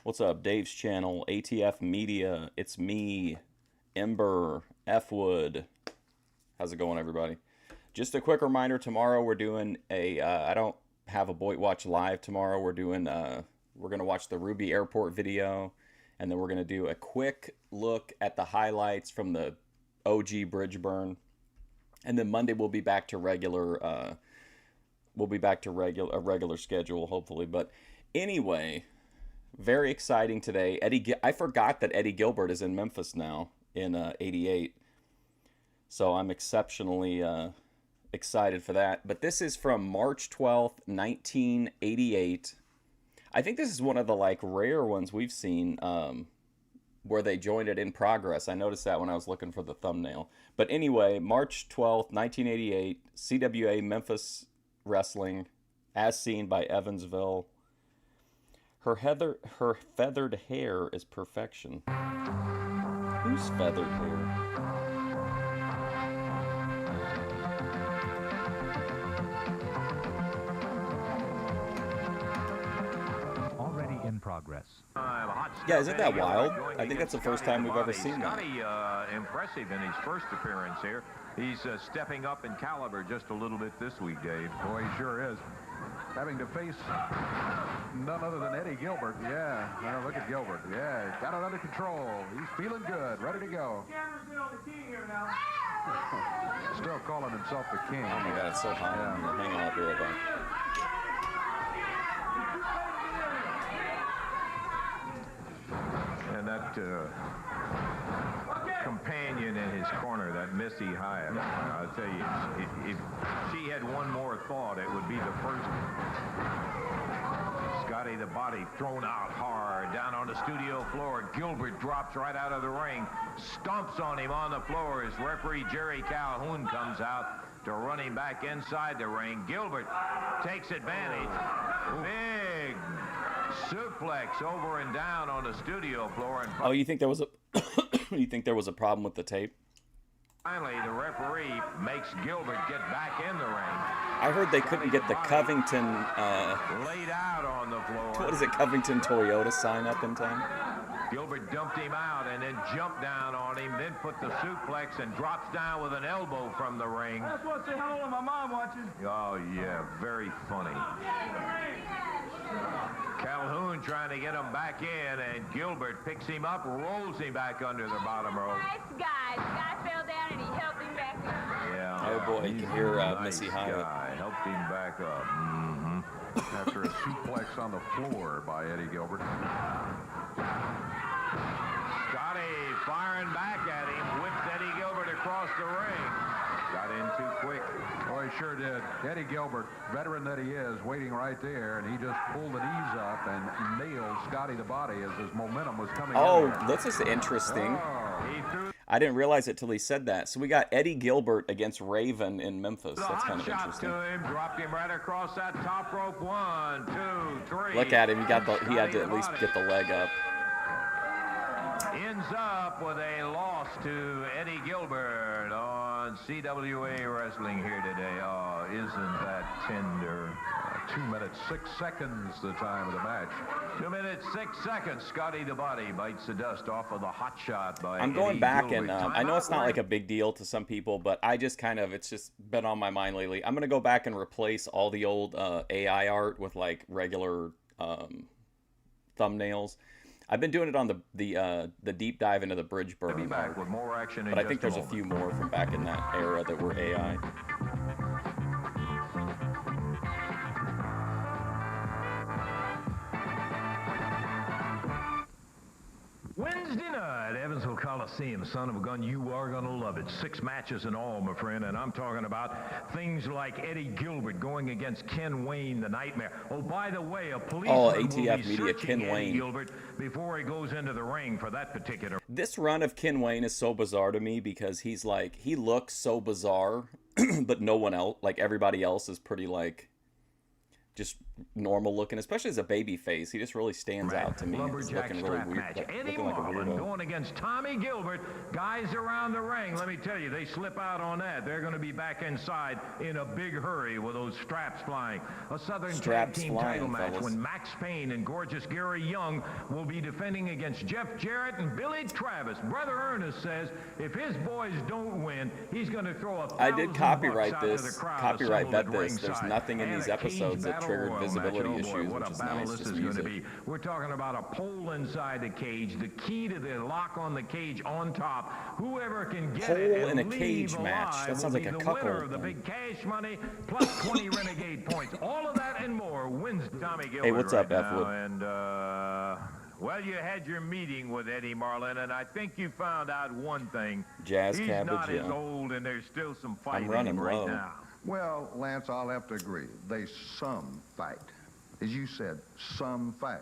What's up, Dave's channel, ATF Media? It's me, Ember, F Wood. How's it going, everybody? Just a quick reminder, tomorrow we're doing I don't have a Boyd Watch live tomorrow. We're going to watch the Ruby Airport video, and then we're going to do a quick look at the highlights from the OG bridge burn. And then Monday we'll be back to a regular schedule, hopefully. But anyway, very exciting today. I forgot that Eddie Gilbert is in Memphis now in '88. So I'm exceptionally excited for that. But this is from March 12th, 1988. I think this is one of the rare ones we've seen where they joined it in progress. I noticed that when I was looking for the thumbnail. But anyway, March 12th, 1988, CWA Memphis Wrestling, as seen by Evansville. Her feathered hair is perfection. Who's feathered hair? Already in progress. Yeah, isn't that wild? I think that's the first time we've ever seen that. Scotty, impressive in his first appearance here. He's stepping up in caliber just a little bit this week, Dave. Boy, he sure is. Having to face none other than Eddie Gilbert. Yeah, well, look at Gilbert. Yeah, he's got it under control. He's feeling good, ready to go. Still calling himself the king. Oh my God, it's so hot. Yeah. Hang on, I'll be right back. And that companion in his corner, that Missy Hyatt, I'll tell you, if she had one more thought, it would be the first. Scotty the Body thrown out hard down on the studio floor. Gilbert drops right out of the ring, stomps on him on the floor as referee Jerry Calhoun comes out to run him back inside the ring. Gilbert takes advantage. Big suplex over and down on the studio floor. And oh, you think there was a you think there was a problem with the tape? Finally, the referee makes Gilbert get back in the ring. I heard they couldn't get the Covington laid out on the floor. What is it, Covington Toyota sign up in time? Gilbert dumped him out and then jumped down on him, then put the suplex and drops down with an elbow from the ring. I just want to say hello to my mom watching. Oh, yeah, very funny. Calhoun trying to get him back in, and Gilbert picks him up, rolls him back under the bottom rope. Nice guy. The guy fell down and he helped him back up. Yeah. Oh boy, you can hear Missy Hyatt. Helped him back up. After a suplex on the floor by Eddie Gilbert. Scotty firing back at him, whips Eddie Gilbert across the ring. Got in too quick. Boy, he sure did. Eddie Gilbert, veteran that he is, waiting right there, and he just pulled the knees up and nailed Scotty the Body as his momentum was coming Oh, in. this is interesting. He threw I didn't realize it till he said that. So we got Eddie Gilbert against Raven in Memphis. the That's hot kind of shot interesting. to him, dropped him right across that top rope. 1, 2, 3. Look at him. He had to at least get the leg up. Ends up with a loss to Eddie Gilbert on CWA Wrestling here today. Oh, isn't that tender? 2 minutes, 6 seconds, the time of the match. 2 minutes, 6 seconds. Scotty the Body bites the dust off of the hot shot by I'm going Eddie back Gilbert. and I know it's not like a big deal to some people, but I just it's just been on my mind lately. I'm going to go back and replace all the old AI art with regular thumbnails. I've been doing it on the deep dive into the bridge burn. We'll be back with more action in But I think just there's a moment. few more from back in that era that were AI. Wednesday night, Evansville Coliseum, son of a gun, you are going to love it. 6 matches in all, my friend, and I'm talking about things like Eddie Gilbert going against Ken Wayne, the Nightmare. Oh, by the way, a policeman will be ATF Media, searching Ken Eddie Wayne. Gilbert before he goes into the ring for that particular. This run of Ken Wayne is so bizarre to me because he looks so bizarre, but no one else, everybody else is pretty just normal looking, especially as a baby face. He just really stands out to me. He's Lumberjack looking really strap weird, match. like, Eddie looking like a Marlin weirdo. going against Tommy Gilbert. Guys around the ring, let me tell you, they slip out on that. They're going to be back inside in a big hurry with those straps flying. A Southern Tag Team title match when Max Payne and gorgeous Gary Young will be defending against Jeff Jarrett and Billy Travis. Brother Ernest says if his boys don't win, he's going to throw I did copyright this, copyright vet this. There's nothing in these episodes that triggered visibility issues, which is nice, just music. We're talking about a pole inside the cage, the key to the lock on the cage on top. Whoever can get it Pole in a and cage leave match. alive That sounds will like be a the cuckold winner of the thing. big cash money plus 20 Renegade points. All of that and more wins Tommy Gilbert. Hey, what's right up, now. F-Wood? And well, you had your meeting with Eddie Marlin, and I think you found out one thing. Jazz He's Cabbage, not as yeah. old, and there's still some fight I'm in running him right low. now. Well, Lance, I'll have to agree. They some fight. As you said, some fight.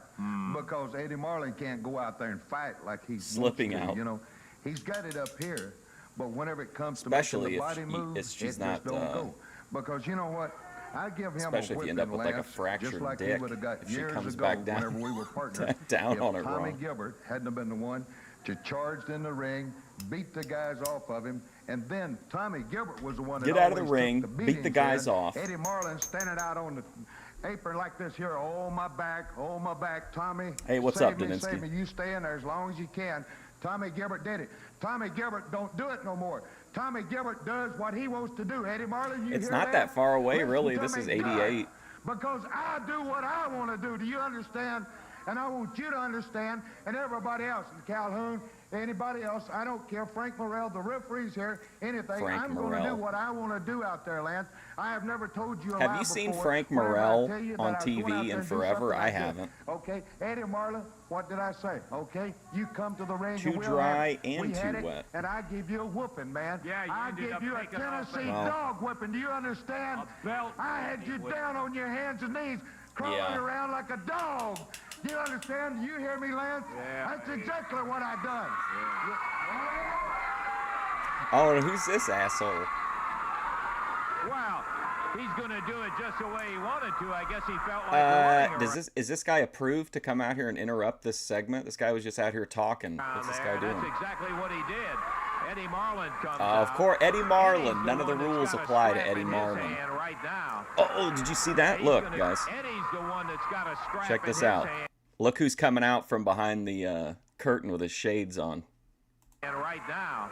Because Eddie Marlin can't go out there and fight like he's Slipping out. You know, he's got it up here, but whenever it comes Especially to if making the body move, if she's it not, just don't go. Because you know what? I give him Especially a if you whipping, end up with like a Lance, fractured just like dick, he would have got if she years comes ago back down- whenever we were partners. down if on her Tommy wrong. Gilbert hadn't have been the one to charge in the ring, beat the guys off of him, and then Tommy Gilbert was the one that Get out of the always took ring, the beat the beatings guys there. off. Eddie Marlin standing out on the apron like this here, oh my back, Tommy. Hey, what's save up, me, Daninsky? save me. You stay in there as long as you can. Tommy Gilbert did it. Tommy Gilbert don't do it no more. Tommy Gilbert does what he wants to do. Eddie Marlin, you It's hear not that far away, Listen really. to This me is good. 88. Because I do what I want to do. Do you understand? And I want you to understand, and everybody else, and Calhoun, anybody else, I don't care, Frank Morrell, the referees here, anything. Frank I'm going to Morrell. do what I want to do out there, Lance. I have never told you a Have lie you seen before. Frank Whenever I Morrell tell you that on I was going out TV there in and do forever? something, I did. haven't. Okay, Eddie Marlin, what did I say? Okay, you come to the ring. Too and we'll dry have it. and We had too it, wet. And I give you a whooping, man. Yeah, you I ended give up you a taking off Tennessee Well- dog whipping. Do you understand? A belt I had you whipping. down on your hands and knees, crawling Yeah. around like a dog. Do you understand? Do you hear me, Lance? Yeah. That's exactly what I done. Oh, and who's this asshole? Well, he's going to do it just the way he wanted to. I guess he felt like running around Is this guy approved to come out here and interrupt this segment? This guy was just out here talking. What's this there, guy doing? That's exactly what he did. Eddie Marlin comes Of out. course, Eddie Marlin. Eddie's the None of the one that's rules got a apply to strap Eddie in his Marlin. hand right now. Oh, did you see that? He's Look, gonna- guys. Eddie's the one that's got a strap Check in this his out. hand Look who's coming out from behind the curtain with his shades on. right now.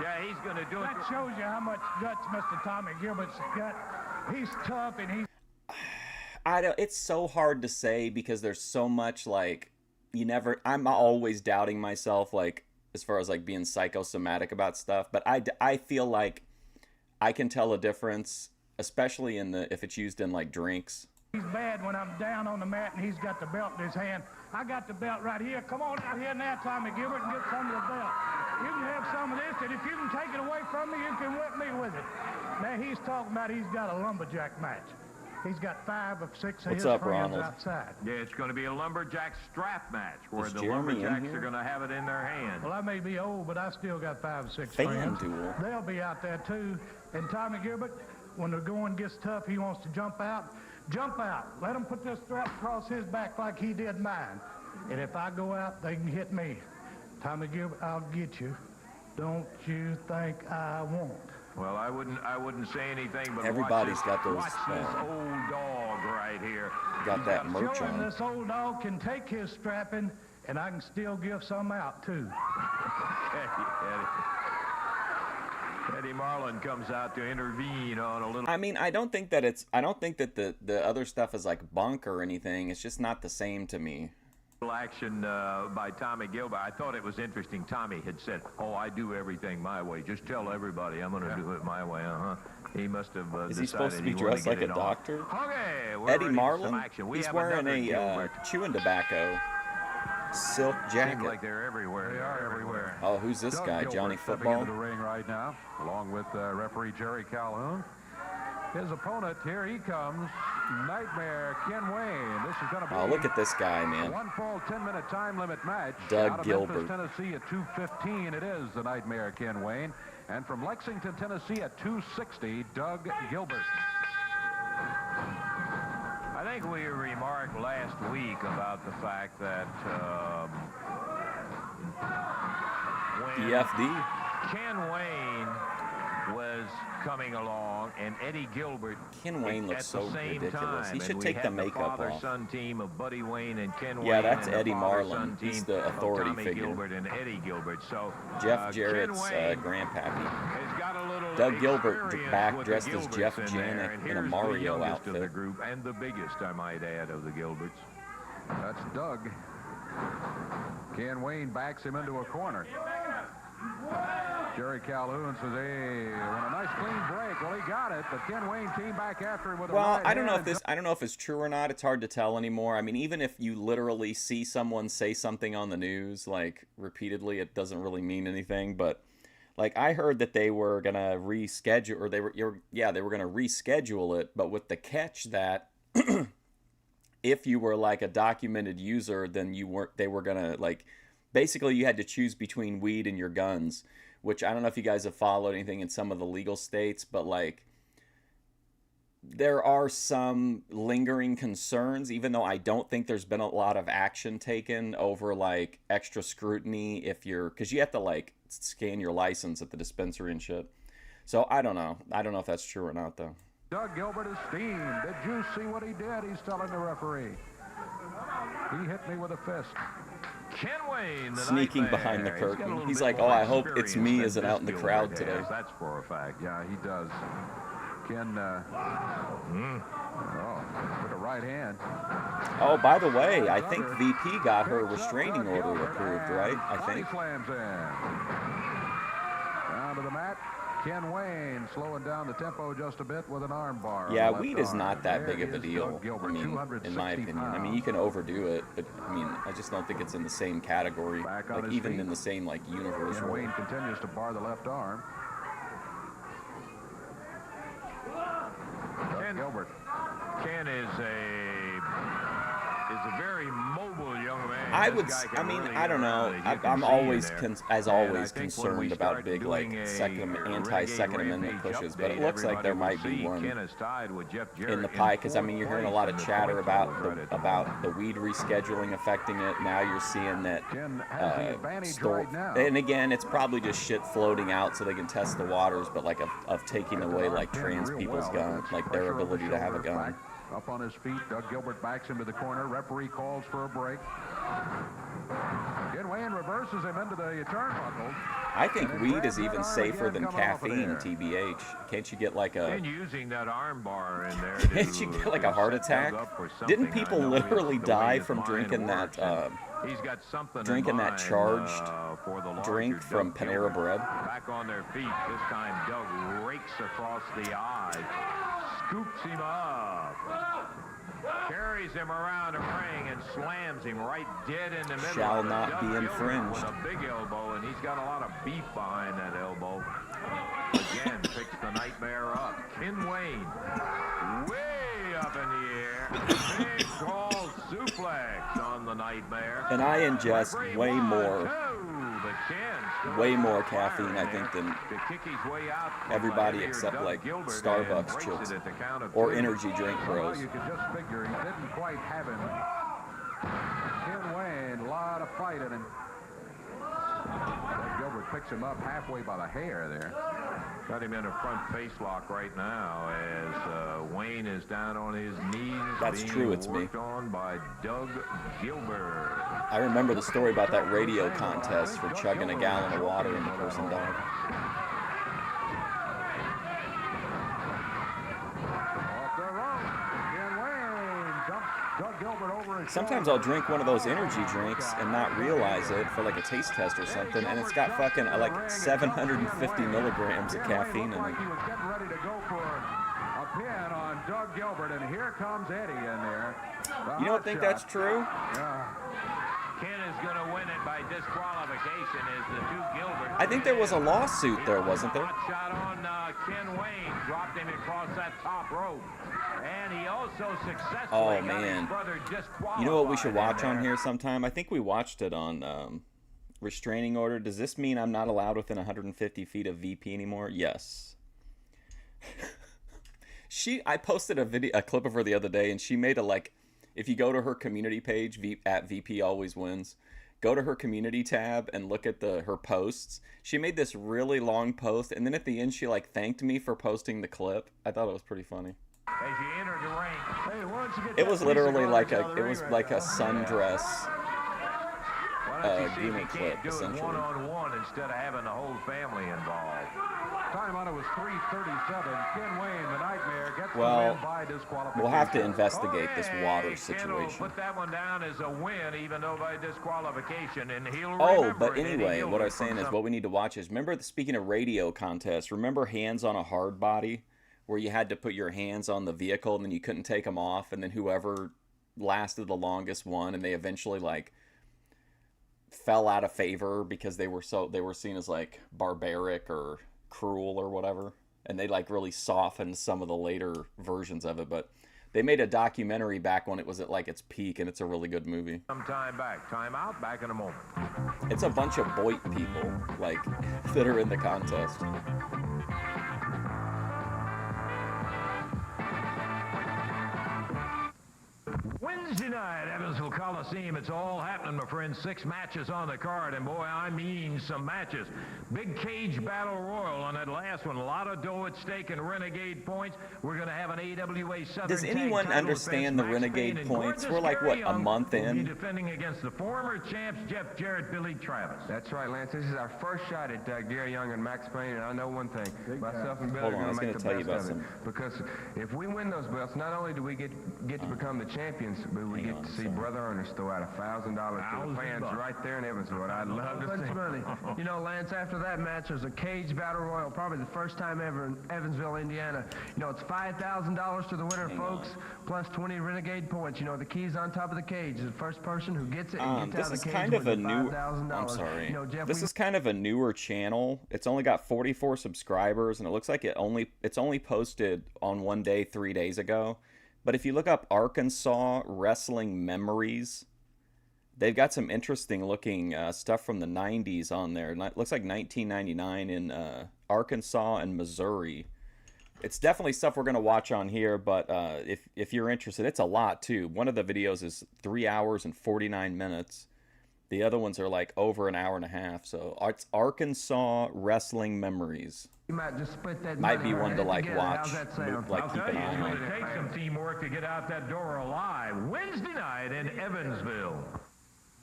Yeah, he's going to do it. That shows you how much guts Mr. Tommy Gilbert's got. He's tough and he's I don't. It's so hard to say because there's so much like I'm always doubting myself, like as far as like being psychosomatic about stuff. But I feel like I can tell a difference, especially if it's used in like drinks. He's bad when I'm down on the mat and he's got the belt in his hand. I got the belt right here. Come on out here now, Tommy Gilbert, and get some of the belt. You can have some of this, and if you can take it away from me, you can whip me with it. Now, he's talking about he's got a lumberjack match. He's got 5 of 6 of What's his up, friends Ronald? outside. Yeah, it's going to be a lumberjack strap match where Is the Jeremy in lumberjacks here? are going to have it in their hands. Well, I may be old, but I still got 5 or 6 Fan friends. duel. They'll be out there, too. And Tommy Gilbert, when the going gets tough, he wants to jump out. Jump out. Let him put this strap across his back like he did mine. And if I go out, they can hit me. Tommy Gilbert, I'll get you. Don't you think I won't? Well, I wouldn't say anything, but Everybody's watch got those, Watch this old dog right here. Got that merch Show him on. this old dog can take his strapping, and I can still give some out, too. Eddie Marlin comes out to intervene on a little I mean, I don't think that the other stuff is like bunk or anything. It's just not the same to me. action by Tommy Gilbert. I thought it was interesting. Tommy had said, "Oh, I do everything my way. Just tell everybody I'm going to do it my way." He must have Is he supposed to be decided he wanted dressed like get a it on. doctor? Okay, we're Eddie ready for some Marlin? action. We He's have wearing another a Gilbert. chewing tobacco silk jacket. Seems like they're everywhere. They are everywhere. Oh, who's this Doug guy? Gilbert Johnny stepping Football? into the ring right now, along with referee Jerry Calhoun. His opponent, here he comes, Nightmare Ken Wayne. This is going to be Oh, look at this guy, a man. one fall 10-minute time limit match. Doug out of Gilbert. Memphis, Tennessee at 2:15. It is the Nightmare Ken Wayne. And from Lexington, Tennessee at 2:60, Doug Gilbert. think we remarked last week about the fact that when EFD. Ken Wayne was coming along, and Eddie Gilbert Ken Wayne looks at so the same ridiculous. time. He should And take we the had makeup the off. father-son team of Buddy Wayne and Ken Wayne. Yeah, that's and the Eddie father-son Marlin. He's team the of authority Tommy figure. Gilbert and Eddie Gilbert. So Jeff Jarrett's Ken Wayne grandpappy. has got a little Doug Gilbert experience back with dressed the as Gilberts Jeff in Janik there, and in a here's Mario the youngest of the outfit. group, and the biggest, I might add, of the Gilberts. That's Doug. Ken Wayne backs him into a corner. Jerry Calhoun says, hey, what a nice clean break. Well, he got it, but Ken Wayne came back after him with a Well, right I don't know hand. if I don't know if it's true or not. It's hard to tell anymore. I mean, even if you literally see someone say something on the news like repeatedly, it doesn't really mean anything. But like I heard that they were gonna reschedule, or they were gonna reschedule it, but with the catch that if you were like a documented user, then they were gonna like basically you had to choose between weed and your guns. Which I don't know if you guys have followed anything in some of the legal states, but like there are some lingering concerns, even though I don't think there's been a lot of action taken over like extra scrutiny because you have to like scan your license at the dispensary and shit. So I don't know. I don't know if that's true or not though. Doug Gilbert is steamed. Did you see what he did? He's telling the referee. He hit me with a fist. Ken Wayne, the Sneaking nightmare. behind the He's got a curtain. little He's bit like, more oh, I hope it's experience me than isn't out in the this crowd Gilbert today. has, that's for a fact. Yeah, he does. Ken, took a right hand. Oh, by the way, I think VP got her restraining order approved, right? I Body think. slams in. Down to the mat. Ken Wayne slowing down the tempo just a bit with an arm bar. on Yeah, the left weed is arm. not that There big of a is deal. Doug Gilbert, I mean, in 260 my opinion. I mean, you can overdo it, but I mean, I just don't think it's in the same category, Back on like his even feet. in the same like universe. And Wayne continues to bar the left arm. Doug Gilbert. Ken is a very mobile young man. I This would. guy I can mean, really I don't know. get around. You I'm can see in always, there. as And I always, think when we concerned about start big like doing a anti-Second Renegade Amendment Rampage pushes, but it update, looks like there everybody might will be see one Ken is tied with Jeff Jarrett in the pie because I mean you're hearing a lot of fourth chatter place about in the credit. about the weed rescheduling affecting it. Now you're seeing that Ken has the advantage right now. and again it's probably just shit floating out so they can test the waters, but like of taking away like trans people's gun, like their ability to have a gun. Up on his feet, Doug Gilbert backs him to the corner. Referee calls for a break. Ken Wayne reverses him into the turnbuckles. I think And it weed grabs is that even arm safer again than coming off of caffeine, there. TBH. Can't you get like a And using that arm bar in there. Can't you get like a heart attack? Didn't people literally die from drinking that He's got something drinking in that mind, charged for the drink larger from Doug Panera Gilbert. Bread? Back on their feet. This time Doug rakes across the eye, scoops him up, carries him around the ring and slams him right dead in the middle. Shall of it. not Doug be Gilbert infringed. with a big elbow, and he's got a lot of beef behind that elbow. Again, picks the nightmare up. Ken Wayne, way up in the air. Big tall suplex on the nightmare. And I ingest Referee way 1, more 2, but Ken way more still on caffeine, fire I think, there than to kick his way out from everybody here, except, Doug like, Gilbert, Starbucks and breaks chicks it at the count of or 2. energy drink Well, bros. you could just figure he didn't quite have him. Ken Wayne, a lot of fight in him. Doug Gilbert picks him up halfway by the hair there. Got him in a front face lock right now as Wayne is down on his knees. That's being true, it's me. worked on by Doug Gilbert. I remember the story about that radio contest for chugging a gallon of water and the person died. Off the rope. Ken Wayne dumps Doug Gilbert over his Sometimes shoulder. I'll drink one of those energy drinks and not realize it for like a taste test or something, and it's got fucking like 750 milligrams of caffeine in Like it. he was getting ready to go for a pin on Doug Gilbert, and here comes Eddie in there. You don't think that's true? Yeah. Ken is going to win it by disqualification as the two Gilbert. I think there was a lawsuit there, wasn't there? Hot shot on Ken Wayne, dropped him across that top rope. And he also successfully Oh, got man. his brother disqualified. You know what we should watch in on there. here sometime? I think we watched it on restraining order. Does this mean I'm not allowed within 150 feet of VP anymore? Yes. I posted a clip of her the other day, and she made a, like, if you go to her community page, at VP Always Wins, go to her community tab and look at her posts. She made this really long post, and then at the end she like thanked me for posting the clip. I thought it was pretty funny. As you enter the ring, Hey, why don't you get It that was piece of literally garbage like out of the ring right like now? a sundress why don't you see if gimmick you clip, can't do it essentially. one-on-one instead of having the whole family involved. Time on it was 3:37. Ken Wayne, the Nightmare, gets the Well, win by disqualification. we'll have to investigate this water Ken will situation. put that one down as a win, even though by disqualification, and he'll Oh, remember but it, Eddie anyway, what I Gilbert was saying from is some- what we need to watch is, remember, speaking of radio contests, remember Hands on a Hard Body, where you had to put your hands on the vehicle and then you couldn't take them off, and then whoever lasted the longest won, and they eventually like fell out of favor because they were seen as like barbaric or cruel or whatever, and they like really softened some of the later versions of it. But they made a documentary back when it was at like its peak, and it's a really good movie. Some time back. Time out. Back in a moment. It's a bunch of Boit people like that are in the contest. Wednesday night, Evansville Coliseum. It's all happening, my friends. 6 matches on the card, and boy, I mean some matches. Big cage battle royal on that last one. A lot of dough at stake and renegade points. We're going to have an AWA Southern Does Tag anyone title understand defense. the Max renegade Payne and points? gorgeous We're like, Gary what, a Young month will be in? defending against the former champs, Jeff Jarrett, Billy Travis. That's right, Lance. This is our first shot at Gary Young and Max Payne, and I know one thing. Myself and Billy Hold are on, I was going to gonna make tell the you best of about it. Because if we win those belts, not only do we get to become the champions, but we get to see Brother Ernest throw out $1,000 to the fans right there in Evansville. I'd love to Bunch see. of money. You know, Lance, after that match, there's a cage battle royal, probably the first time ever in Evansville, Indiana. You know, it's $5,000 to the winner, folks, plus 20 renegade points. You know, the key's on top of the cage. The first person who gets it and gets This out of is the cage kind of a wins new. $5,000. I'm sorry. You know, Jeff, This is kind of a newer channel. It's only got 44 subscribers, and it looks like it's only posted on one day 3 days ago. But if you look up Arkansas Wrestling Memories, they've got some interesting looking stuff from the 90s on there. It looks like 1999 in Arkansas and Missouri. It's definitely stuff we're going to watch on here, but if you're interested, it's a lot too. One of the videos is 3 hours and 49 minutes. The other ones are like over an hour and a half. So it's Arkansas Wrestling Memories. you might just split that Might money be one to like together. watch, How's that sound? like I'll keep tell an you, eye it's on. going to take some teamwork to get out that door alive. Wednesday night in Evansville.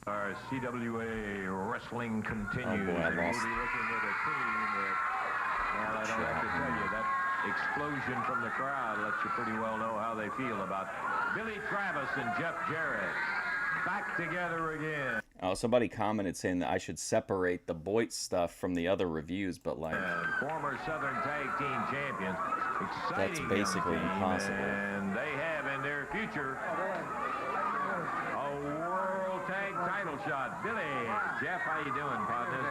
Our CWA wrestling continues. Oh, boy, I And we'll lost. be looking at a team that, well, I don't have to tell you, that explosion from the crowd lets you pretty well know how they feel about Billy Travis and Jeff Jarrett. Back together again. Oh, somebody commented saying that I should separate the Boit stuff from the other reviews, but like, And former Southern Tag Team champions. Exciting That's basically young team, impossible. And they have in their future a world tag title shot. Billy, Jeff, how you doing, partner?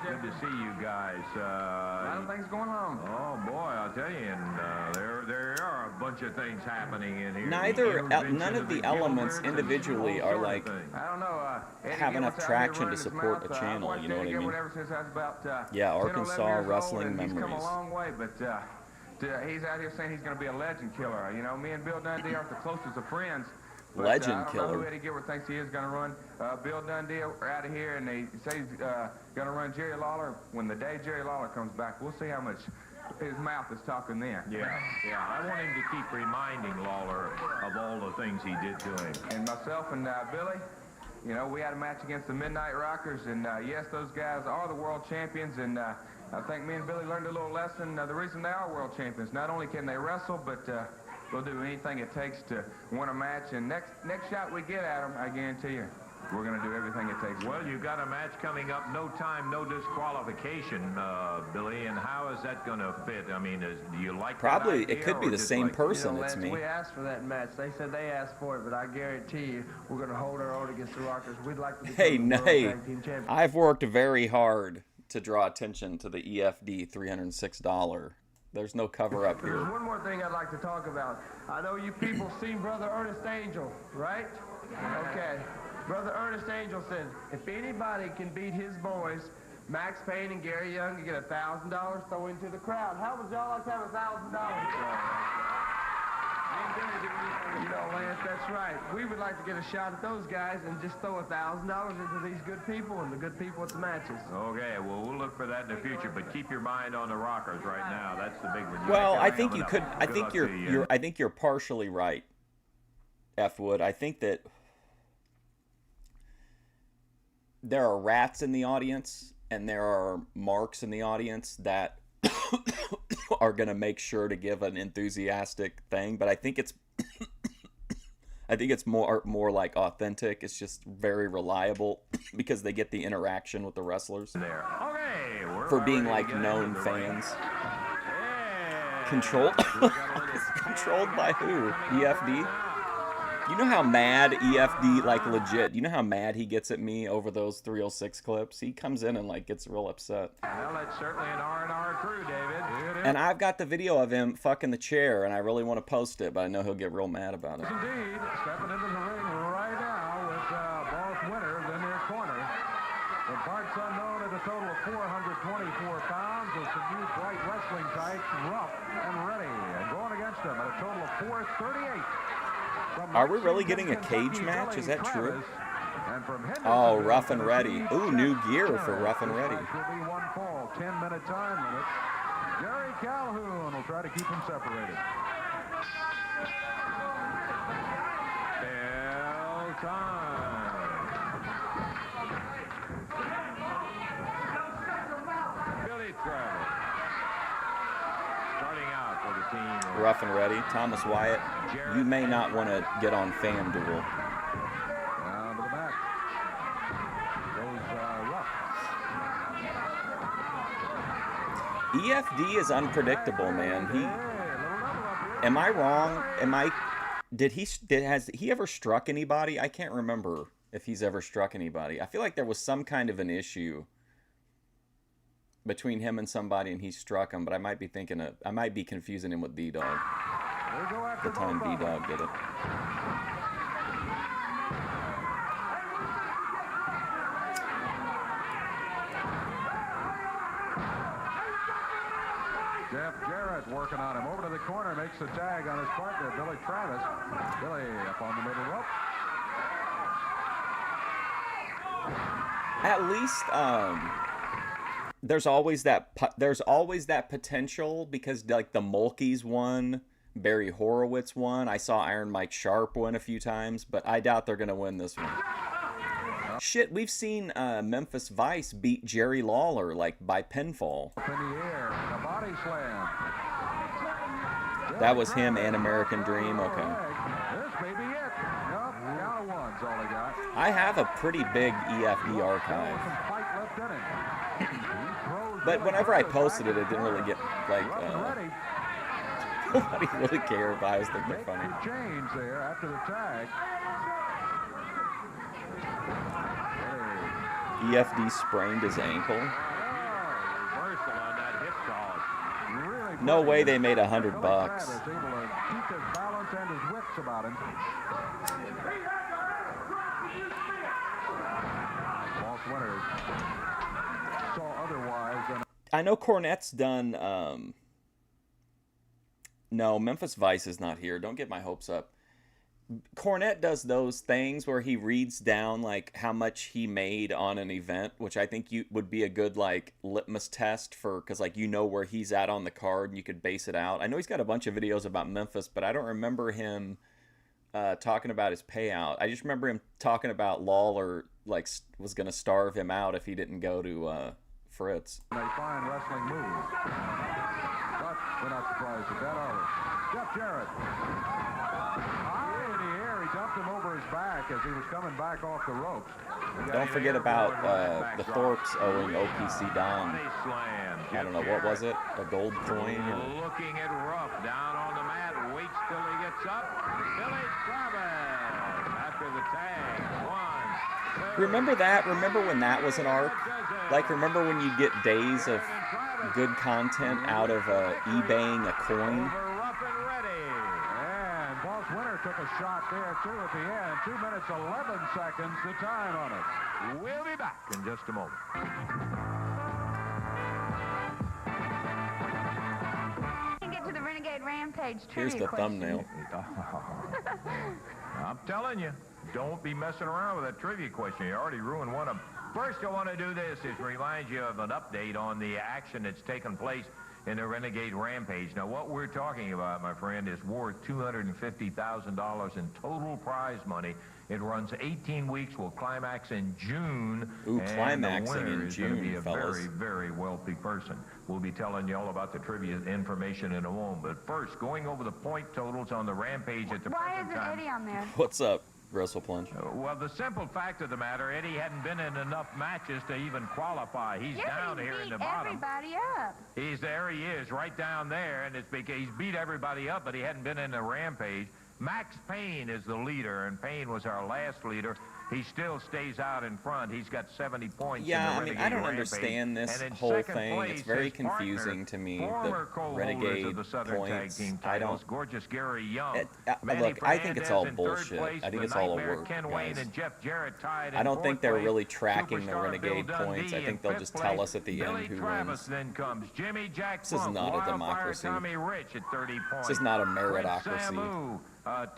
Good to see you guys. A lot of things going on. Oh boy, I'll tell you, and there are a bunch of things happening in here. none of the elements individually are like I don't know. Eddie have enough Gilbert's out here traction running to his support mouth. a channel, I've you know watched what I Eddie mean? Gilbert ever since I was about 10 Yeah, or 11 Arkansas years old, Wrestling and he's come Memories. a long way, but he's out here saying he's going to be a legend killer. You know, me and Bill Dundee aren't the closest of friends. But, Legend I don't know killer. who Eddie Gilbert thinks he is going to run. Bill Dundee are out of here, and they say he's going to run Jerry Lawler. When the day Jerry Lawler comes back, we'll see how much his mouth is talking then. Yeah. I want him to keep reminding Lawler of all the things he did to him. And myself and Billy, you know, we had a match against the Midnight Rockers, and yes, those guys are the world champions, and I think me and Billy learned a little lesson. The reason they are world champions, not only can they wrestle, but they'll do anything it takes to win a match. And next shot we get at them, I guarantee you, we're going to do everything it takes. Well, you've got a match coming up, no time, no disqualification, Billy, and how is that going to fit? I mean, do you like that Probably idea, it could be or the just same like- person. You know, It's Lance, me. we asked for that match. They said they asked for it, but I guarantee you we're going to hold our own against the Rockers. We'd like to become Hey, the World Nay, Tag Team Champions. I've worked very hard to draw attention to the EFD $306. There's no cover up There's here. one more thing I'd like to talk about. I know you people seen Brother Ernest Angel, right? Okay. Brother Ernest Angel said, if anybody can beat his boys, Max Payne and Gary Young, can get $1,000 thrown into the crowd. How would y'all like to have $1,000? You know, Lance, that's right. We would like to get a shot at those guys and just throw $1,000 into these good people and the good people at the matches. Okay, well, we'll look for that in the future, but keep your mind on the Rockers right now. That's the big one. Well, I think you could. I think I think you're partially right, F. Wood. I think that there are rats in the audience and there are marks in the audience that are going to make sure to give an enthusiastic thing, but I think it's I think it's more like authentic. It's just very reliable because they get the interaction with the wrestlers. There. Okay, for being like known fans. Controlled controlled by who? EFD? You know how mad EFD, like legit, you know how mad he gets at me over those 306 clips? He comes in and like gets real upset. Well, that's certainly an R&R crew, David. And I've got the video of him fucking the chair, and I really want to post it, but I know he'll get real mad about it. Indeed, stepping into the ring right now with both winners in their corner. From parts unknown at a total of 424 pounds with some new bright wrestling tights, rough and ready. And going against them at a total of 438. Are we really getting a cage match? Is that true? Oh, Rough and Ready. Ooh, new gear for Rough and Ready. Will be one fall, 10-minute time limit. Jerry Calhoun will try to keep them separated. Bell time. Billy Travis. Starting out for the team. Rough and Ready. Thomas Wyatt. You may not want to get on FanDuel. Down to the mat. Goes Rough. EFD is unpredictable, man. Am I wrong? Has he ever struck anybody? I can't remember if he's ever struck anybody. I feel like there was some kind of an issue between him and somebody, and he struck him. But I might be confusing him with D-Dog. The time D-Dog did it. Jeff Jarrett working on him. Over to the corner, makes the tag on his partner, Billy Travis. Billy up on the middle rope. At least, there's always that potential because like the Mulkeys won, Barry Horowitz won. I saw Iron Mike Sharp win a few times, but I doubt they're gonna win this one. Shit, we've seen Memphis Vice beat Jerry Lawler like by pinfall. Up in the air, a body slam. That was him and American Dream. Okay. This may be it. Nope, count of one's all he got. I have a pretty big EFD archive. But whenever I posted it, it didn't really get like. Nobody really cared, but I always think they're funny. Change there after the tag. EFD sprained his ankle. Reversal on that hip toss. No way they made $100. Able to keep his balance and his wits about him. False winners. Saw otherwise. I know Cornette's done. No, Memphis Vice is not here. Don't get my hopes up. Cornette does those things where he reads down like how much he made on an event, which I think would be a good like litmus test for, because like you know where he's at on the card and you could base it out. I know he's got a bunch of videos about Memphis, but I don't remember him talking about his payout. I just remember him talking about Lawler like was going to starve him out if he didn't go to Fritz. They find wrestling moves, but we're not surprised at that, are we? Jeff Jarrett. High in the air, he dumped him over his back as he was coming back off the ropes. Don't forget about the Thorpes owing OPC Don. I don't know, what was it? A gold coin? Looking at Ruff down on the mat, waits till he gets up. Billy Travis after the tag. 1, 2. Remember that? Remember when that was an arc? Like, remember when you get days of good content out of eBaying a coin? And Boss Winter took a shot there, too, at the end. 2 minutes, 11 seconds, the time on it. We'll be back in just a moment. Get to the Renegade Rampage. Cage Here's trivia the question. thumbnail. I'm telling you, don't be messing around with that trivia question. You already ruined one of them. First, I want to do this is remind you of an update on the action that's taken place in the Renegade Rampage. Now, what we're talking about, my friend, is worth $250,000 in total prize money. It runs 18 weeks, will climax in June. Ooh, and climaxing the winner in is going to be June, a fellas. very, very wealthy person. We'll be telling you all about the trivia information in a moment. But first, going over the point totals on the Rampage at the Why present isn't time. Eddie on there? What's up, Wrestle Plunge? Well, the simple fact of the matter, Eddie hadn't been in enough matches to even qualify. He's down he here in beat the bottom. everybody up. There he is, right down there, and it's because he's beat everybody up, but he hadn't been in the Rampage. Max Payne is the leader, and Payne was our last leader. He still stays out in front. He's got 70 points. Yeah, in the I mean, Renegade I don't Rampage. understand this And in whole second thing. place, It's very his partner, confusing to me. former The co-holders Renegade of the Southern points. Tag Team I titles, don't. gorgeous Gary Young. Look, I think it's Fernandez all in third bullshit. place, I think the it's all a Nightmare work, Ken Wayne guys. and Jeff Jarrett tied I in don't fourth think they're place. really tracking the Superstar Renegade Bill points. I Dundee think in they'll just fifth tell place. us at the Billy end who Travis wins. then comes. Jimmy Jack This is Funk, not a Wildfire democracy. Tommy Rich at 30 points. This is not a Fred meritocracy. Samu,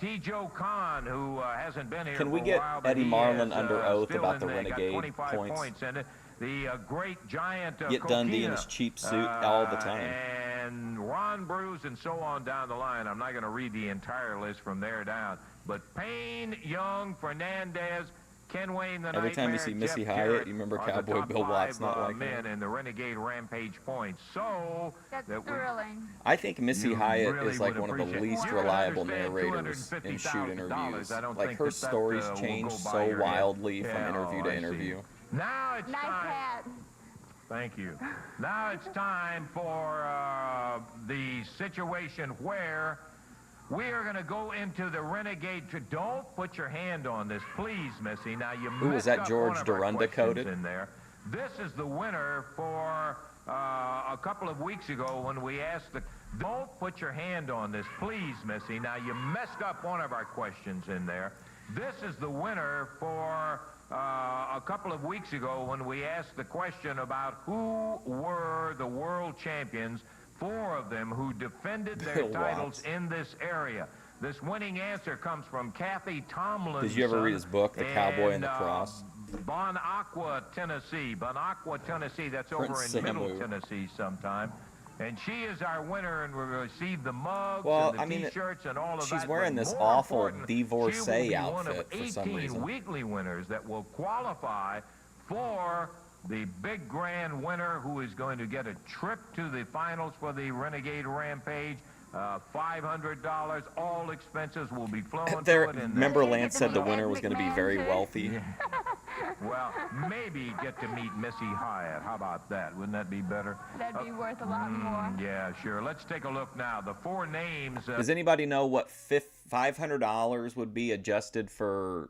T. Joe Khan, who hasn't been here Can for we a get while, but Eddie he Marlin is, under oath still about in the there, got Renegade 25 points? in it. The great giant Get Dundee in his Coquina, cheap suit all the time. and Ron Bruce and so on down the line. I'm not going to read the entire list from there down. But Payne, Young, Fernandez, Ken Wayne, the Every time you Nightmare, see Missy Jeff Hyatt, Jarrett you remember are the Cowboy top Bill Watts five, not like men that. in the Renegade Rampage points. So That's that we- thrilling. I think Missy You Hyatt really is like would one of the appreciate it. least You would reliable understand narrators in shoot $250,000. interviews. I don't Like think her that stories will change go by so your head. wildly from Yeah, interview I to see. interview. Now it's Nice time. hat. Thank you. Now it's time for the situation where we are going to go into the Renegade. Don't put your hand on this, please, Missy. Now you Ooh, is messed that up George one of our Duranda questions coded? in there. This is the winner for a couple of weeks ago when we asked the. Don't put your hand on this, please, Missy. Now you messed up one of our questions in there. This is the winner for a couple of weeks ago when we asked the question about who were the world champions, 4 of them who defended their Bill titles Watts. in this area. This winning answer comes from Kathy Tomlinson. Did you ever read his book, The Cowboy and the Cross? Bon Aqua, Tennessee. Bon Aqua, Tennessee. That's Prince over in Middle Samu. Tennessee sometime. And she is our winner, and we received the mugs Well, and the I mean, T-shirts and all of she's that. wearing But this more awful important, divorcee she will be one of outfit for some 18 reason. weekly winners that will qualify for the big grand winner who is going to get a trip to the finals for the Renegade Rampage. $500. All expenses will be flown There, to it. And remember They Lance get to said the meet winner Ed was going to be McMahon, very too? wealthy? Well, maybe get to meet Missy Hyatt. How about that? Wouldn't that be better? That'd be worth a lot more. Yeah, sure. Let's take a look now. The 4 names. Does anybody know what $500 would be adjusted for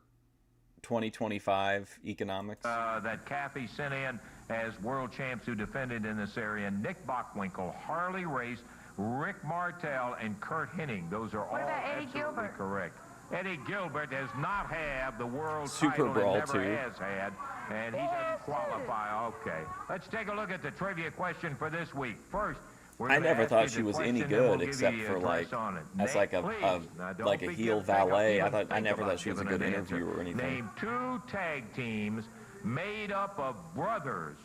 2025 economics? That Kathy sent in as world champs who defended in this area. Nick Bockwinkel, Harley Race, Rick Martel, and Kurt Hennig. Those are all about Eddie absolutely Gilbert? correct. Eddie Gilbert does not have the world Super title Brawl and never 2. has had, and he doesn't qualify. Okay, let's take a look at the trivia question for this week. First, we're I gonna never ask thought you she the was any question, then we'll good give except you the for address like on it. as Name, like please. Now, don't like a be heel giving- think of- valet. I even think never about thought she was a giving good an answer. interviewer or anything. Name 2 tag teams made up of brothers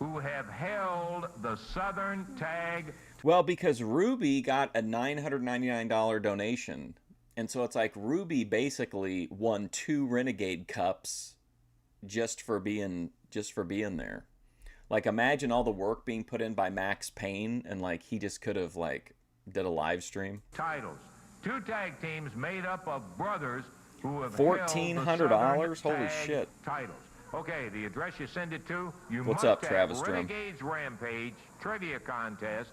who have held the Southern Tag. Well, because Ruby got a $999 donation. And so it's like Ruby basically won 2 Renegade Cups just for being there. Like imagine all the work being put in by Max Payne and like he just could have like did a live stream. Titles. 2 tag teams made up of brothers who have $1,400? held the Holy Southern shit. Titles. Okay, the address you send it to. You What's must up, have Travis Drum? Renegades Rampage Trivia Contest.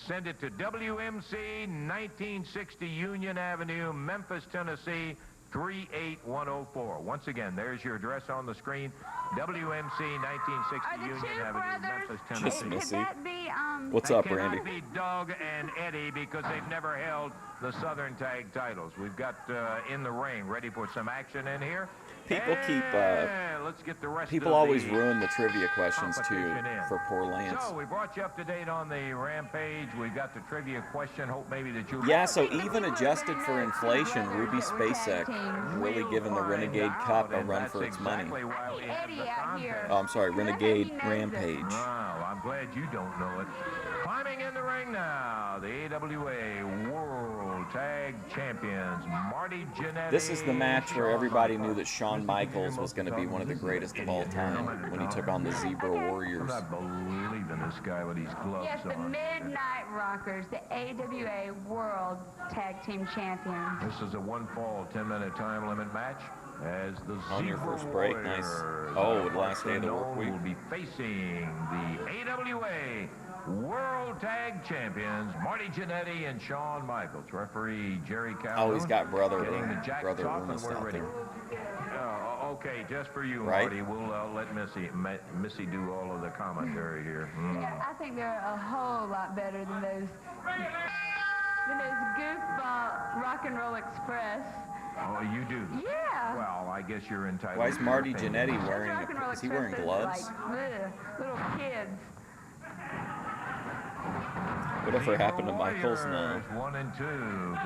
Send it to WMC 1960 Union Avenue, Memphis, Tennessee 38104. Once again, there's your address on the screen. WMC 1960 Are the Union 2 Avenue, brothers? Memphis, Just Tennessee. Could Missy. that be What's They up, cannot Randy? be Doug and Eddie because they've never held the Southern Tag titles. We've got in the ring ready for some action in here. People keep let's get the rest people of always the ruin the trivia questions too competition in. for poor Lance. So we brought you up to date on the Rampage. We got the trivia question. Hope maybe that you. Yeah, so even adjusted for inflation, Ruby SpaceX really giving the Renegade Cup a run for its money. Exactly why we have the contest. Oh, I'm sorry, Renegade Rampage. Wow, I'm glad you don't know it. Climbing in the ring now, the AWA World Tag Champions, Marty Jannetty. This is the match where everybody knew that Shawn Michaels was going to be one of the greatest of all time when he took on the Zebra Warriors. I believe in this guy with these gloves Yes, the on. Midnight Rockers, the AWA World Tag Team Champions. This is a one-fall, 10-minute time limit match. As the On your Zebra first break, nice. Warriors, Oh, last day of the work week. will be facing the AWA World Tag Champions, Marty Jannetty and Shawn Michaels. Referee Jerry Calhoun. Oh, he's got brother getting the jack brother off, and Ernest we're out ready. there. Okay, just for you, Right? Marty. We'll let Missy do all of the commentary here. Yeah, I think they're a whole lot better than those goofball Rock and Roll Express. Oh, you do? Yeah. Well, I guess you're entitled. Why is to Marty your opinion. Jannetty wearing Rock and Roll is he Express, wearing those gloves? Like, little kids. Whatever happened to Michaels? No. 1 and 2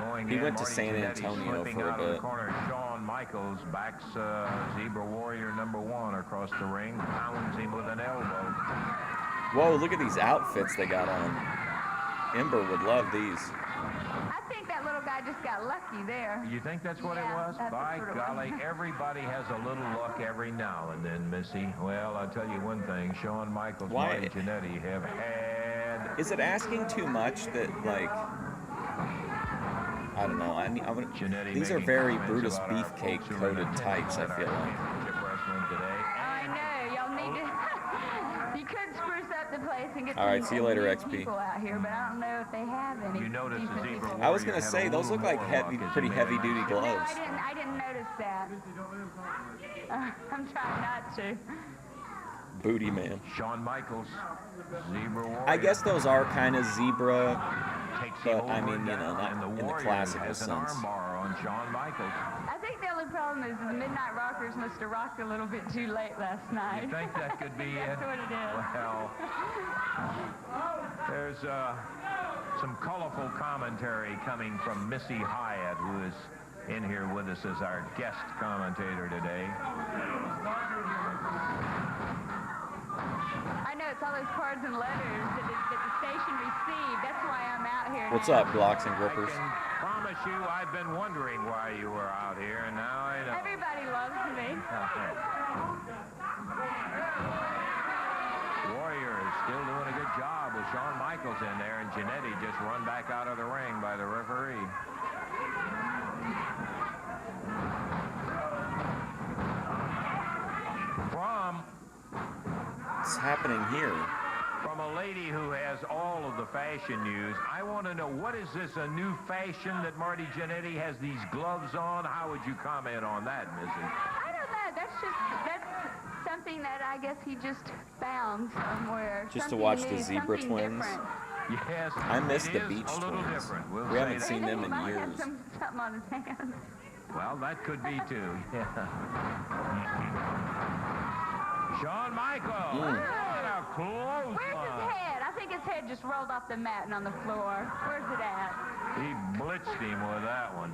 going He in. went to Marty San Jannetty Antonio slipping for a out of the bit. corner. Shawn Michaels backs Zebra Warrior #1 across the ring. Pounds him with an elbow. Whoa, look at these outfits they got on. Ember would love these. I think that little guy just got lucky there. You think that's what it Yeah, was? that's By what it golly, was. everybody has a little luck every now and then, Missy. Well, I'll tell you one thing. Shawn Michaels, Why- Marty Jannetty have had... Is it asking too much that, like, I don't know. Jannetty These are making very comments Brutus about our Beefcake folks who are in coded attendance types, I at our feel like. championship wrestling today. I know, y'all need to. You could spruce up the place and get All right, some see you later, new XP. people out here, but I don't know if they have any. You notice the decent Zebra people. I was Warrior gonna had say a those little look like more heavy, luck as pretty he made a heavy-duty nice- No, gloves. I didn't notice that. I'm trying not to. Booty man. Shawn Michaels, Zebra Warrior. I guess those are kind of zebra, takes him but I over mean, you know, down, not and the in the Warrior classical has an sense. armbar on Shawn Michaels. I think the only problem is the Midnight Rockers must have rocked a little bit too late last night. You think that could be it? That's what it is. Well, there's some colorful commentary coming from Missy Hyatt, who is in here with us as our guest commentator today. I know it's all those cards and letters that the station received. That's why I'm out here What's now. up, blocks and grippers? I can promise you I've been wondering why you were out here, and now I know. Everybody loves me. Warrior is still doing a good job with Shawn Michaels in there, and Jannetty just run back out of the ring by the referee. What's happening here? From a lady who has all of the fashion news, I want to know, what is this, a new fashion that Marty Jannetty has these gloves on? How would you comment on that, Missy? I don't know. That's something that I guess he just found somewhere. Just to Something watch new, the Zebra something Twins? different. Yes, I miss it the is Beach a little Twins. different. We'll We haven't say seen that. them He in might have years. something on his hands. Well, that could be too. Yeah. Shawn Michaels. What a close Where's his one. head? I think his head just rolled off the mat and on the floor. Where's it at? He blitzed him with that one.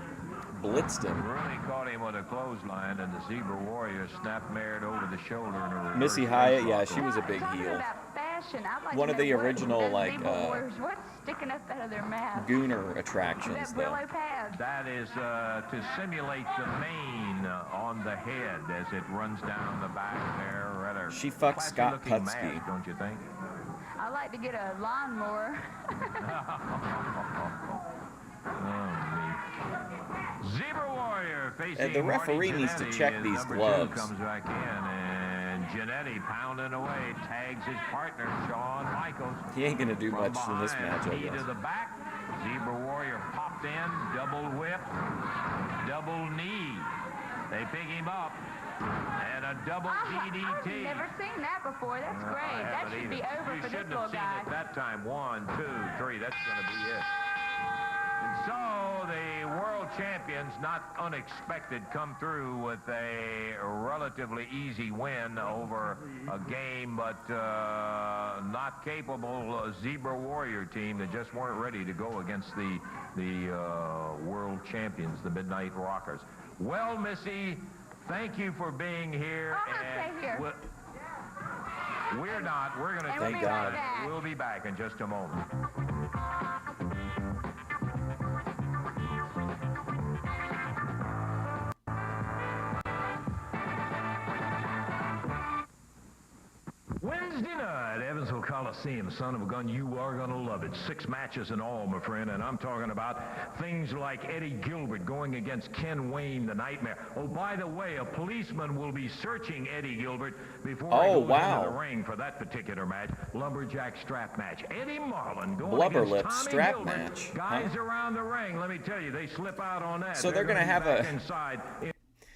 Blitzed him. Really caught him with a clothesline, and the Zebra Warrior snapped Merritt over the shoulder in a reverse Missy Hyatt, yeah, face she was a buckle. big Talking heel. about fashion, I'd like One to of know the what original, those like, Zebra Warriors, what's sticking up out of their mouth? Gooner attractions, That though. Brillo pad. That is to simulate the mane on the head as it runs down the back there. Rather She fucked Scott classy-looking Putski. mask, don't you think? I'd like to get a lawnmower. Zebra Warrior facing the referee Marty needs to Jannetty check as these number gloves. 2 comes back in, and Jannetty pounding away, tags his partner, Shawn Michaels. He ain't gonna do From much in this behind, match, I knee to guess. the back. Zebra Warrior popped in, double whip, double knee. They pick him up, and a double I've DDT. never seen that before. That's I great. That haven't should be either. over You for this shouldn't little have seen guy. it that time. 1, 2, 3. That's going to be it. So the world champions, not unexpected, come through with a relatively easy win over a game, but not capable Zebra Warrior team that just weren't ready to go against the world champions, the Midnight Rockers. Well, Missy, thank you for being here. I'll not stay here. We're not. We're going to Thank God. We'll be back in just a moment. Wednesday night, Evansville Coliseum, son of a gun, you are going to love it. 6 matches in all, my friend, and I'm talking about things like Eddie Gilbert going against Ken Wayne, the Nightmare. Oh, by the way, a policeman will be searching Eddie Gilbert before he goes into the ring for that particular match. Lumberjack strap match. Eddie Marlin going against Tommy strap Gilbert. match. Guys around the ring, let me tell you, they slip out on that. So they're going to have inside.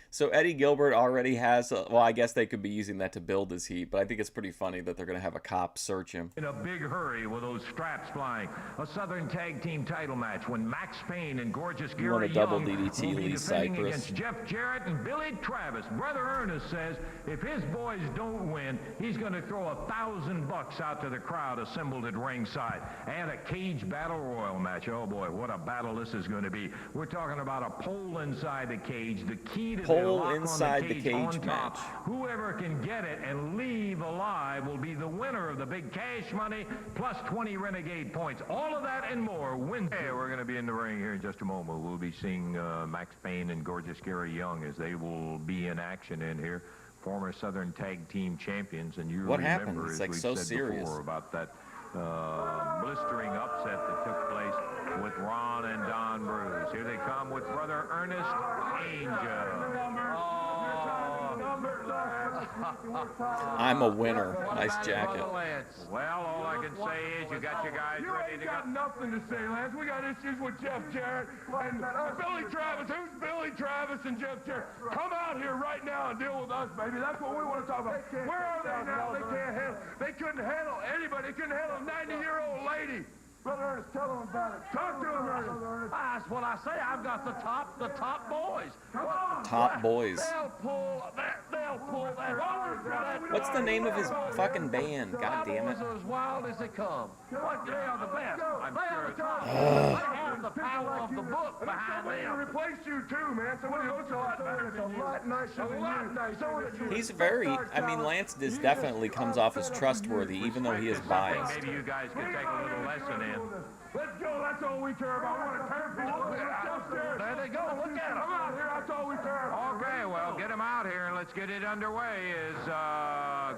So Eddie Gilbert already has, well, I guess they could be using that to build his heat, but I think it's pretty funny that they're going to have a cop search him. In a big hurry with those straps flying. A Southern Tag Team title match when Max Payne and Gorgeous Gary want a double Young DDT will be Lee defending Cypress. against Jeff Jarrett and Billy Travis. Brother Ernest says if his boys don't win, he's going to throw $1,000 out to the crowd assembled at ringside. And a cage battle royal match. Oh boy, what a battle this is going to be. We're talking about a pole inside the cage. The key to their lock inside on the the cage, cage on top. match. Whoever can get it and leave alive will be the winner of the big cash money plus 20 Renegade points. All of that and more Wednesday. We're going to be in the ring here in just a moment. We'll be seeing Max Payne and Gorgeous Gary Young as they will be in action in here. Former Southern Tag Team champions, and you What remember, happened? It's as like we've so said serious. before, about that blistering upset that took place with Ron and Don Bruce. Here they come with Brother Ernest Angel. I'm a winner. Nice jacket. Well, all I can say is you got your guys ready to go. You ain't got nothing to say, Lance. We got issues with Jeff Jarrett and Billy Travis. Who's Billy Travis and Jeff Jarrett? Come out here right now and deal with us, baby. That's what we want to talk about. Where are they now? They can't handle. They couldn't handle anybody. They couldn't handle a 90-year-old lady. Brother Ernest, tell them about it. Talk to them, Ernest. That's what I say. I've got the top boys. Top boys. They'll pull that. What's the name of his fucking band? God damn it. Boys are as wild as they come. What, they are the best. I'm They are sure the it's top. Ugh. They have the power of the book behind Somebody to them. replace you too, man. Somebody looks a lot better than you. A lot nicer than you. He's very, I mean, Lance definitely comes off as trustworthy, even though he is biased. Maybe you guys could take a little lesson in. Let's go. That's all we care about. We want to turn people. There they go. Look at them. Come out here. That's all we care about. Okay, well, get them out here and let's get it underway. As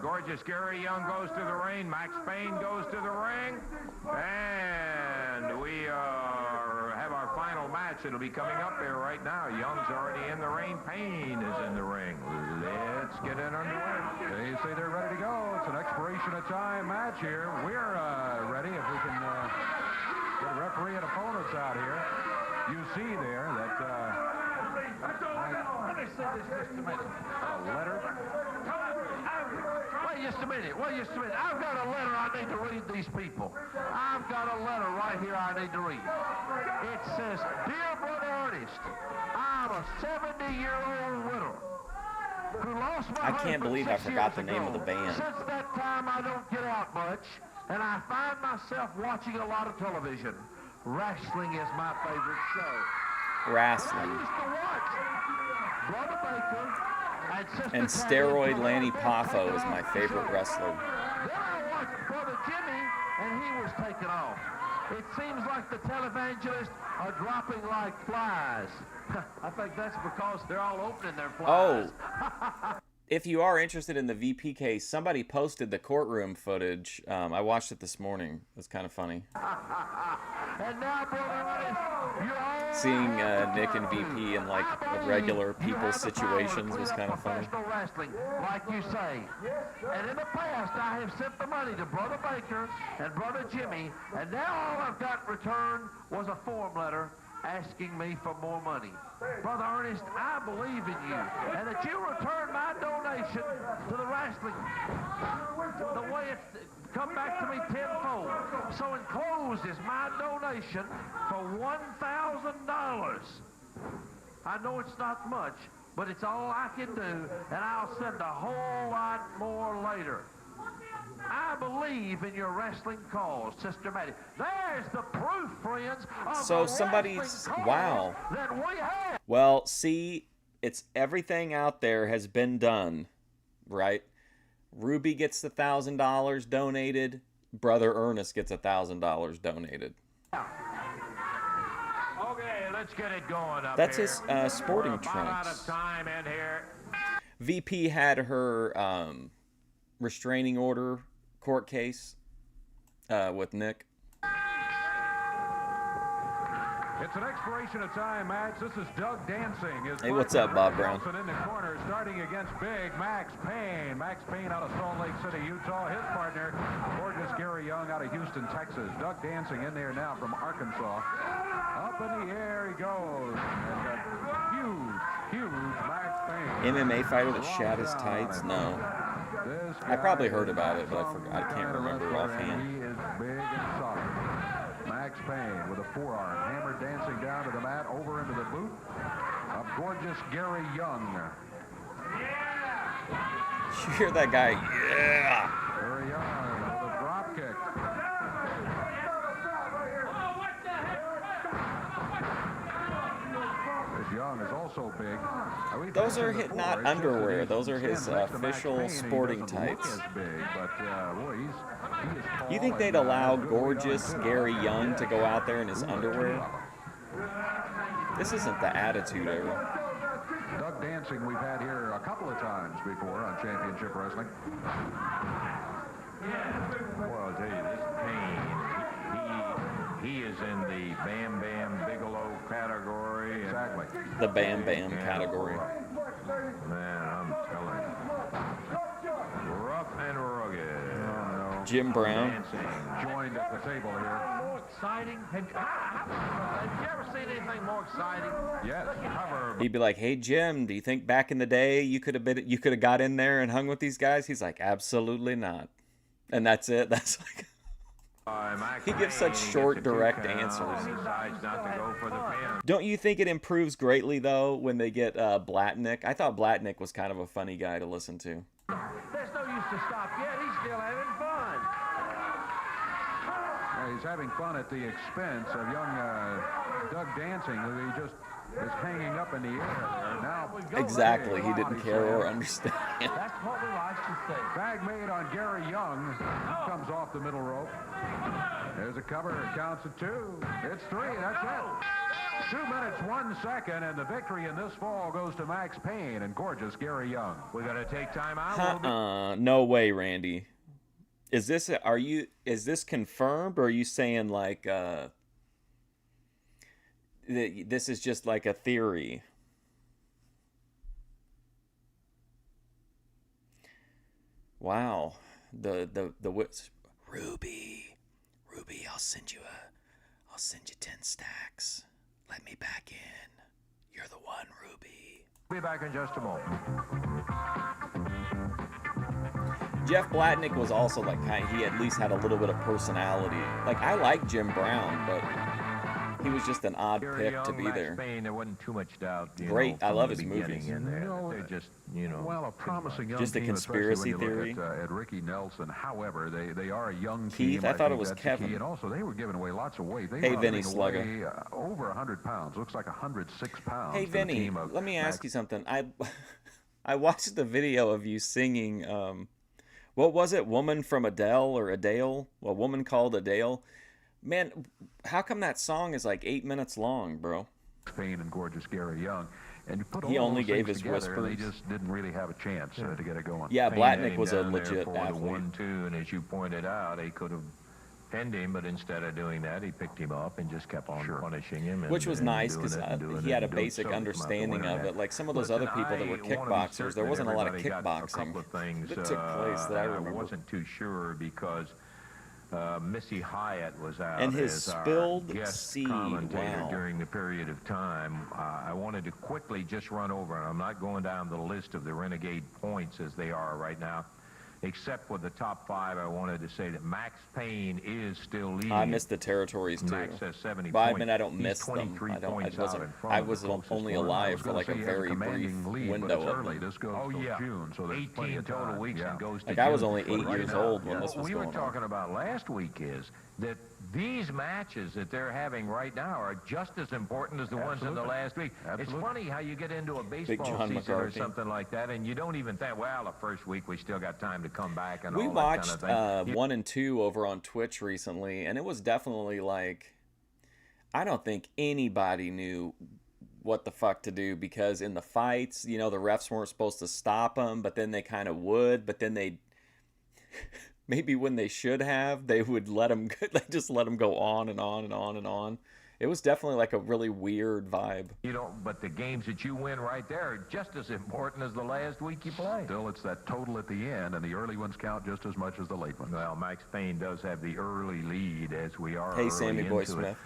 Gorgeous Gary Young goes to the ring, Max Payne goes to the ring, and we have our final match. It'll be coming up here right now. Young's already in the ring. Payne is in the ring. Let's get it underway. They say they're ready to go. It's an expiration of time match here. We're ready if we can get a referee and opponents out here. You see there that Let me say this just a minute. a letter. Wait just a minute. I've got a letter I need to read these people. I've got a letter right here I need to read. It says, Dear Brother Ernest, I'm a 70-year-old widow who lost my I can't husband believe I 6 forgot the years name of ago. the band. Since that time, I don't get out much, and I find myself watching a lot of television. Wrestling is my favorite show. I Wrestling. used to watch Brother Baker and Sister And Tabby Steroid until Lanny they Poffo taken is my off the favorite show. wrestler. Then I watched Brother Jimmy, and he was taken off. It seems like the televangelists are dropping like flies. I think that's because they're all opening their flies. Oh. If you are interested in the VP case, somebody posted the courtroom footage. I watched it this morning. It was kind of funny. And now, Brother Ernest, you're all Seeing Nick and VP in like regular people's situations was kind of funny. professional wrestling, like you say. And in the past, I have sent the money to Brother Baker and Brother Jimmy, and now all I've got in return was a form letter asking me for more money. Brother Ernest, I believe in you, and that you return my donation to the wrestling the way it's come back to me tenfold. So enclosed is my donation for $1,000. I know it's not much, but it's all I can do, and I'll send a whole lot more later. I believe in your wrestling cause, Sister Maddie. There's the proof, friends, of So the somebody's, wrestling wow. cause that we have. Well, see, it's everything out there has been done, right? Ruby gets the $1,000 donated. Brother Ernest gets $1,000 donated. Okay, let's get it going up That's here. his sporting We're about out trunks. of time in here. VP had her restraining order court case with Nick. It's an expiration of time match. This is Doug Dancing. His Hey, what's up, Bob Brown? Nelson in the corner, starting against Big Max Payne. Max Payne out of Salt Lake City, Utah. His partner, gorgeous Gary Young out of Houston, Texas. Doug Dancing in there now from Arkansas. Up in the air he goes. And a huge Max Payne. MMA fighter that shat his tights? No. I probably heard about it, but I forgot. I can't remember offhand. He is big and solid. Max Payne with a forearm, hammer dancing down to the mat, over into the boot of gorgeous Gary Young. You hear that guy? Yeah. Gary Young with a drop kick. This Young is also big. Those are not underwear. Those are his official sporting tights. You think they'd allow gorgeous Gary Young to go out there in his underwear? This isn't the Attitude Era. Doug Dancing we've had here a couple of times before on Championship Wrestling. Well, I'll tell you, this Payne, he is in the Bam Bam Bigelow category. Exactly. The Bam Bam category. Man, I'm telling you. Rough and rugged. Jim Brown. Dancing. Joined at the table here. More exciting. Have you ever seen anything more exciting? Yes, cover. He'd be like, "Hey Jim, do you think back in the day you could have got in there and hung with these guys?" He's like, "Absolutely not." And that's it. That's like he gives such short, direct answers. Decides not to go for the pin. Don't you think it improves greatly though when they get Blatnick? I thought Blatnick was kind of a funny guy to listen to. There's no use to stop yet. He's still having fun. Yeah, he's having fun at the expense of young Doug Dancing, who he just is hanging up in the air. Now, Exactly. He didn't care or understand. That's what we like to see. Bag made on Gary Young. Comes off the middle rope. There's a cover. It counts at 2. It's 3. That's it. 2 minutes, 1 second, and the victory in this fall goes to Max Payne and gorgeous Gary Young. We got to take time out. No way, Randy. Is this confirmed, or are you saying like this is just like a theory? Wow. The Ruby, I'll send you 10 stacks. Let me back in. You're the one, Ruby. Be back in just a moment. Jeff Blatnick was also like he at least had a little bit of personality. Like I like Jim Brown, but he was just an odd Gary pick Young, to be Max there. Payne, there wasn't too much doubt. Great. I from love the his beginning movies. In there. No, They're just, well, a promising young Just a team, conspiracy especially when you theory. look at Ricky Nelson. However, they are a young Keith, team. I thought it think was that's the Kevin. key. And also, they were giving away lots of weight. They Hey, were Vinny giving Slugger. away, over 100 pounds. Looks like 106 pounds. Hey to the Vinny, team of let me Max ask you something. I watched the video of you singing. What was it? Woman from Adele or Adele? A woman called Adele. Man, how come that song is like 8 minutes long, bro? Payne and gorgeous Gary Young. And you put He all only those gave things his together, and whispers. they just didn't really have a chance to get it going. Yeah, Payne Blatnick had him was a down there legit for the athlete. 1-2, and as you pointed out, they could have pinned him, but instead of doing that, he picked him up and just kept on punishing him. And, Which was nice because he had a doing basic so to come out the understanding winner. of it. Like some of those Listen, other people that were I wanna be kickboxers, there certain wasn't a lot of everybody got a kickboxing couple of things, that took place that I remember. wasn't too sure because Missy Hyatt was out And his as our spilled guest seed, commentator wow. during the period of time. I wanted to quickly just run over, and I'm not going down the list of the Renegade points as they are right now. except for the top 5. I wanted to say that Max Payne is still leading. I missed the territories too. Max has 70 But I points. mean, I don't He's miss them. 23 I don't. points I wasn't. out in front I of the was closest only one. alive for like a He has very brief commanding lead, but window it's of early. them. This goes Oh, till yeah. June, so there's 18 plenty of total time. weeks Yeah. and goes to Like I was June. only But 8 right years now, old when this was what we going were talking about last week is that these matches that they're having right now are just as important as the ones in the Absolutely. last week. Absolutely. It's funny how you get into a baseball John season McCarthy. or something like that, and you don't even think, well, the first week we still got time to come back and We all watched that kind of thing. 1 and 2 over on Twitch recently, and it was definitely like, I don't think anybody knew what the fuck to do, because in the fights, the refs weren't supposed to stop them, but then they kind of would, but then they maybe when they should have, they would just let them go on and on and on and on. It was definitely like a really weird vibe. But the games that you win right there are just as important as the last week you played. Still, it's that total at the end, and the early ones count just as much as the late ones. Well, Max Payne does have the early lead as we are Hey, early Sammy into Boy it. Smith.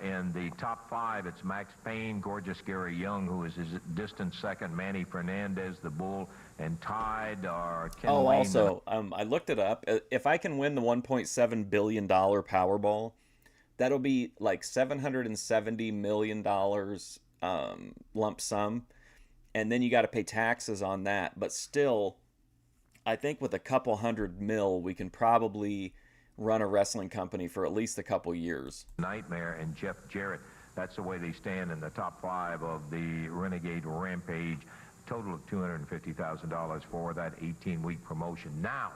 In the top 5, it's Max Payne, Gorgeous Gary Young, who is his distant second, Manny Fernandez, the Bull, and tied are Ken Oh, Wayne. also, I looked it up. If I can win the $1.7 billion Powerball, that'll be like $770 million lump sum. And then you got to pay taxes on that. But still, I think with a couple $100 million, we can probably run a wrestling company for at least a couple years. Nightmare and Jeff Jarrett. That's the way they stand in the top 5 of the Renegade Rampage. Total of $250,000 for that 18-week promotion. Now,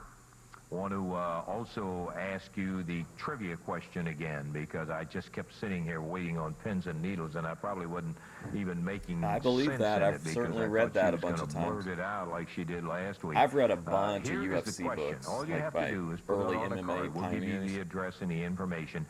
I want to also ask you the trivia question again, because I just kept sitting here waiting on pins and needles, and I probably wasn't even making I believe sense that. in I've it, because certainly I read thought that she a was bunch gonna of times. blurt it out like she did last week. I've read a bunch of Here is UFC the question. books, All you like have by to do is put early it on a MMA card. We'll give you pioneers. the address and the information.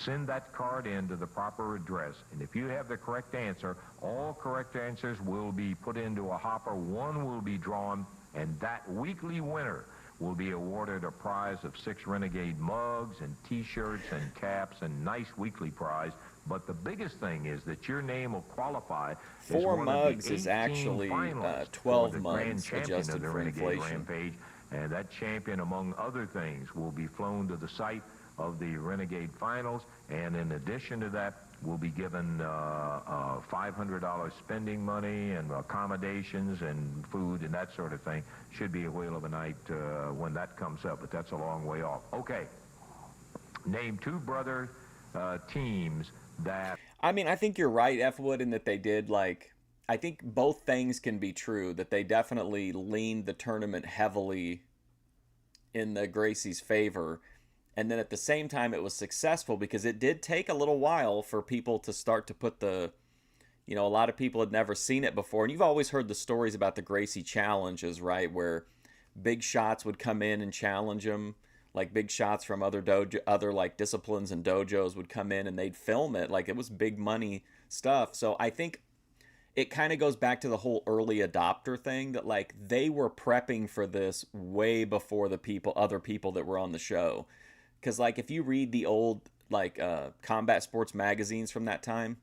Send that card in to the proper address, and if you have the correct answer, all correct answers will be put into a hopper. One will be drawn, and that weekly winner will be awarded a prize of 6 Renegade mugs and T-shirts and caps and nice weekly prize. But the biggest thing is that your name will qualify as 4 one mugs of the is 18 actually finalists 12 for the grand mugs champion adjusted of the for Renegade inflation. Rampage. And that champion, among other things, will be flown to the site of the Renegade Finals. And in addition to that, will be given $500 spending money and accommodations and food and that sort of thing. Should be a whale of a night when that comes up, but that's a long way off. Okay, name 2 brother teams that... I mean, I think you're right, F. Wood, in that they did, like, I think both things can be true, that they definitely leaned the tournament heavily in the Gracie's favor. And then at the same time, it was successful because it did take a little while for people to start to put the, a lot of people had never seen it before. And you've always heard the stories about the Gracie challenges, right? Where big shots would come in and challenge them. Like big shots from other like disciplines and dojos would come in and they'd film it. Like it was big money stuff. So I think it kind of goes back to the whole early adopter thing, that like they were prepping for this way before the other people that were on the show. Because, like, if you read the old, like, combat sports magazines from that time,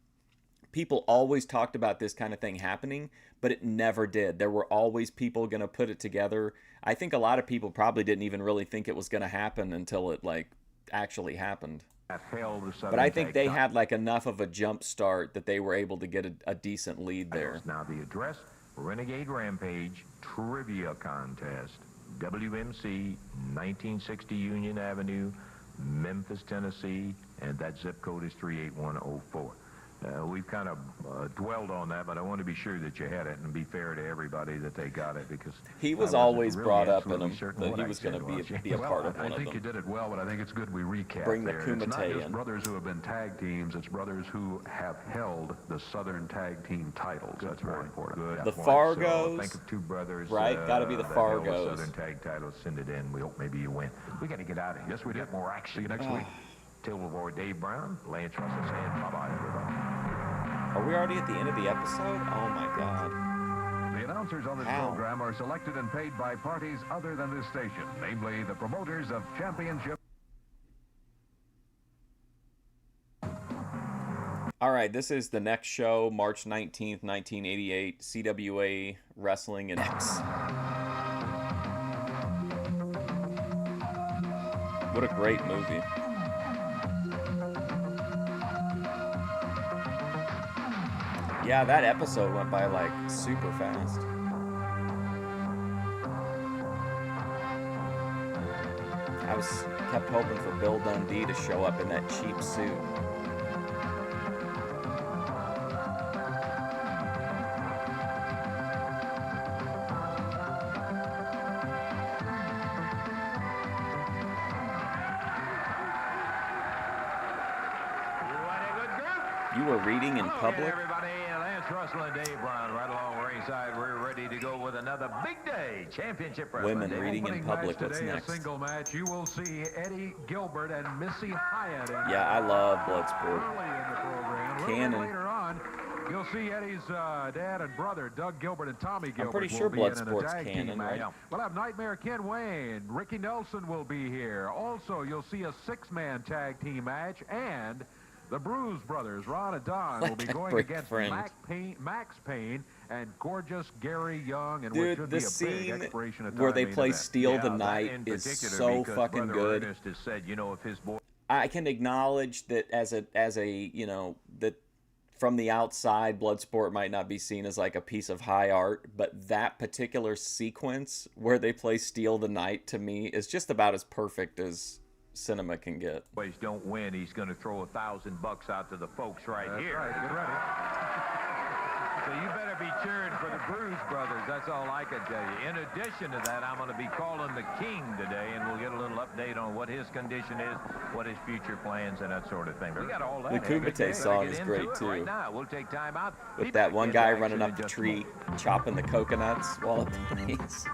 people always talked about this kind of thing happening, but it never did. There were always people going to put it together. I think a lot of people probably didn't even really think it was going to happen until it, like, actually happened. But I think they had, like, enough of a jump start that they were able to get a decent lead there. Now, the address, Renegade Rampage Trivia Contest. WMC, 1960 Union Avenue, Memphis, Tennessee, and that zip code is 38104. We've kind of dwelled on that, but I want to be sure that you had it and be fair to everybody that they got it, because he was always brought up in them that he was going to be a part of one of them. I think you did it well, but I think it's good we recap. Bring the there. Kumite It's not just in. brothers who have been tag teams; it's brothers who have held the Southern Tag Team titles. That's very important. The point. Fargos, So think of 2 brothers, right? Got to be the that held Fargos. Southern Tag titles. Send it in. We hope maybe you win. We got to get out of here. Yes, we got did. more action. See you next week. Till before Dave Brown, Lance Russell saying bye-bye, everybody. Are we already at the end of the episode? Oh, my God. The announcers on this program are selected and paid by parties other than this station, namely the promoters of championship. All right, this is the next show, March 19th, 1988, CWA Wrestling in X. What a great movie. Yeah, that episode went by like super fast. I kept hoping for Bill Dundee to show up in that cheap suit. You were reading in public? Everybody, Lance Russell and Dave Brown right along ringside. We're ready to go with another big day. Championship wrestling. Women reading in public. What's next? A single match. You will see Eddie Gilbert and Missy Hyatt. Yeah, I love Bloodsport. Early in the program. Canon. Later on, you'll see Eddie's dad and brother, Doug Gilbert and Tommy Gilbert. I'm pretty sure will be in a Bloodsport's tag team canon, match. right? We'll have Nightmare Ken Wayne. Ricky Nelson will be here. Also, you'll see a 6-man tag team match, and the Bruise Brothers, Ron and Don, will be going against Max Payne and gorgeous Gary Young. And dude, should the be a scene big expiration of where time they main play event. Steal the Night is so fucking good. Ernest has said, you know, if his boy. I can acknowledge that as a you know, that from the outside, Bloodsport might not be seen as like a piece of high art, but that particular sequence where they play Steal the Night to me is just about as perfect as cinema can get. Boys don't win, he's going to throw $1,000 out to the folks right here. Right, get ready. So you better be cheering for the Bruise Brothers. That's all I can tell you. In addition to that, I'm going to be calling the King today, and we'll get a little update on what his condition is, what his future plans, and that sort of thing. We got all that. The Kumite song is great too. Right now, we'll take time out. With that one guy running up the tree, chopping the coconuts while it plays.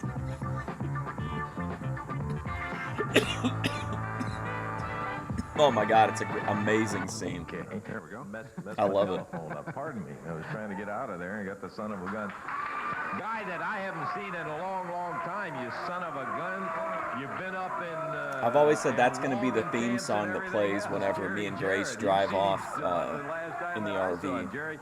Oh my God, it's an amazing scene. Okay, there we go. I love it. Pardon me. I was trying to get out of there and got the son of a gun. Guy that I haven't seen in a long, long time, you son of a gun. You've been up in... I've always said that's going to be the theme song that plays whenever me and Grace drive off in the RV.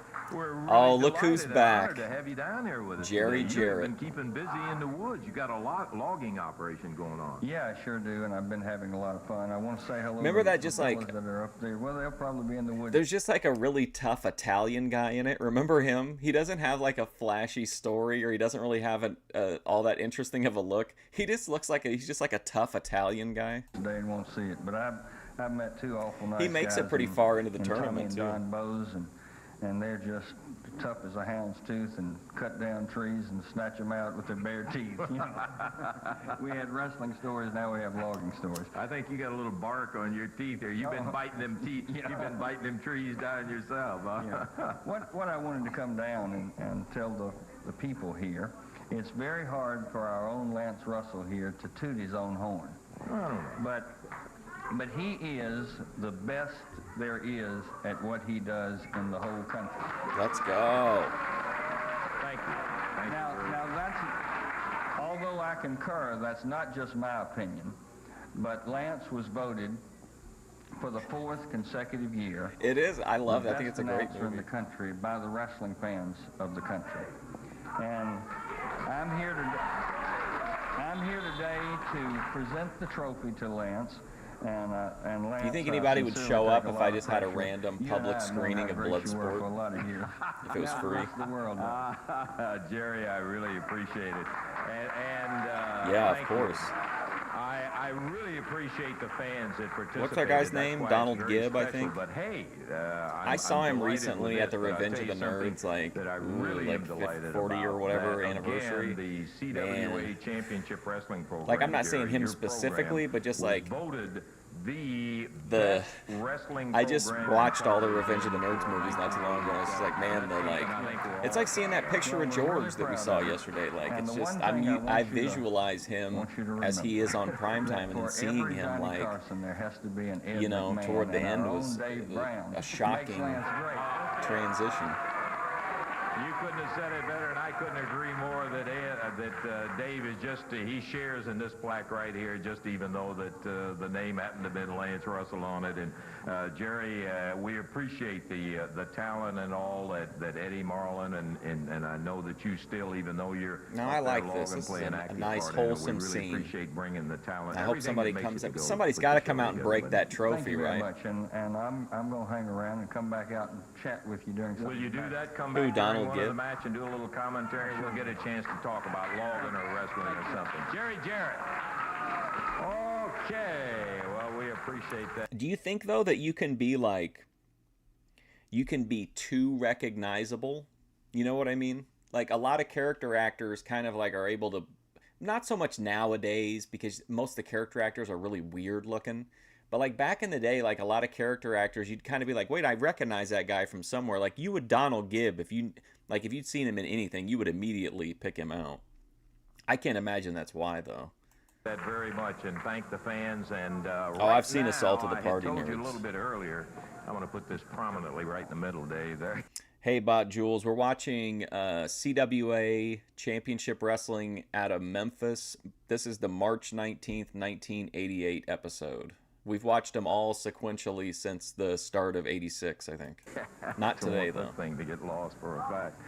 Oh, look who's back. To have you down here with us Jerry today. Jarrett. You've been keeping busy in the woods. You got a logging operation going on. Yeah, I sure do, and I've been having a lot of fun. I want to say hello. Remember to that the just fellas like... that are up there. Well, they'll probably be in the woods. There's just like a really tough Italian guy in it. Remember him? He doesn't have like a flashy story, or he doesn't really have all that interesting of a look. He just looks like he's just like a tough Italian guy. Today and won't see it, but I've met two awful nice guys. He makes it pretty far into the tournament Tommy too. and Don Bose, and they're just tough as a hound's tooth and cut down trees and snatch them out with their bare teeth. You know? We had wrestling stories, now we have logging stories. I think you got a little bark on your teeth there. You've been biting them teeth. You've been biting them trees down yourself, huh? Yeah. What I wanted to come down and tell the people here, it's very hard for our own Lance Russell here to toot his own horn. I don't know. But he is the best there is at what he does in the whole country. Let's go. Thank you. Now that's, although I concur, that's not just my opinion, but Lance was voted for the 4th consecutive year. It is. I love it. I think it's a great movie in the country by the wrestling fans of the country. And I'm here today to present the trophy to Lance. And Lance, Do you think anybody would show up if I just had a random public screening of Bloodsport? If it was free? Jerry, I really appreciate it. Yeah, of thank course. you. I really appreciate the fans that participated. What's our guy's name? Donald Gibb, I think. But hey, I saw him recently at the Revenge of the Nerds, like, that I really am delighted 40 about. or whatever That, anniversary. Again, the CWA Championship Wrestling Program. Like, I'm not saying him your specifically, program but just was like voted the the wrestling I just program watched all the Revenge of the Nerds movies not too long ago. And it's just like, man, it's like seeing that picture of George that we saw yesterday. Like, it's just I visualize him as he is on primetime, and then seeing him like, you know, toward the end was a shocking transition. You couldn't have said it better, and I couldn't agree more that that Dave is just, he shares in this plaque right here, just even though that the name happened to have been Lance Russell on it. And Jerry, we appreciate the talent and all that Eddie Marlin, and I know that you still, even though you're I like this. This is a nice, wholesome scene. We really appreciate bringing the talent. I hope somebody comes up. Somebody's got to come out and break that trophy, Thank you very right? much, and I'm going to hang around and come back out and chat with you during. Will you do that? Come Who, back Donald during one of the Gibb? match and do a little commentary. We'll get a chance to talk about logging or wrestling or something. Jerry Jarrett. Okay. Well, we appreciate that. Do you think, though, that you can be too recognizable? You know what I mean? Like, a lot of character actors kind of like are able to, not so much nowadays because most of the character actors are really weird looking. But like back in the day, like a lot of character actors, you'd kind of be like, wait, I recognize that guy from somewhere. Like you would Donald Gibb, if you'd seen him in anything, you would immediately pick him out. I can't imagine that's why, though. That very much, and thank the fans. And I've seen Assault of the Party I told you Nerds. a little bit earlier. I'm going to put this prominently right in the middle, Dave. There. Hey, Bot Jules, we're watching CWA Championship Wrestling out of Memphis. This is the March 19th, 1988 episode. We've watched them all sequentially since the start of '86, I think. Not today, though. Thing to get lost for a fact.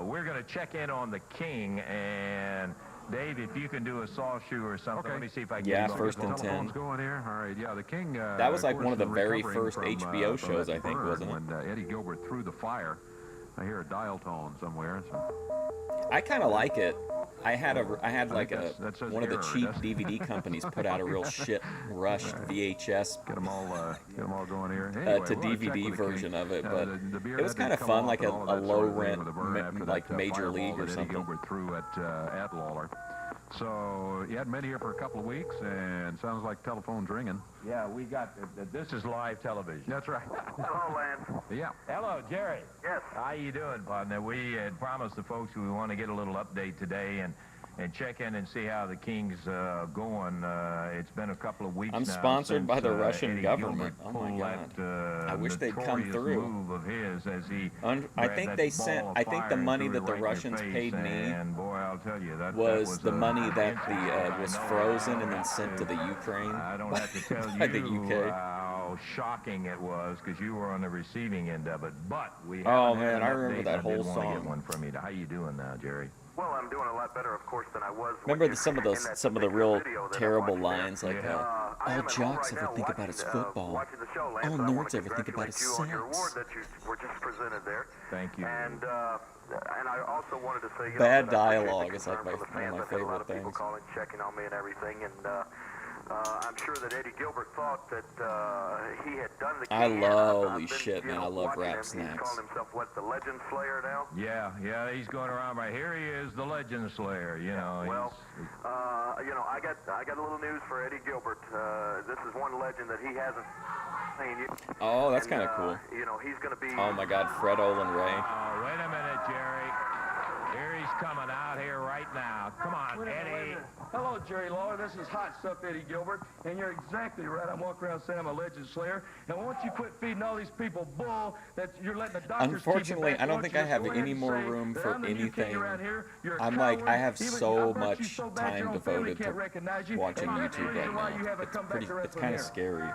We're going to check in on the King, and Dave, if you can do a saw shoe or something, Okay. let me see if I can. Yeah, get first and 10. Telephone's going here. All right, yeah, the King. That was like of one of the course, very recovering first from, HBO from shows, that I think, burn wasn't it? When Eddie Gilbert threw the fire. I hear a dial tone somewhere. So. I kind of like it. I had like that says one of the error, cheap doesn't it? DVD companies put out a real shit rushed VHS Get them all going here. Anyway, to we'll check DVD with the version King. of it, but the beer it was that kind didn't of come fun, off like and a all that low sort of thing rent, with the burn after like that, Major fireball League or that Eddie something. Gilbert threw at Lawler. So he hadn't been here for a couple of weeks, and sounds like telephone's ringing. Yeah, we got, this is live television. That's right. Hello, Lance. Yeah. Hello, Jerry. Yes. How you doing, partner? We had promised the folks we want to get a little update today and check in and see how the King's going. It's been a couple of weeks I'm now sponsored by the since, Russian Eddie government. Gilbert Oh my pulled God. that, I wish they'd come notorious through. Move of his as he I grabbed think that they ball sent. of I think fire the and money threw that it the right in your Russians face, paid me and boy, I'll tell you, that was the money that I was know. frozen and then sent to the Ukraine. I don't have to tell by you the UK. how shocking it was because you were on the receiving end of it. But we Oh, haven't had man, I an remember update, that and I did whole want to song. get one from you. How you doing now, Jerry? Well, I'm doing a lot better, of course, than I was. Remember with you some of in those, that some of the particular real video that I terrible watched there. lines like, I am all at home jocks right ever now think about is football. watching the show, Lance, All and I wanna nerds ever think about is congratulate you on your award sex. that you were just presented there. Thank you. And I also wanted to say, Bad that I appreciate the dialogue is like concern from the one of fans. my I've had a lot favorite of people things. calling, checking on me and everything, and I'm sure that Eddie Gilbert thought that he had done the I King, love and I've these been, shit, you man. know, I love watching Rap him. He's Snacks. calling himself, what, the Legend Slayer now? Yeah, he's going around right here. He is the Legend Slayer. You know. Well, you know, I got a little news for Eddie Gilbert. This is one legend that he hasn't seen. Oh, that's And, kind of cool. You know, he's going to be. Oh my God, Fred Olin Ray. Oh, wait a minute, Jerry. Here he's coming out here right now. Come on, Eddie. Hello, Jerry Lawler. This is Hot Stuff Eddie Gilbert, and you're exactly right. I'm walking around saying I'm a Legend Slayer, and once you quit feeding all these people bull that you're letting the doctors Unfortunately, keep you back, I don't why think you I have go ahead any and more say room that for I'm the new king anything. around here. You're a I'm like, coward. I have Even so I burnt you much so bad your time own family devoted can't to recognize you, watching and that's the YouTube reason why right you now. haven't It's come back pretty. to It's wrestling kind of here. scary.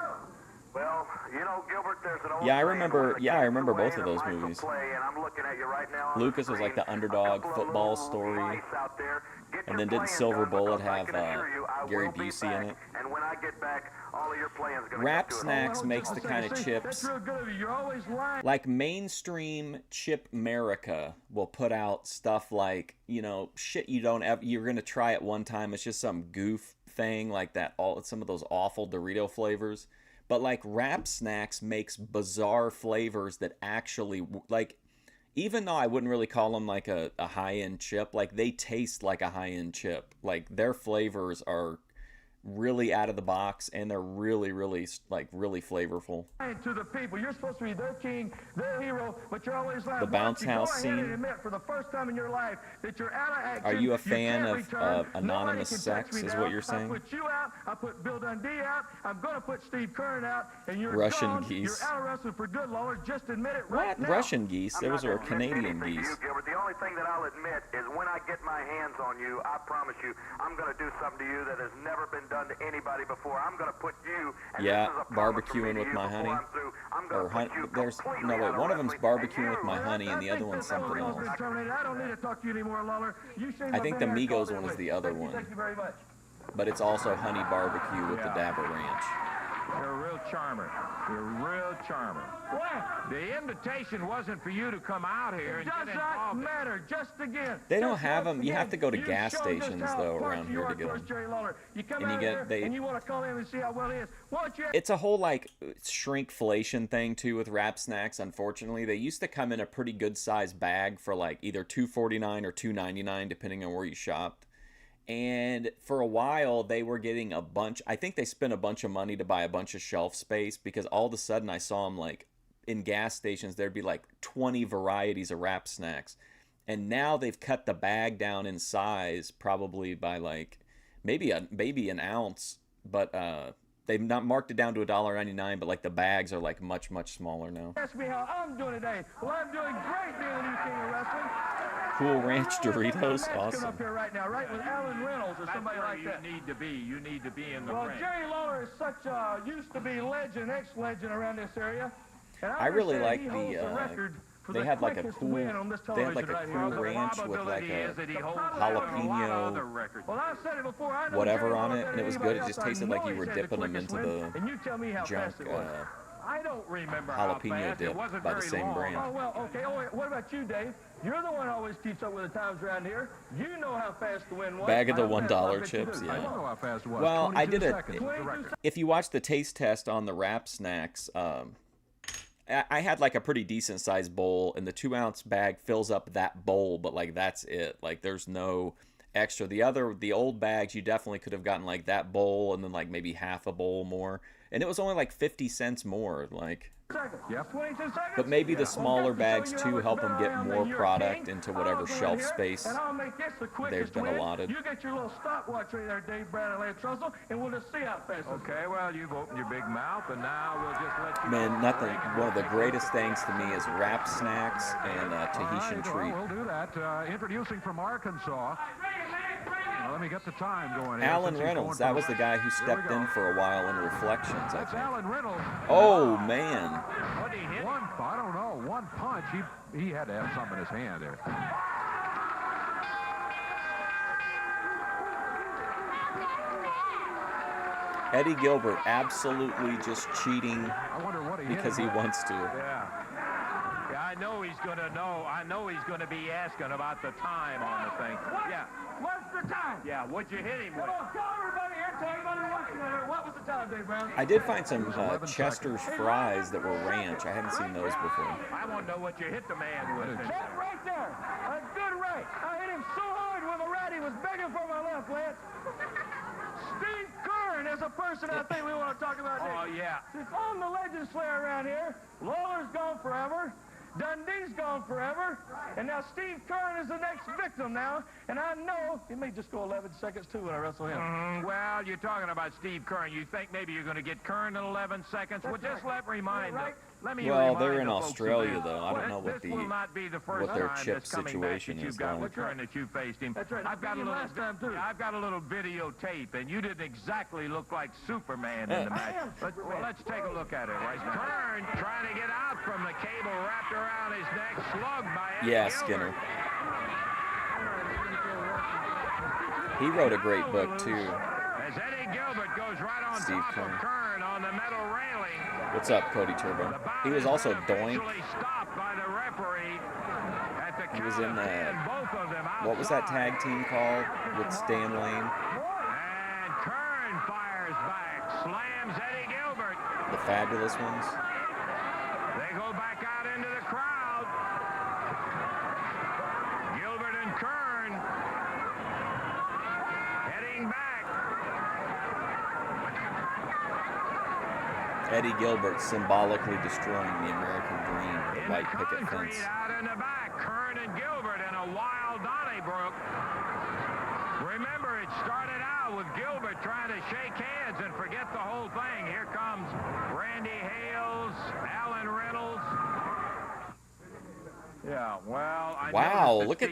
Well, you know, Gilbert, there's an old Yeah, I saying, remember. when the Yeah, I cat's remember away both of and the those mice will movies. play, and I'm looking at you right now on Lucas the was like screen, the underdog a couple of football little story. mice out there. Get And your then didn't playing Silver done, Bullet because I have can assure you, I Gary will be Busey in back, it? And when I get back, all of your playing's going to Rap come to Snacks an makes the kind of That's chips. real good of you. You're always lying. Like mainstream Chip America will put out stuff like, you know, shit you don't ever, you're gonna try it one time. It's just some goof thing like that. Some of those awful Dorito flavors. But like Rap Snacks makes bizarre flavors that actually, like, even though I wouldn't really call them like a high-end chip, like they taste like a high-end chip. Like their flavors are really out of the box, and they're really, really, like, really flavorful. To the people, you're supposed to be their king, their hero, but you're always lying. The bounce house go ahead scene. and admit for the first time in your life that you're out of action. Are you a fan can't of return. anonymous Nobody can touch sex, me is now. what you're saying? I put you out. I put Bill Dundee out. I'm going to put Steve Curran out, and you're Russian gone. geese. You're out of wrestling for good, Lawler. Just admit it right What? now. Russian geese? I'm Those not are gonna admit Canadian anything to geese. You, Gilbert. The only thing that I'll admit is when I get my hands on you, I promise you, I'm going to do something to you that has never been done to anybody before. I'm going to put you. And Yeah, this is a promise from me barbecuing to with you my before honey. I'm through. I'm going Or to put you there's completely no wait, out of one of them's wrestling, barbecuing with my honey, and the other one's something else. I don't need to talk to you anymore, Lawler. I think the Migos one is the other one. Thank you very much. But it's also honey barbecue with the Dabber Ranch. You're a real charmer. You're a real charmer. What? The invitation wasn't for you to come out here and Does get not involved. matter. Just again. They don't Just have once them. You have again, to go to you gas showed just stations, how though, partial around you here are to get towards them. Jerry Lawler. You come And you out get- there and you want to call him and see how well he is. Won't you? It's a whole, like, shrinkflation thing, too, with Wrap Snacks, unfortunately. They used to come in a pretty good-sized bag for, like, either $2.49 or $2.99, depending on where you shopped. And for a while, they were getting a bunch. I think they spent a bunch of money to buy a bunch of shelf space, because all of a sudden I saw them, like, in gas stations, there'd be like 20 varieties of Wrap Snacks. And now they've cut the bag down in size, probably by like maybe an ounce, but they've not marked it down to $1.99, but like the bags are like much, much smaller now. Ask me how I'm doing today. Well, I'm doing great being the new king of wrestling. Cool Ranch Doritos, Come awesome. up here right now, right with Alan Reynolds or That's somebody where like you that. need to be. You need to be in the Well, ring. Jerry Lawler is such a used to be legend, ex-legend around this area. And I really understand like he holds the, record for they the had like a quickest cool, win on this they had like a television cool right here. ranch with like Probability a is that he holds jalapeno Well, I said it before. I know whatever Jerry on Lawler it, better and it was than good. It anybody just else. I tasted know like you he's were had the dipping them quickest into win, and you tell me how junk fast it was. I don't remember jalapeno how fast. dip It wasn't by the very same long. brand. Oh, well, okay. Oh, wait, what about you, Dave? You're the one who always keeps up with the times around here. You know how fast the win was. Bag of the I bet $1 you do. chips, I yeah. don't know how fast it was. Well, I 22 did seconds was the record. if you watch the taste test on the Wrap Snacks, I had like a pretty decent sized bowl, and the 2-ounce bag fills up that bowl, but like that's it. Like there's no extra. The old bags, you definitely could have gotten like that bowl and then like maybe half a bowl more, and it was only like 50 cents more. Like, Yep. 22 seconds. but maybe the Well, smaller just to show bags you too how much help them better get I am more than your product king, into I'll whatever go in shelf here, space and I'll make this the quickest been win. allotted. You get your little stopwatch right there, Dave Brown and Lance Russell, and we'll just see how fast it Okay, well, you've opened your big mouth, and now we'll just let you Man, know. nothing. One of the greatest things to me is Wrap Snacks and Tahitian All Treat. right, well, we'll do that. Introducing from Arkansas. Let me get the time going here. Alan since he's Reynolds, going that for- was the guy who Here we stepped go. in for a while in Reflections, I That's think. Alan Reynolds. Oh, man. What did he hit? I don't know, one punch. He had to have something in his hand there. Eddie Gilbert absolutely just cheating I wonder what he because he hit. wants to. Yeah. Yeah, I know he's going to know. I know he's going to be asking about the time on the thing. Yeah. What's the time? Yeah, what'd you hit him with? Come on, tell everybody here, tell everybody watching out here. What was the time, Dave Brown? I did find some Chester's fries that were ranch. I hadn't seen those before. I want to know what you hit the man with. That right there. A good right. I hit him so hard with a right, he was begging for my left, Lance. Steve Curran is a person I think we want to talk about Oh, next. yeah. Since I'm the legend slayer around here, Lawler's gone forever. Dundee's gone forever, and now Steve Curran is the next victim now, and I know he may just go 11 seconds too when I wrestle him. Well, you're talking about Steve Curran. You think maybe you're going to get Curran in 11 seconds? Well, just let me remind Right. Let me Well, remind they're in the folks Australia, of this. though. I don't know what This will not be the first what their time chip this coming situation back that is you've got like. with Curran that you faced him. That's right. I've got a beat him little last time, too. I've got a little videotape, and you didn't exactly look like Superman in the match. Well, let's take a look at it right now. Curran trying to get out from the cable wrapped around his neck, slugged by Eddie Yeah, Gilbert. Skinner. He wrote a great book, too. As Eddie Gilbert goes right on Steve top Curran. of Curran on the metal railing. What's up, Cody Turbo? The bout He was has also been Doink. officially stopped by the referee at the He was count in of the, 10, both of them what was that outside. tag team called with Stan Lane? And Curran fires back, slams Eddie Gilbert. The Fabulous Ones? They go back out into the crowd. Gilbert and Curran heading back. Eddie Gilbert symbolically destroying the American dream with the white picket fence. Out in the back, Kern and Gilbert in a wild Donnybrook. Remember, it started out with Gilbert trying to shake hands and forget the whole thing. Here comes Randy Hales, Alan Reynolds. Yeah, well, wow, look at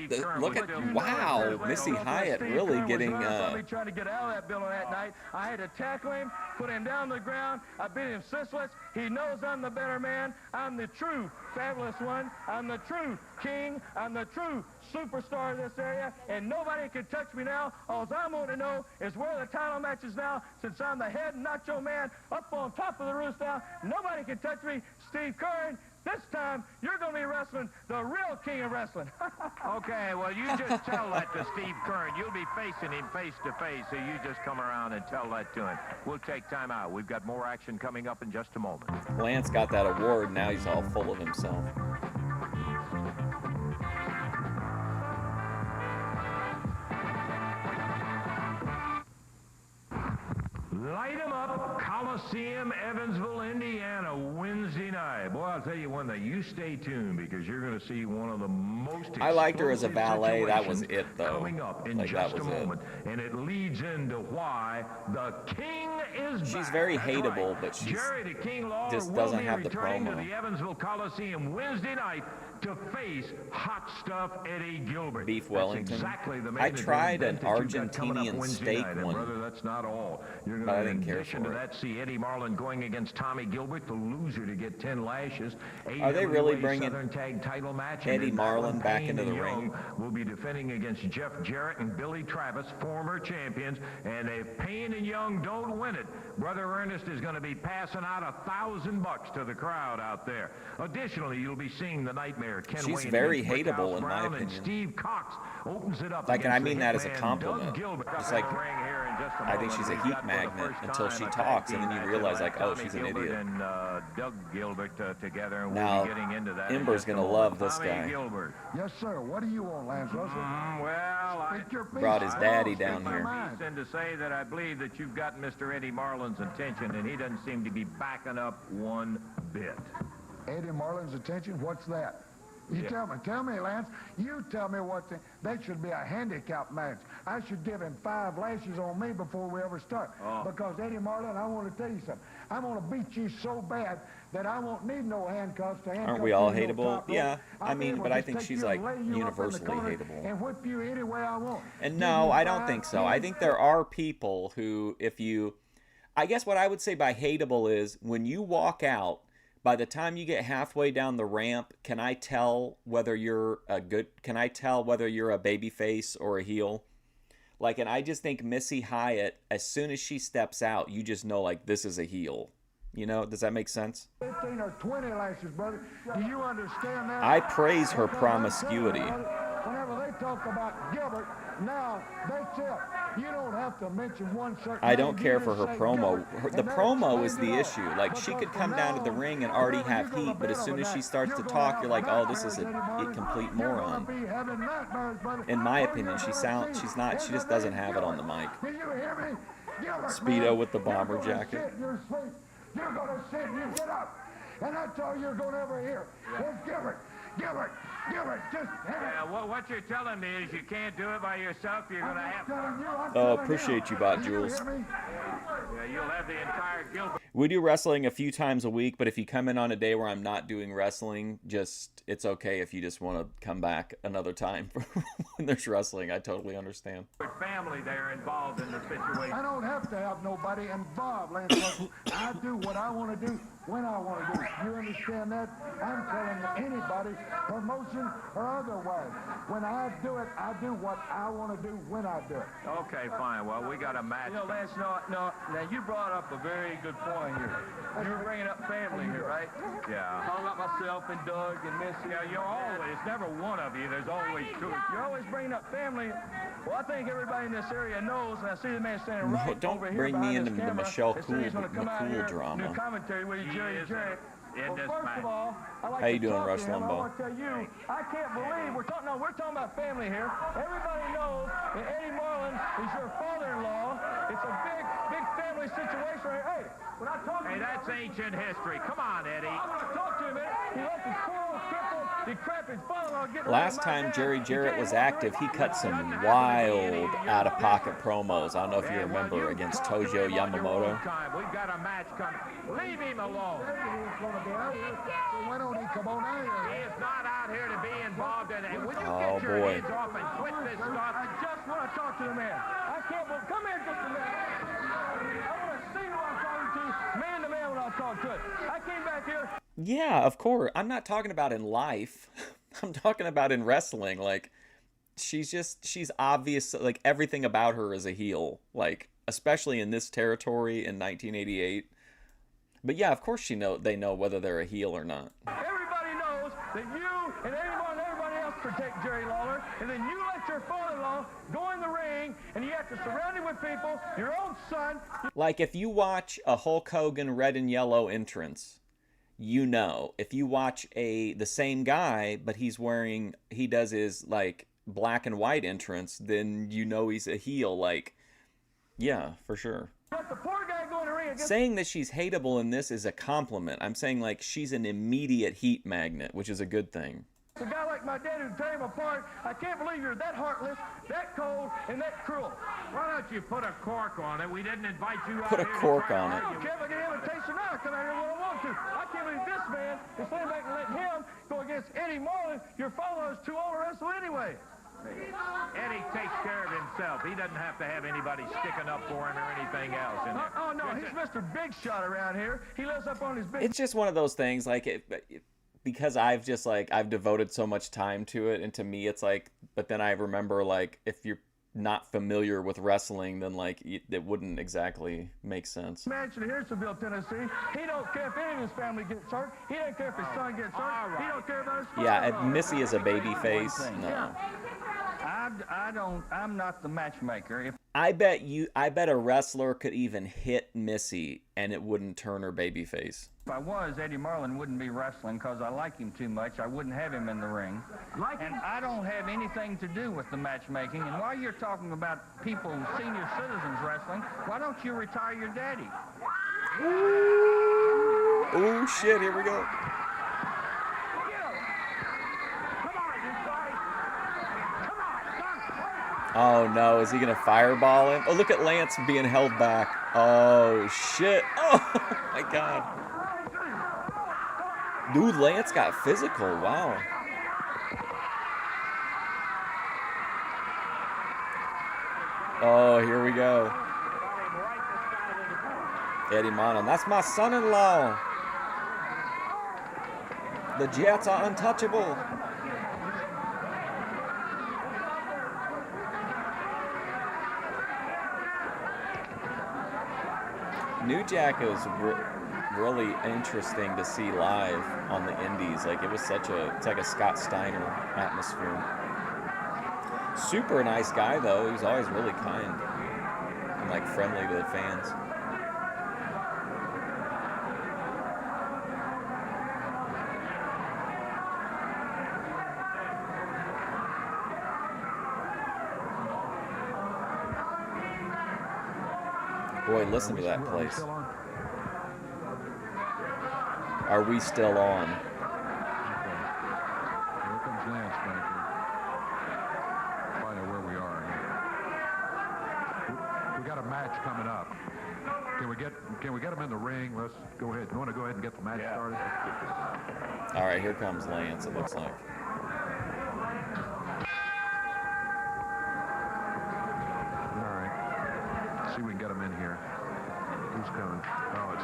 wow, Missy Hyatt really getting trying to get out of that building that night. I had to tackle him, put him down on the ground. I beat him senseless. He knows I'm the better man. I'm the true fabulous one. I'm the true king. I'm the true superstar of this area, and nobody can touch me now. All I'm going to know is where the title match is now, since I'm the head macho man up on top of the roost now. Nobody can touch me. Steve Curran, this time you're going to be wrestling the real king of wrestling. Okay, well, you just tell that to Steve Curran. You'll be facing him face to face, so you just come around and tell that to him. We'll take time out. We've got more action coming up in just a moment. Lance got that award. Now he's all full of himself. Light 'em up, Coliseum, Evansville, Indiana, Wednesday night. Boy, I'll tell you one thing, you stay tuned because you're going to see one of the most I liked her as a explosive valet. That was situations it, though. coming up in Like, just that a was it. moment. And it leads into why the King is She's back. very That's hateable, right. but she's Jerry the King Lawler just will doesn't be have the returning to promo. the Evansville Coliseum Wednesday night to face Hot Stuff Eddie Gilbert. Beef That's Wellington. exactly the main I event tried an that you've got coming up Argentinian Wednesday steak night. And one, brother, that's not all. You're but I going to, didn't in care addition for to it. that, see Eddie Marlin going against Tommy Gilbert, the loser to get 10 lashes. Are they really AWA bringing Southern Tag title match. Eddie And Marlin Payne back into the and ring? Young will be defending against Jeff Jarrett and Billy Travis, former champions. And if Payne and Young don't win it, Brother Ernest is going to be passing out $1,000 to the crowd out there. Additionally, you'll be seeing the Nightmare Ken She's Wayne very against Brickhouse hateable, in my Brown, and opinion. Steve Cox opens it up. Like, and I against mean the that as a Hitman, compliment. Doug Gilbert. Just like, Ring here in just a I think moment. she's a We've heat got for the magnet first until time she a tag talks, and team then you match. realize, It'll like, have oh, Tommy she's an Gilbert idiot. and Doug Gilbert together, and Now, we'll be getting into that. in Ember's just a gonna moment. love this Tommy guy. Gilbert. Yes, sir. What do you want, Lance Russell? Well, I Brought his daddy down here. and to say that I believe that you've got Mr. Eddie Marlin's attention, and he doesn't seem to be backing up one bit. Eddie Marlin's attention? What's that? You tell me, Lance. You tell me that should be a handicap match. I should give him 5 lashes on me before we ever start. Because Eddie Marlin, I want to tell you something. I'm going to beat you so bad that I won't need no handcuffs to handcuff Aren't we all you to no hateable? top rope. Yeah, I'll I be mean, able but to I just think take she's you like and lay you up in the universally corner hateable. and whip you any way I want. And Give no, you I don't 5, think so. I 10, think there are people who, I guess what I would say by hateable is when you walk out, by the time you get halfway down the ramp, can I tell whether you're a baby face or a heel? Like, and I just think Missy Hyatt, as soon as she steps out, you just know, like, this is a heel. You know, does that make sense? 15 or 20 lashes, brother. Do you understand that? I praise her Because promiscuity. Whenever they talk about Gilbert, now that's it. You don't have to mention one certain I don't name. care You for her just say promo. Gilbert, The and that promo is explains the it issue. all. Like, she Because could from come now down to the on, ring and already whenever have you're gonna heat, but as bet soon over as she that, starts to you're talk, gonna you're like, have oh, this is a nightmares, complete You're moron. gonna be having nightmares, brother. In my All opinion, you're she gonna see she just is doesn't the have name it on the mic. Gilbert. Do you hear me? Gilbert, Speedo man, with the bomber you're gonna jacket. sit in your sleep. You're gonna sit and you get up. And that's all you're gonna ever hear. Is Gilbert, Gilbert, Gilbert, just Yeah, what you're telling me is you can't do it by yourself. You're going to have to. Oh, appreciate you, Bot Do you Jules. hear me? Yeah, you'll have the entire Gilbert. We do wrestling a few times a week, but if you come in on a day where I'm not doing wrestling, it's okay if you just want to come back another time when there's wrestling. I totally understand. Family there involved in the situation. I don't have to have nobody involved, Lance Russell. I do what I want to do when I want to do it. You understand that? I'm telling anybody, promotion or otherwise. When I do it, I do what I want to do when I do it. Okay, fine. Well, we got a match. You know, Lance, now you brought up a very good point here. You were bringing up family here, right? Yeah. Talking about myself and Doug and Missy. Yeah, you're always, it's never one of you. There's always two. You're always bringing up family. Well, I think everybody in this area knows, and I see the man standing No, right don't over here bring me behind into this the camera. Michelle As soon as he's gonna come out McCool here, drama. do commentary with you, Jerry Jarrett. in Well, this first match. of all, I like How to you doing, talk to Rush him. I Limbaugh? want to tell you, I can't believe we're talking about family here. Everybody knows that Eddie Marlin is your father-in-law. It's a big family family situation. Hey, when I talk to Hey, him, that's ancient history. Come on, Eddie. I want to talk to him, man. He left his poor old crippled, decrepit father-in-law getting Last time Jerry Jarrett was active, he cut some wild out-of-pocket promos. I don't know if you remember, against Tojo Yamamoto. We've got a match coming. Leave him alone. Why don't he come on out here? He is not out here to be involved in it. Would you Oh, get your boy. hands off and quit this stuff? I just want to talk to the man. I can't believe. Come here just a minute. I want to see who I'm talking to, man to man, when I talk to it. I came back here. Yeah, of course. I'm not talking about in life. I'm talking about in wrestling. Like, she's obvious. Like, everything about her is a heel. Like, especially in this territory in 1988. But yeah, of course they know whether they're a heel or not. Everybody knows that you and everybody else protect Jerry Lawler, and then you let your father-in-law go in the ring, and you have to surround him with people, your own son. Like, if you watch a Hulk Hogan red and yellow entrance, you know. If you watch the same guy, but he does his, like, black and white entrance, then you know he's a heel. Like, yeah, for sure. Let the poor guy go in the ring against. Saying that she's hateable in this is a compliment. I'm saying, like, she's an immediate heat magnet, which is a good thing. A guy like my dad who'd tear him apart. I can't believe you're that heartless, that cold, and that cruel. Why don't you put a cork on it? We didn't invite you out Put a here to cork try to on it. I don't care if I get an invitation now. I come out here when I want to. I can't believe this man is sitting back and letting him go against Eddie Marlin. Your father is too old to wrestle anyway. Eddie takes care of himself. He doesn't have to have anybody sticking up for him or anything else. Oh, no, he's Mr. Big Shot around here. He lives up on his big... It's just one of those things, like, because I've devoted so much time to it, and to me it's like, but then I remember, like, if you're not familiar with wrestling, then, like, it wouldn't exactly make sense. Mansion in Harrisonville, Tennessee. He don't care if any of his family gets hurt. He doesn't care if his son gets hurt. He don't care about his father. Yeah, Missy is a baby face. No. Yeah. I'm not the matchmaker. I bet a wrestler could even hit Missy and it wouldn't turn her baby face. If I was, Eddie Marlin wouldn't be wrestling because I like him too much. I wouldn't have him in the ring. And I don't have anything to do with the matchmaking. And while you're talking about people, senior citizens wrestling, why don't you retire your daddy? Oh, shit, here we go. Oh, no. Is he going to fireball him? Oh, look at Lance being held back. Oh, shit. Oh, my God. Dude, Lance got physical. Wow. Oh, here we go. Eddie Marlin. That's my son-in-law. The Jets are untouchable. New Jack is really interesting to see live on the indies. Like, it's like a Scott Steiner atmosphere. Super nice guy, though. He's always really kind and, like, friendly to the fans. Boy, listen to that place. Are we still on? Okay. Here comes Lance back here. Find out where we are. We got a match coming up. Can we get him in the ring? Let's go ahead. You want to go ahead and get the match started? All right, here comes Lance, it looks like. All right. See if we can get him in here. Who's coming? Oh, it's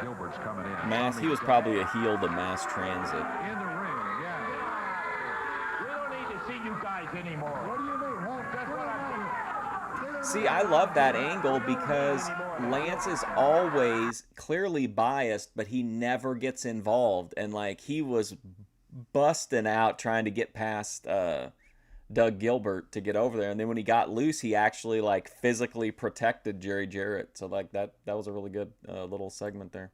Gilbert's coming in. He was probably a heel to Mass Transit. In the ring, yeah. We don't need to see you guys anymore. What do you mean? That's what I'm saying. See, I love that angle because Lance is always clearly biased, but he never gets involved. And, like, he was busting out trying to get past Doug Gilbert to get over there. And then when he got loose, he actually, like, physically protected Jerry Jarrett. So, like, that was a really good little segment there.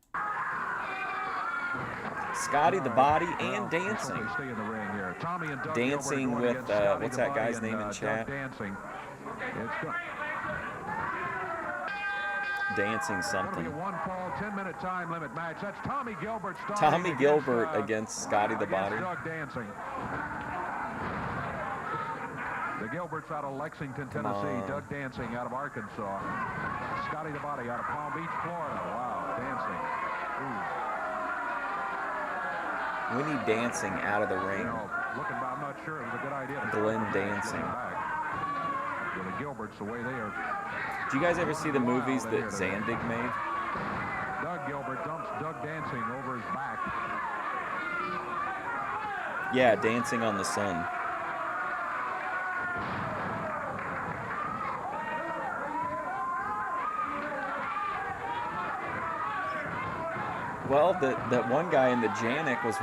Scotty the Body and dancing. Stay in the ring here. Tommy and Doug Dancing Gilbert with, going against what's Scotty that the guy's Body name in and, chat? Doug dancing. It's dancing something. It'll be a one-fall, 10-minute time limit match. That's Tommy Gilbert Tommy Gilbert against Scotty the Body. Doug Dancing. The Gilberts out of Lexington, Tennessee. Doug Dancing out of Arkansas. Scotty the Body out of Palm Beach, Florida. Wow, Dancing. We need Dancing out of the ring. I'm not sure it was a good idea. Glenn Dancing. The Gilberts, the way they are. Do you guys ever see the movies that Zandig made? Doug Gilbert dumps Doug Dancing over his back. Yeah, Dancing on the Sun. Well, that one guy in the Janic was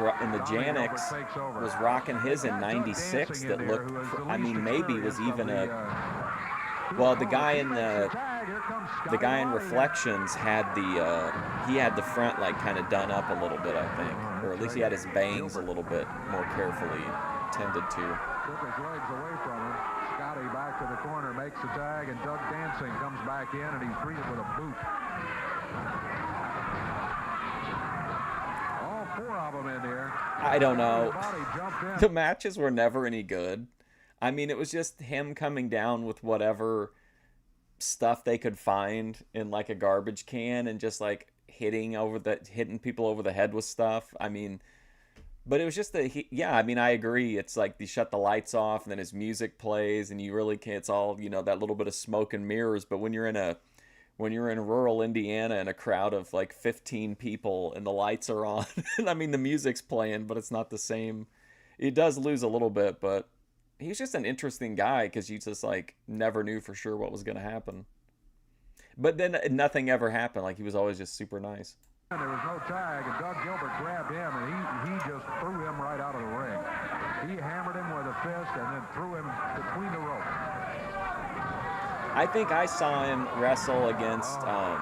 rocking his in '96. That looked, I mean, maybe was even a. Well, the guy in Reflections had he had the front like kind of done up a little bit, I think, or at least he had his bangs a little bit more carefully tended to. Took his legs away from him. Scotty back to the corner, makes the tag, and Doug Dancing comes back in, and he's greeted with a boot. Four of them in there. I don't know. The matches were never any good. I mean, it was just him coming down with whatever stuff they could find in like a garbage can and just like hitting people over the head with stuff. I mean, but it was just yeah, I mean, I agree. It's like you shut the lights off and then his music plays and you really can't, it's all, you know, that little bit of smoke and mirrors. But when you're in rural Indiana in a crowd of like 15 people and the lights are on, I mean, the music's playing, but it's not the same. It does lose a little bit, but he's just an interesting guy because you just like never knew for sure what was going to happen. But then nothing ever happened. Like he was always just super nice. And there was no tag, and Doug Gilbert grabbed him, and he just threw him right out of the ring. He hammered him with a fist and then threw him between the ropes. I think I saw him wrestle against. That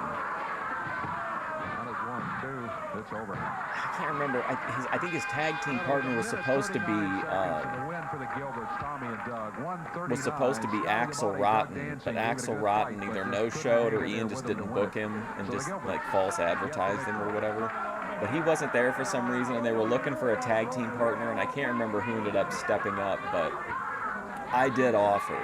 is 1, 2. It's over. I can't remember. I think his tag team partner was supposed to be. Was supposed to be Axel Rotten, but Axel Rotten either no-showed or Ian just didn't book him and just like false advertised him or whatever. But he wasn't there for some reason, and they were looking for a tag team partner, and I can't remember who ended up stepping up, but I did offer.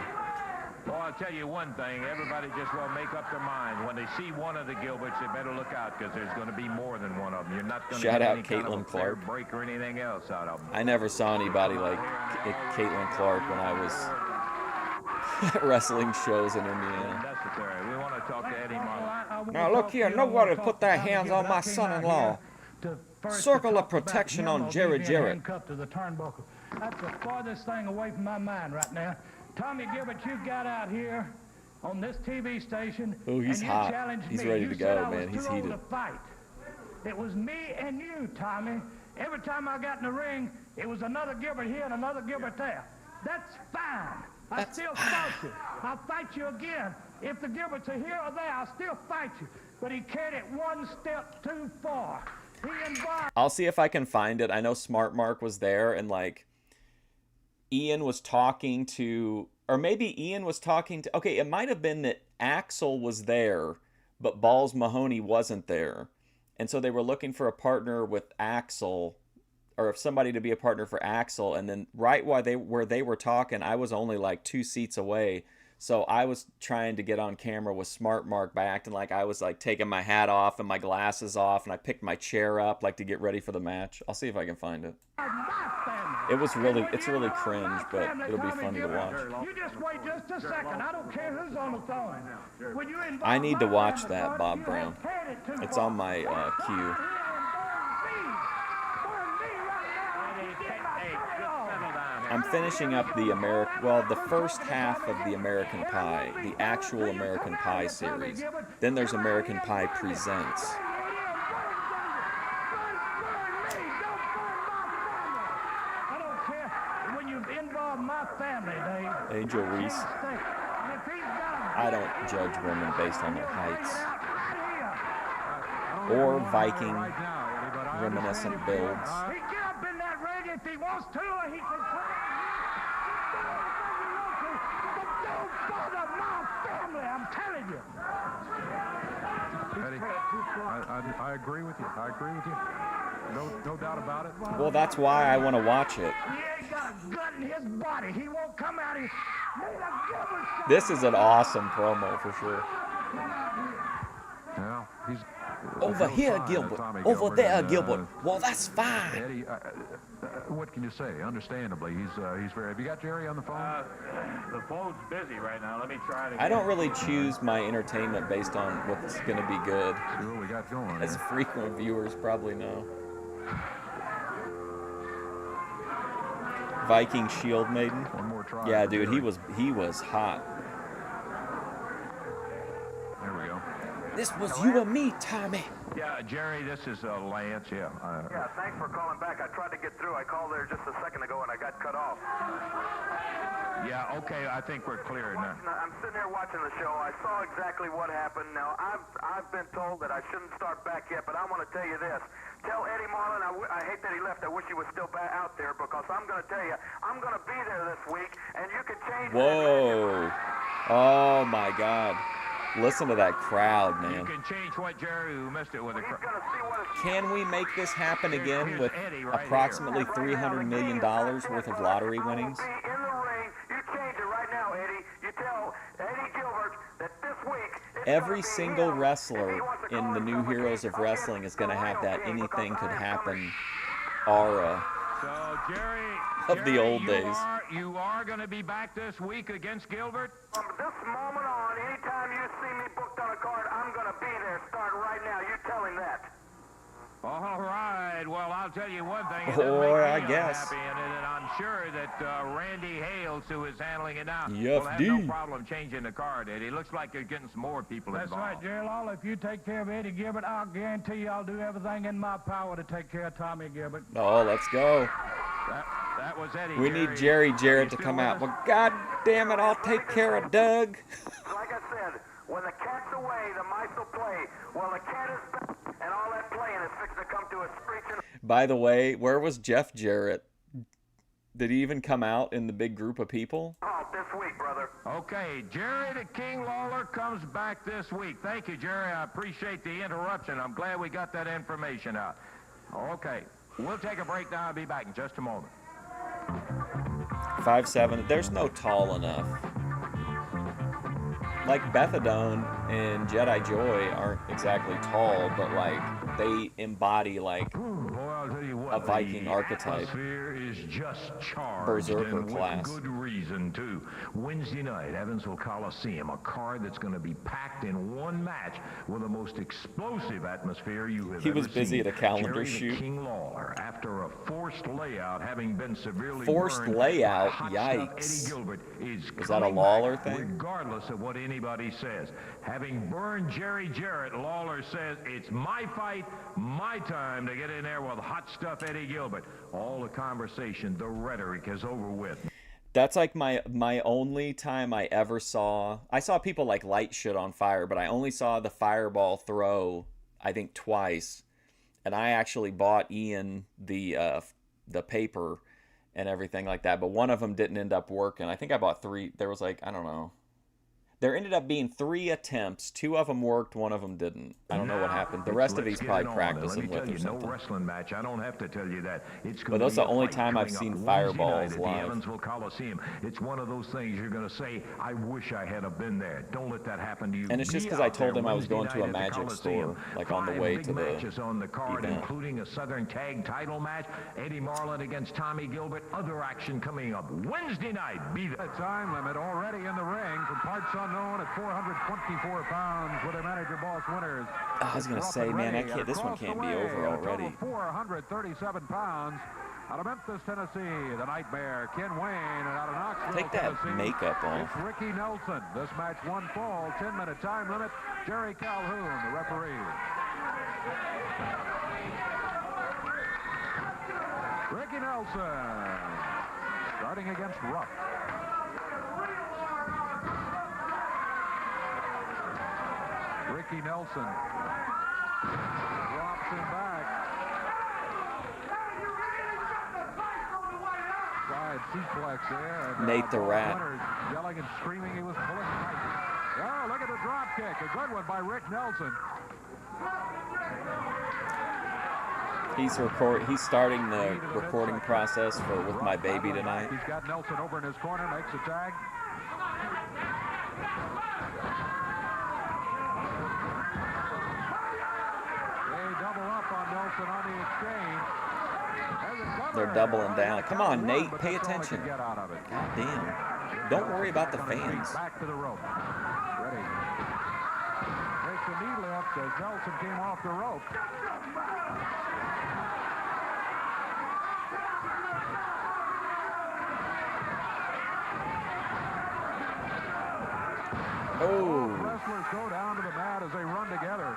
Well, I'll tell you one thing. Everybody just will make up their mind. When they see one of the Gilberts, they better look out because there's going to be more than one of them. You're not going to get any kind of a fair break or anything else out of them. I never saw anybody like Caitlin Clark when I was at wrestling shows in Indiana. We want to talk to Eddie Martin. Now, look here. Nobody put their hands on my son-in-law. Circle of protection on Jerry Jarrett. That's the farthest thing away from my mind right now. Tommy Gilbert, you got out here on this TV station. Oh, he's hot. He's ready to go, man. He's heated. It was me and you, Tommy. Every time I got in the ring, it was another Gilbert here and another Gilbert there. That's fine. I still fight you. I'll fight you again. If the Gilberts are here or there, I'll still fight you. But he carried it one step too far. I'll see if I can find it. I know Smart Mark was there and like Ian was talking to, or maybe Ian was talking to, okay, it might have been that Axel was there, but Balls Mahoney wasn't there. And so they were looking for a partner with Axel, or somebody to be a partner for Axel. And then right while where they were talking, I was only like 2 seats away. So I was trying to get on camera with Smart Mark by acting like I was like taking my hat off and my glasses off, and I picked my chair up like to get ready for the match. I'll see if I can find it. It's really cringe, but it'll be funny to watch. You just wait just a second. I don't care who's on the phone. I need to watch that, Bob Brown. It's on my queue. I'm finishing up the first half of the American Pie, the actual American Pie series. Then there's American Pie Presents. Angel Reese. I don't judge women based on their heights or Viking reminiscent builds. He get up in that ring if he wants to, or he can but don't bother my family, I'm telling you. Eddie, I agree with you. I agree with you. No doubt about it. Well, that's why I want to watch it. He ain't got a gun in his body. He won't come out here. This is an awesome promo for sure. Well, he's over here, Gilbert. Over there, Gilbert. Well, that's fine. Eddie, what can you say? Understandably, he's very. Have you got Jerry on the phone? The phone's busy right now. Let me try it. I don't really choose my entertainment based on what's going to be good. See what we got going. As frequent viewers probably know. Viking Shield Maiden. One more try. Yeah, dude, he was hot. There we go. This was you and me, Tommy. Yeah, Jerry, this is Lance. Yeah. Yeah, thanks for calling back. I tried to get through. I called there just a second ago and I got cut off. Yeah, okay, I think we're clear now. I'm sitting here watching the show. I saw exactly what happened. Now, I've been told that I shouldn't start back yet, but I want to tell you this. Tell Eddie Marlin, I hate that he left. I wish he was still back out there because I'm going to tell you, I'm going to be there this week, and you can change. Whoa. Oh, my God. Listen to that crowd, man. You can change what Jerry, who missed it with a crowd. Can we make this happen again with approximately $300 million worth of lottery winnings? In the ring, you change it right now, Eddie. You tell Eddie Gilbert that this week. Every single wrestler in the New Heroes of Wrestling is going to have that anything could happen aura So, Jerry, of the old days. You are going to be back this week against Gilbert? From this moment on, anytime you see me booked on a card, I'm going to be there. Start right now. You tell him that. All right. Well, I'll tell you one thing. Boy, I guess. Happy in it, and I'm sure that Randy Hales, who is handling it now, Yuff will have D. no problem changing the card, Eddie. It looks like you're getting some more people That's involved. right, Jerry Lawler. If you take care of Eddie Gilbert, I'll guarantee you I'll do everything in my power to take care of Tommy Gilbert. Oh, let's go. That was Eddie. We need Jerry Jarrett to come out. Well, God damn it, I'll take care of Doug. Like I said, when the cat's away, the mice will play. Well, the cat is back, and all that playing is fixing to come to a screeching. By the way, where was Jeff Jarrett? Did he even come out in the big group of people? Oh, this week, brother. Okay, Jerry the King Lawler comes back this week. Thank you, Jerry. I appreciate the interruption. I'm glad we got that information out. Okay, we'll take a break now. I'll be back in just a moment. 5'7". There's no tall enough. Like Bethadone and Jedi Joy aren't exactly tall, but like they embody like a Viking archetype. Atmosphere is just charged, Berserker and with class. good reason too. Wednesday night, Evansville Coliseum, a card that's going to be packed in one match with the most explosive atmosphere you have He ever was busy seen. at a calendar Jerry the shoot. King Lawler, after a forced layout, having been severely Forced burned layout? by hot Yikes. stuff, Eddie Gilbert is Was that a coming Lawler back thing? regardless of what anybody says. Having burned Jerry Jarrett, Lawler says, it's my fight, my time to get in there with hot stuff Eddie Gilbert. All the conversation, the rhetoric is over with. That's like my only time I ever saw. I saw people like light shit on fire, but I only saw the fireball throw, I think, twice. And I actually bought Ian the paper and everything like that, but one of them didn't end up working. I think I bought 3. There was like, I don't know. There ended up being 3 attempts. 2 of them worked, 1 of them didn't. I don't know what happened. The rest of he's probably practicing with or something. No wrestling match. I don't have to tell you that. It's But that's the only time I've seen fireballs at the live. Evansville Coliseum. It's one of those things you're going to say, I wish I had been there. Don't let that happen to you. And it's just because I told him I was going to a magic store, like on the way to the matches on the card, event. including a Southern Tag title match, Eddie Marlin against Tommy Gilbert. Other action coming up Wednesday night. Be there. The time limit already in the ring from parts unknown at 424 pounds with their manager Boss Winners. I was gonna say, man, I can't. This one can't be over already. 437 pounds. Out of Memphis, Tennessee, the Nightmare, Ken Wayne, and out of Knoxville, Take that Tennessee, makeup off. it's Ricky Nelson. This match 1 fall, 10-minute time limit. Jerry Calhoun, the referee. Ricky Nelson, starting against Ruff. Ricky Nelson drops him back. Side suplex there. And, Nate the Rat. Winners yelling and screaming he was pulling tight. Oh, look at the drop kick. A good one by Rick Nelson. He's starting the recording process with my baby tonight. He's got Nelson over in his corner, makes a tag. They double up on Nelson on the exchange. They're doubling down. Come on, Nate, pay attention. God damn. Don't worry about the fans. Back to the rope. Ready. Takes a knee lift as Nelson came off the rope. Oh. Wrestlers go down to the mat as they run together.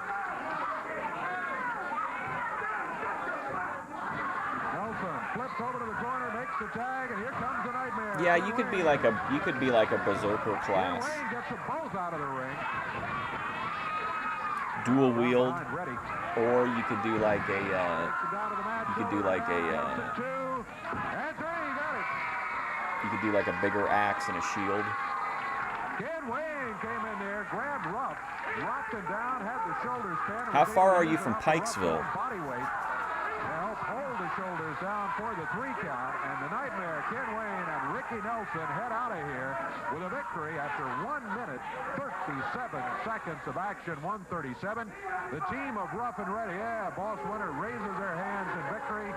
Nelson flips over to the corner, makes the tag, and here comes the Nightmare. Yeah, you could be like a berserker class. Wayne gets them both out of the ring. Dual wield, or you could do like a you could do like a bigger axe and a shield. Ken Wayne came in there, grabbed Ruff, dropped him down, had the shoulders pinned. How far are you from Pikesville? Body weight. Help hold the shoulders down for the 3 count, and the Nightmare, Ken Wayne and Ricky Nelson head out of here with a victory after 1 minute, 37 seconds of action, 137. The team of Rough and Ready, Boss Winter raises their hands in victory.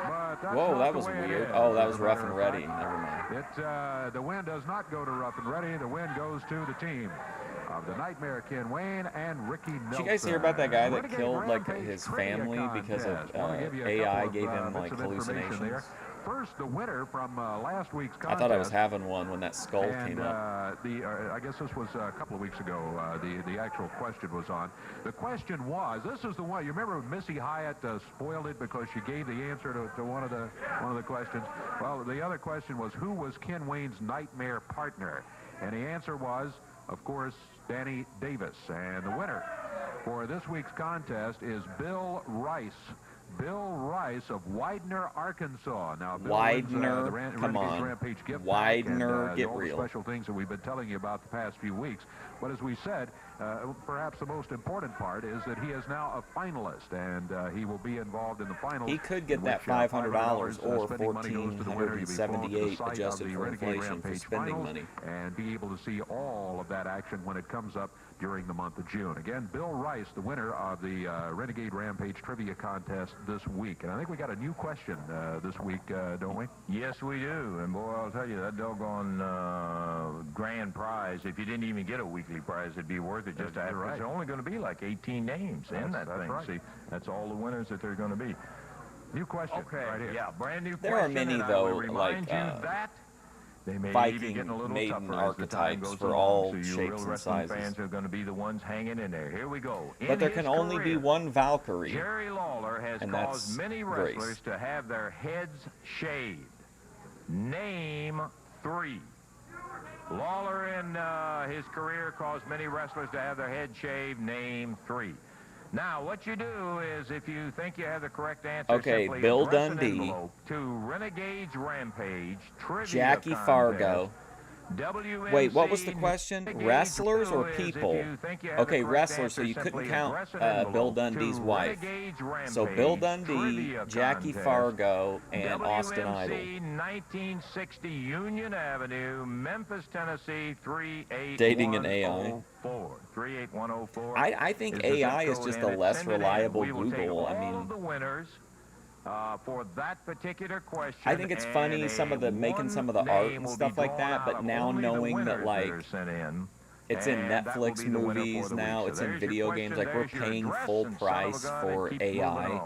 But whoa, that was weird. Oh, that was Rough and Ready. Never mind. The win does not go to Rough and Ready. The win goes to the team of the Nightmare, Ken Wayne and Ricky Nelson. Did you guys hear about that guy that killed like his family because of AI gave him like hallucinations? First, the winner from last week's contest. I thought I was having one when that skull came up. I guess this was a couple of weeks ago. The actual question was on. The question was, this is the one. You remember Missy Hyatt spoiled it because she gave the answer to one of the questions. Well, the other question was, who was Ken Wayne's Nightmare partner? And the answer was, of course, Danny Davis. And the winner for this week's contest is Bill Rice. Bill Rice of Widener, Arkansas. Now, Bill Widener, come on. Rampage gift Widener, and, get all real. The special things that we've been telling you about the past few weeks. But as we said, perhaps the most important part is that he is now a finalist, and he will be involved in the finals. He could get that $500 or $1,478 adjusted for inflation for spending money. And be able to see all of that action when it comes up during the month of June. Again, Bill Rice, the winner of the Renegade Rampage Trivia Contest this week. And I think we got a new question this week, don't we? Yes, we do. And boy, I'll tell you, that doggone grand prize, if you didn't even get a weekly prize, it'd be worth it just to have. There's only going to be like 18 names in that thing. Right. See, that's all the winners that they're going to be. New question. Okay, right here. Yeah, brand new there question. There are many, and though, I would remind like you that they may Viking be getting a little maiden tougher as the time archetypes goes for along, all so you shapes real and wrestling sizes. fans are going to be the ones hanging in there. Here we go. But there can only be one Valkyrie. Jerry Lawler has and caused many wrestlers Grace. to have their heads shaved. Name 3. Lawler in his career caused many wrestlers to have their head shaved. Name 3. Now, what you do is, if you think you have the correct answer, okay, simply Bill address an Dundee, envelope to Renegades Rampage Trivia Jackie Contest, Fargo. WMC. Wait, what was the question? Wrestlers or people? Okay, wrestlers, so you answer, couldn't simply count address an Bill envelope Dundee's to wife. Renegades So Bill Rampage Dundee, Trivia Jackie Contest, Fargo, and Austin Idol. WMC 1960 Union Avenue, Memphis, Tennessee, 38104. Dating an AI. 38104. I think is the AI zip is code, just and a it's less send it in. reliable We will take Google. I all mean, of the winners for that particular question. I think it's funny some of the making some of the art and stuff like that, but now knowing that like it's in Netflix movies now, it's in video games, like we're paying full price for AI,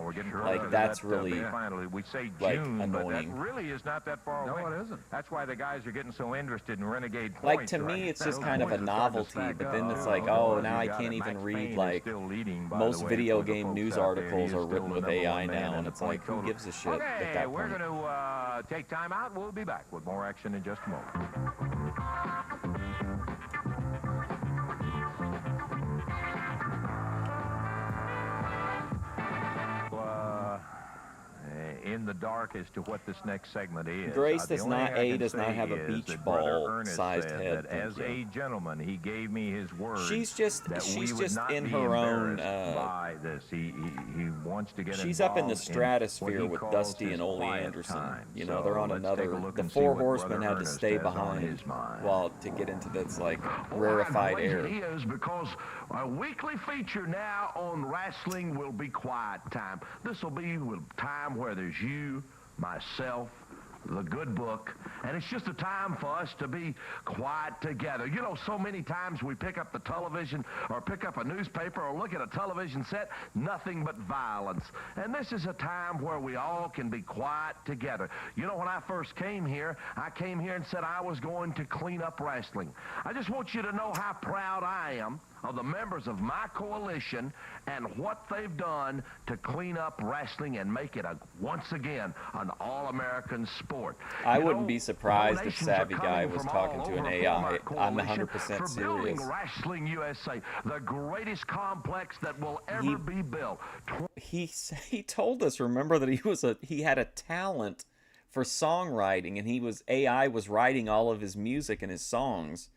like that's really like annoying. That really is not that far away. No, it isn't. That's why the guys are getting so interested in Renegade points. Like to me, it's just kind of a novelty, but then it's like, oh, now I can't even read like most video game news articles are written with AI now, and it's like, who gives a shit at that Okay, we're point? going to take time out. We'll be back with more action in just a moment. In the dark as to what this next segment is. Grace The does only not thing I can does not say have a is beach that Brother ball Ernest sized said head. that as a gentleman, he gave me his word. She's just that we she's would just not in be her own embarrassed by this. He wants to get She's up in the involved stratosphere what he with calls Dusty his and Ole quiet Anderson. time. You know, So they're on let's take a another. look The and see Four what Horsemen Brother had to Ernest stay has on behind his mind. while to get into this like Oh, rarefied how great air. it is, because a weekly feature now on wrestling will be quiet time. This will be a time where there's you, myself, the good book, and it's just a time for us to be quiet together. You know, so many times we pick up the television or pick up a newspaper or look at a television set, nothing but violence. And this is a time where we all can be quiet together. You know, when I first came here, I came here and said I was going to clean up wrestling. I just want you to know how proud I am of the members of my coalition and what they've done to clean up wrestling and make it once again an all-American sport. I wouldn't be surprised if Savvy Guy was talking to an AI. I'm 100% for building serious. Wrestling USA, the greatest complex that will ever be built. He told us, remember, that he had a talent for songwriting, and AI was writing all of his music and his songs.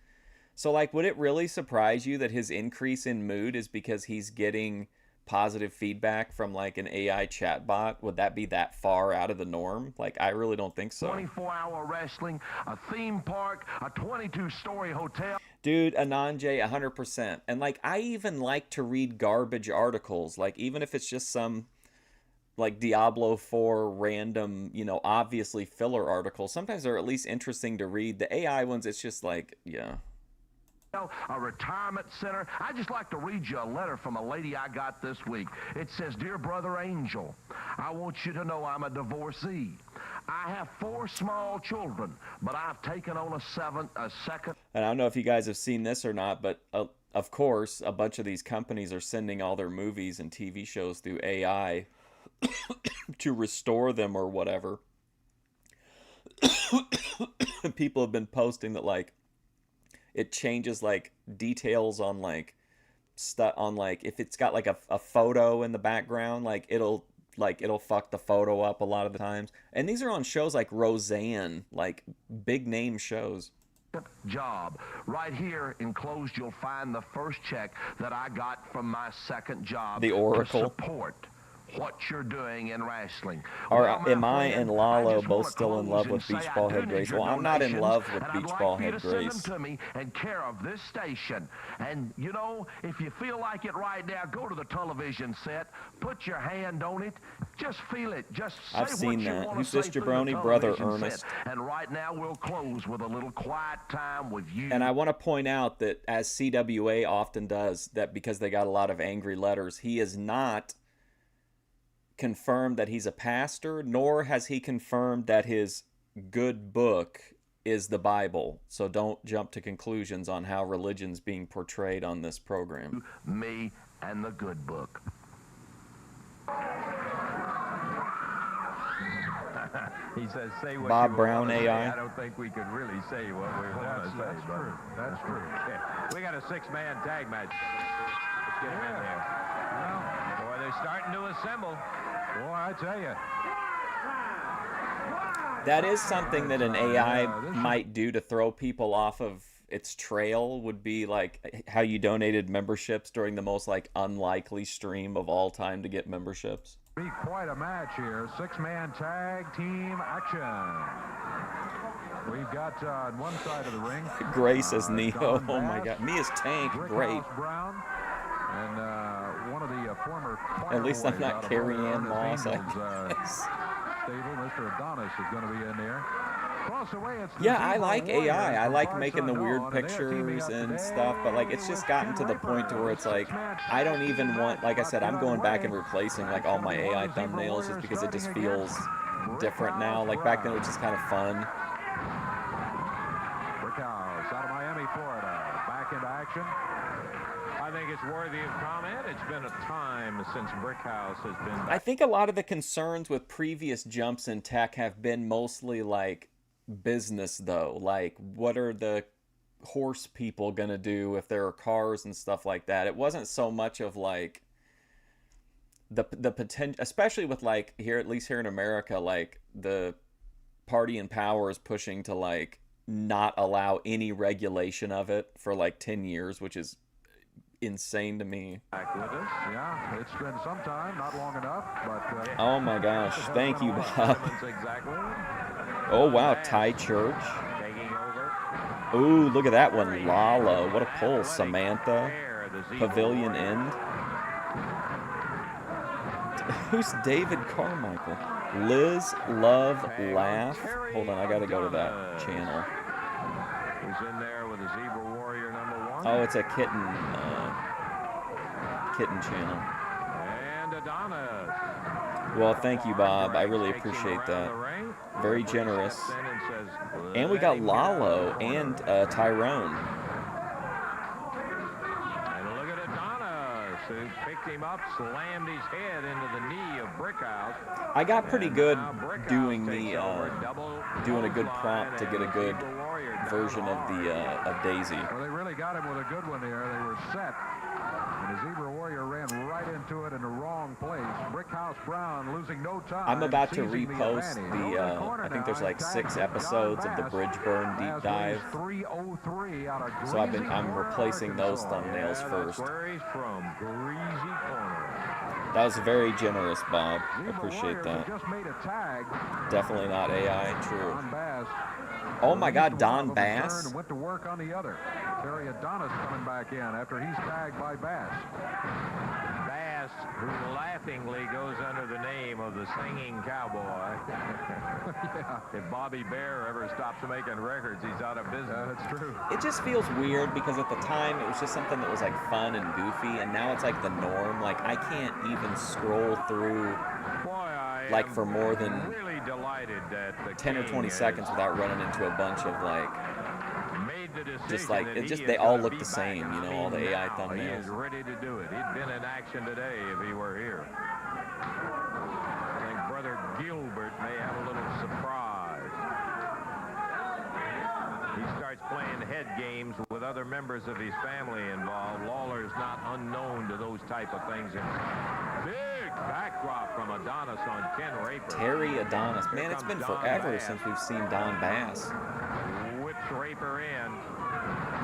So, like, would it really surprise you that his increase in mood is because he's getting positive feedback from, like, an AI chatbot? Would that be that far out of the norm? Like, I really don't think so. 24-hour wrestling, a theme park, a 22-story hotel. Dude, Ananje, 100%. And, like, I even like to read garbage articles. Like, even if it's just some, like, Diablo 4 random, you know, obviously filler articles. Sometimes they're at least interesting to read. The AI ones, it's just like, yeah. A retirement center. I just like to read you a letter from a lady I got this week. It says, "Dear Brother Angel, I want you to know I'm a divorcee. I have 4 small children, but I've taken on a second." And I don't know if you guys have seen this or not, but of course, a bunch of these companies are sending all their movies and TV shows through AI to restore them or whatever. People have been posting that, like, it changes, like, details on, like, stuff on, like, if it's got, like, a photo in the background, like, it'll fuck the photo up a lot of the times. And these are on shows like Roseanne, like, big name shows. Job. Right here enclosed, you'll find the first check that I got from my second job. The Oracle. To support what you're doing in wrestling. Am I and Lalo both still in love with Beach Ball Head Grace? Well, I'm not in love with Beach Ball Head Grace. Send them to me in care of this station. And, you know, if you feel like it right now, go to the television set, put your hand on it, just feel it. Just say I've seen what you that. want Who's to this say through the jabroni? Brother television Ernest. set. And right now we'll close with a little quiet time with you. And I want to point out that, as CWA often does, that because they got a lot of angry letters, he is not confirmed that he's a pastor, nor has he confirmed that his good book is the Bible. So don't jump to conclusions on how religion's being portrayed on this program. Me and the good book. He says, say what Bob you Brown want to say. AI. I don't think we could really say what we want to say. That's true. That's true. Yeah. We got a 6-man tag match. Let's get him in there. Well, boy, they're starting to assemble. Boy, I tell you. That is something that an AI might do to throw people off of its trail, would be like how you donated memberships during the most, like, unlikely stream of all time to get memberships. Be quite a match here. 6-man tag team action. We've got on one side of the ring. Grace as Neo. Don Oh my Bass, God. Me as Tank. Rick Great. House Brown, and one of the former At least I'm choir not boys out of Carrie Brother Ann Moss, Ernest I Angel's, guess. Stable. Mr. Adonis is going to be in there. Across the way, it's the Yeah, I Zebra like Warriors AI. I from like parts making the unknown, weird and they're teaming pictures up and today stuff, but, like, it's just gotten to the point to where it's like, I don't even want, like I said, I'm going back and replacing, like, all my AI thumbnails just because it just feels different now. Like, back then it was just kind of fun. Brickhouse out of Miami, Florida. Back into action. I think it's worthy of comment. It's been a time since Brickhouse has been... I think a lot of the concerns with previous jumps in tech have been mostly, like, business, though. Like, what are the horse people gonna do if there are cars and stuff like that? It wasn't so much of, like, the potential, especially with, like, here, at least here in America, like, the party in power is pushing to, like, not allow any regulation of it for, like, 10 years, which is insane to me. Back with us. Yeah, it's been some time, not long enough, but... Oh my gosh, thank you, Bob. Exactly. Oh wow, Ty Church. Ooh, look at that one, Lala. What a pull, Samantha. Pavilion End. Who's David Carmichael? Liz Love Laugh. Hold on, I gotta go to that channel. Who's in there with a Zebra Warrior #1? Oh, it's a kitten channel. And Adonis. Well, thank you, Bob. I really appreciate that. Very generous. And we got Lalo and Tyrone. And look at Adonis, who picked him up, slammed his head into the knee of Brickhouse. I got pretty good doing doing a good prompt to get a good version of Daisy. Well, they really got him with a good one there. They were set. And the Zebra Warrior ran right into it in the wrong place. Brickhouse Brown losing no time. I'm about to repost I think there's like 6 episodes of the Bridgeburn deep dive. So I'm replacing those thumbnails first. That was very generous, Bob. I appreciate that. Definitely not AI, true. Oh my God, Don Bass. Went to work on the other. Terry Adonis coming back in after he's tagged by Bass. Bass, who laughingly goes under the name of the Singing Cowboy. Yeah. If Bobby Bear ever stops making records, he's out of business. That's true. It just feels weird because at the time it was just something that was like fun and goofy, and now it's like the norm. Like I can't even scroll through like for more than really delighted that the 10 or 20 seconds without running into a bunch of like just like they all look the same, you know, all the AI thumbnails. He is ready to do it. He'd been in action today if he were here. I think Brother Gilbert may have a little surprise. He starts playing head games with other members of his family involved. Lawler's not unknown to those type of things. Big backdrop from Adonis on Ken Raper. Terry Adonis. Man, it's been forever since we've seen Don Bass. Whips Raper in.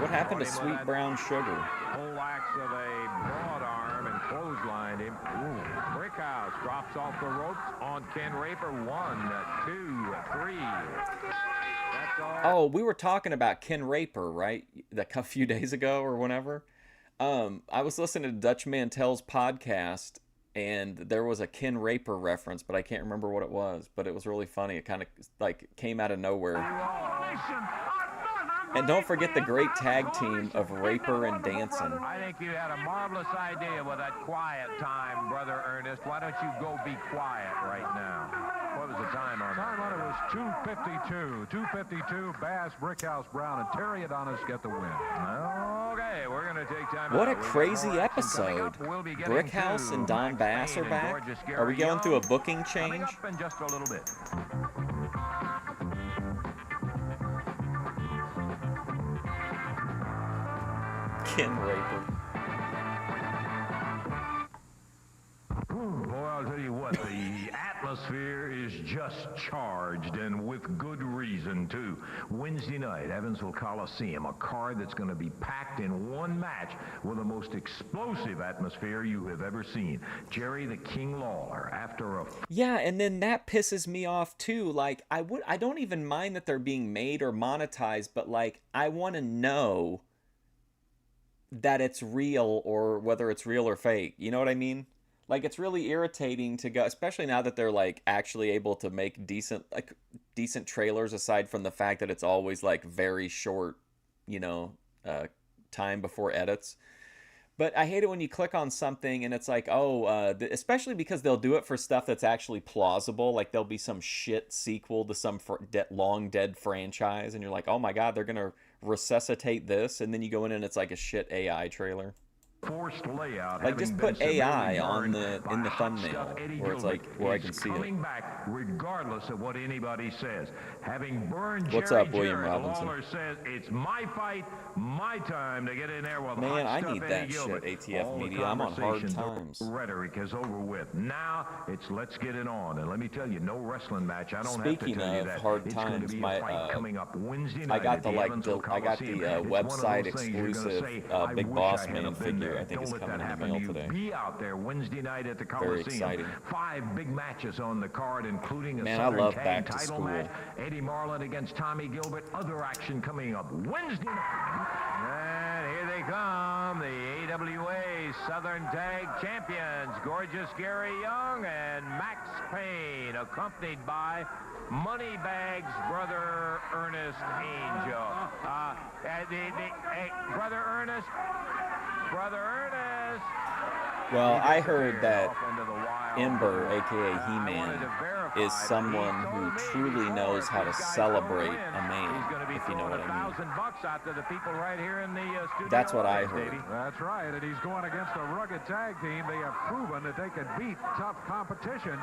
What happened to Sweet Brown Sugar? Whole axe of a broad arm and clotheslined him. Ooh. Brickhouse drops off the ropes on Ken Raper. 1, 2, 3. That's all. Oh, we were talking about Ken Raper, right? A few days ago or whenever. I was listening to Dutch Mantell's podcast, and there was a Ken Raper reference, but I can't remember what it was. But it was really funny. It kind of like came out of nowhere. And don't forget the great tag team of Raper and Danson. I think you had a marvelous idea with that quiet time, Brother Ernest. Why don't you go be quiet right now? What was the time on that? Time on it was 2:52. 2:52, Bass, Brickhouse Brown, and Terry Adonis get the win. Okay, we're going to take time What out. a crazy episode. Brickhouse and Don Bass are back. Are we going through a booking change? Coming up in just a little bit. Ken Raper. Boy, I'll tell you what, the atmosphere is just charged, and with good reason, too. Wednesday night, Evansville Coliseum, a card that's going to be packed in one match with the most explosive atmosphere you have ever seen. Jerry the King Lawler, after a... Yeah, and then that pisses me off, too. Like, I don't even mind that they're being made or monetized, but, like, I want to know that it's real or whether it's real or fake. You know what I mean? Like, it's really irritating to go, especially now that they're like actually able to make decent trailers, aside from the fact that it's always like very short, you know, time before edits. But I hate it when you click on something and it's like, especially because they'll do it for stuff that's actually plausible. Like there'll be some shit sequel to some long dead franchise, and you're like, oh my God, they're gonna resuscitate this, and then you go in and it's like a shit AI trailer. Forced layout. Like just put AI in the thumbnail where it's like where I can see it. Coming back regardless of what anybody says. Having burned What's Jerry up, William Jarrett, Robinson? Lawler says it's my fight, my time to get in there with Man, hot I stuff need Eddie that Gilbert. shit, ATF All the Media. I'm on hard conversations, times. the rhetoric is over with. Now it's let's get it on. And let me tell you, no wrestling match. I don't Speaking have to tell you of that. hard It's times, going to be my a fight coming up Wednesday night I got at the Evansville website Coliseum. It's one of those exclusive things you're gonna say, I Big wish Boss I had Man been figure February, I think, is coming in the mail today. Be out there Wednesday night at the Coliseum. Very exciting. 5 big matches on the card, including a Man, I Southern love Tag back to title school. match. Eddie Marlin against Tommy Gilbert. Other action coming up Wednesday night. And here they come, the AWA Southern Tag Champions, Gorgeous Gary Young and Max Payne, accompanied by Moneybags' brother Ernest Angel. Brother Ernest. Well, I heard that Ember, a.k.a. He-Man, is someone who truly knows how to celebrate a man, if you know what I mean. $1,000 out to the people right here in the studio. That's what I heard. That's right, and he's going against a rugged tag team. They have proven that they can beat tough competition.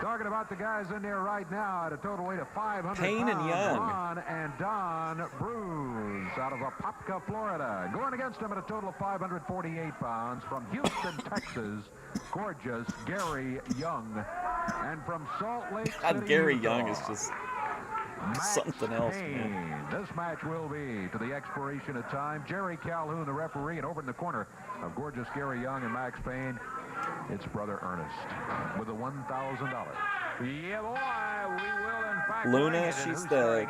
Talking about the guys in there right now at a total weight of 500 Payne and pounds, Young. Ron and Don Bruce out of Apopka, Florida. Going against them at a total of 548 pounds from Houston, Texas, Gorgeous Gary Young. And from Salt Lake City, Gary Utah, Young is just Max something else, Payne. man. This match will be to the expiration of time. Jerry Calhoun, the referee, and over in the corner of Gorgeous Gary Young and Max Payne, it's Brother Ernest with the $1,000. Yeah, boy, we will in fact. Luna, she's the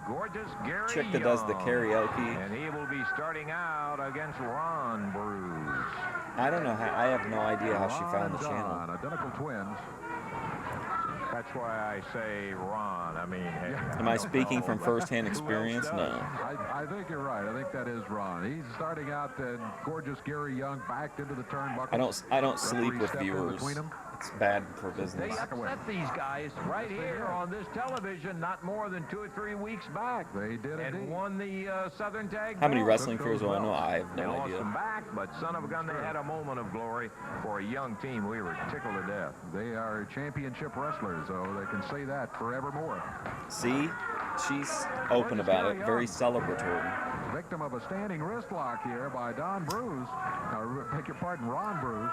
Gorgeous Gary chick that does the Young. karaoke. And he will be starting out against Ron Bruce. I don't know how. I have no idea how she found the Ron and channel. Don, identical twins. That's why I say Ron. I mean, hey, Am I speaking from firsthand experience? No. I think you're right. I think that is Ron. He's starting out, and Gorgeous Gary Young backed into the turnbuckle. I don't sleep Referee with stepped in viewers. between them. It's bad for They business. upset these guys right here on this television not more than 2 or 3 weeks back. They did and indeed. won the Southern Tag. How many belt. wrestling figures do I know? I have They no lost idea. them back, but son of a gun, they had a moment of glory for a young team. We were tickled to death. They are championship wrestlers, so they can say that forevermore. See? She's open about it. Very celebratory. Victim of a standing wrist lock here by Don Bruce. Beg your pardon, Ron Bruce.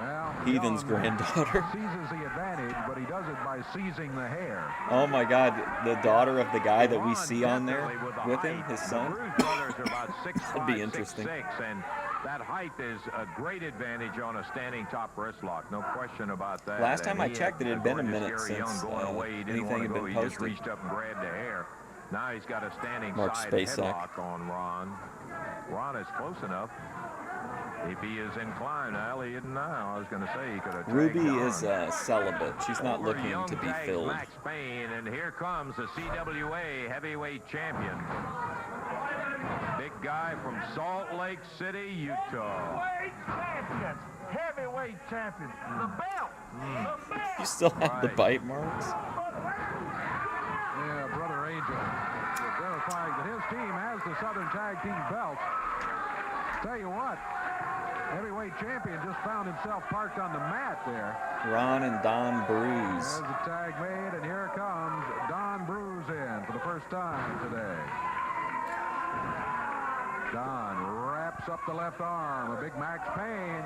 Well, Heathen's Young granddaughter. seizes the advantage, but he does it by seizing the hair. Oh my God, the daughter of the guy that we see on there with him, his The son. Bruce brothers are about 6'5", That'd be interesting. 6'6", and that height is a great advantage on a standing top wrist lock. No question about that. Last time And I he checked, it had been a Gorgeous minute Gary Young since going away. He didn't anything want to had go. been He just posted. reached up and grabbed the hair. Now he's got a standing Mark side Spacek. headlock on Ron. Ron is close enough. If he is inclined, well, he isn't now. I was going to say he could have. Ruby tagged is on. celibate. She's not Over looking Young to be tags filled. Max Payne, and here comes the CWA heavyweight champion. Big guy from Salt Lake City, Utah. Heavyweight champion. The belt. The belt. You still have the bite marks? Yeah, Brother Angel verifying that his team has the Southern Tag Team belts. Tell you what, heavyweight champion just found himself parked on the mat there. Ron and Don Bruce. There's the tag made, and here comes Don Bruce in for the first time today. Don wraps up the left arm. A big Max Payne.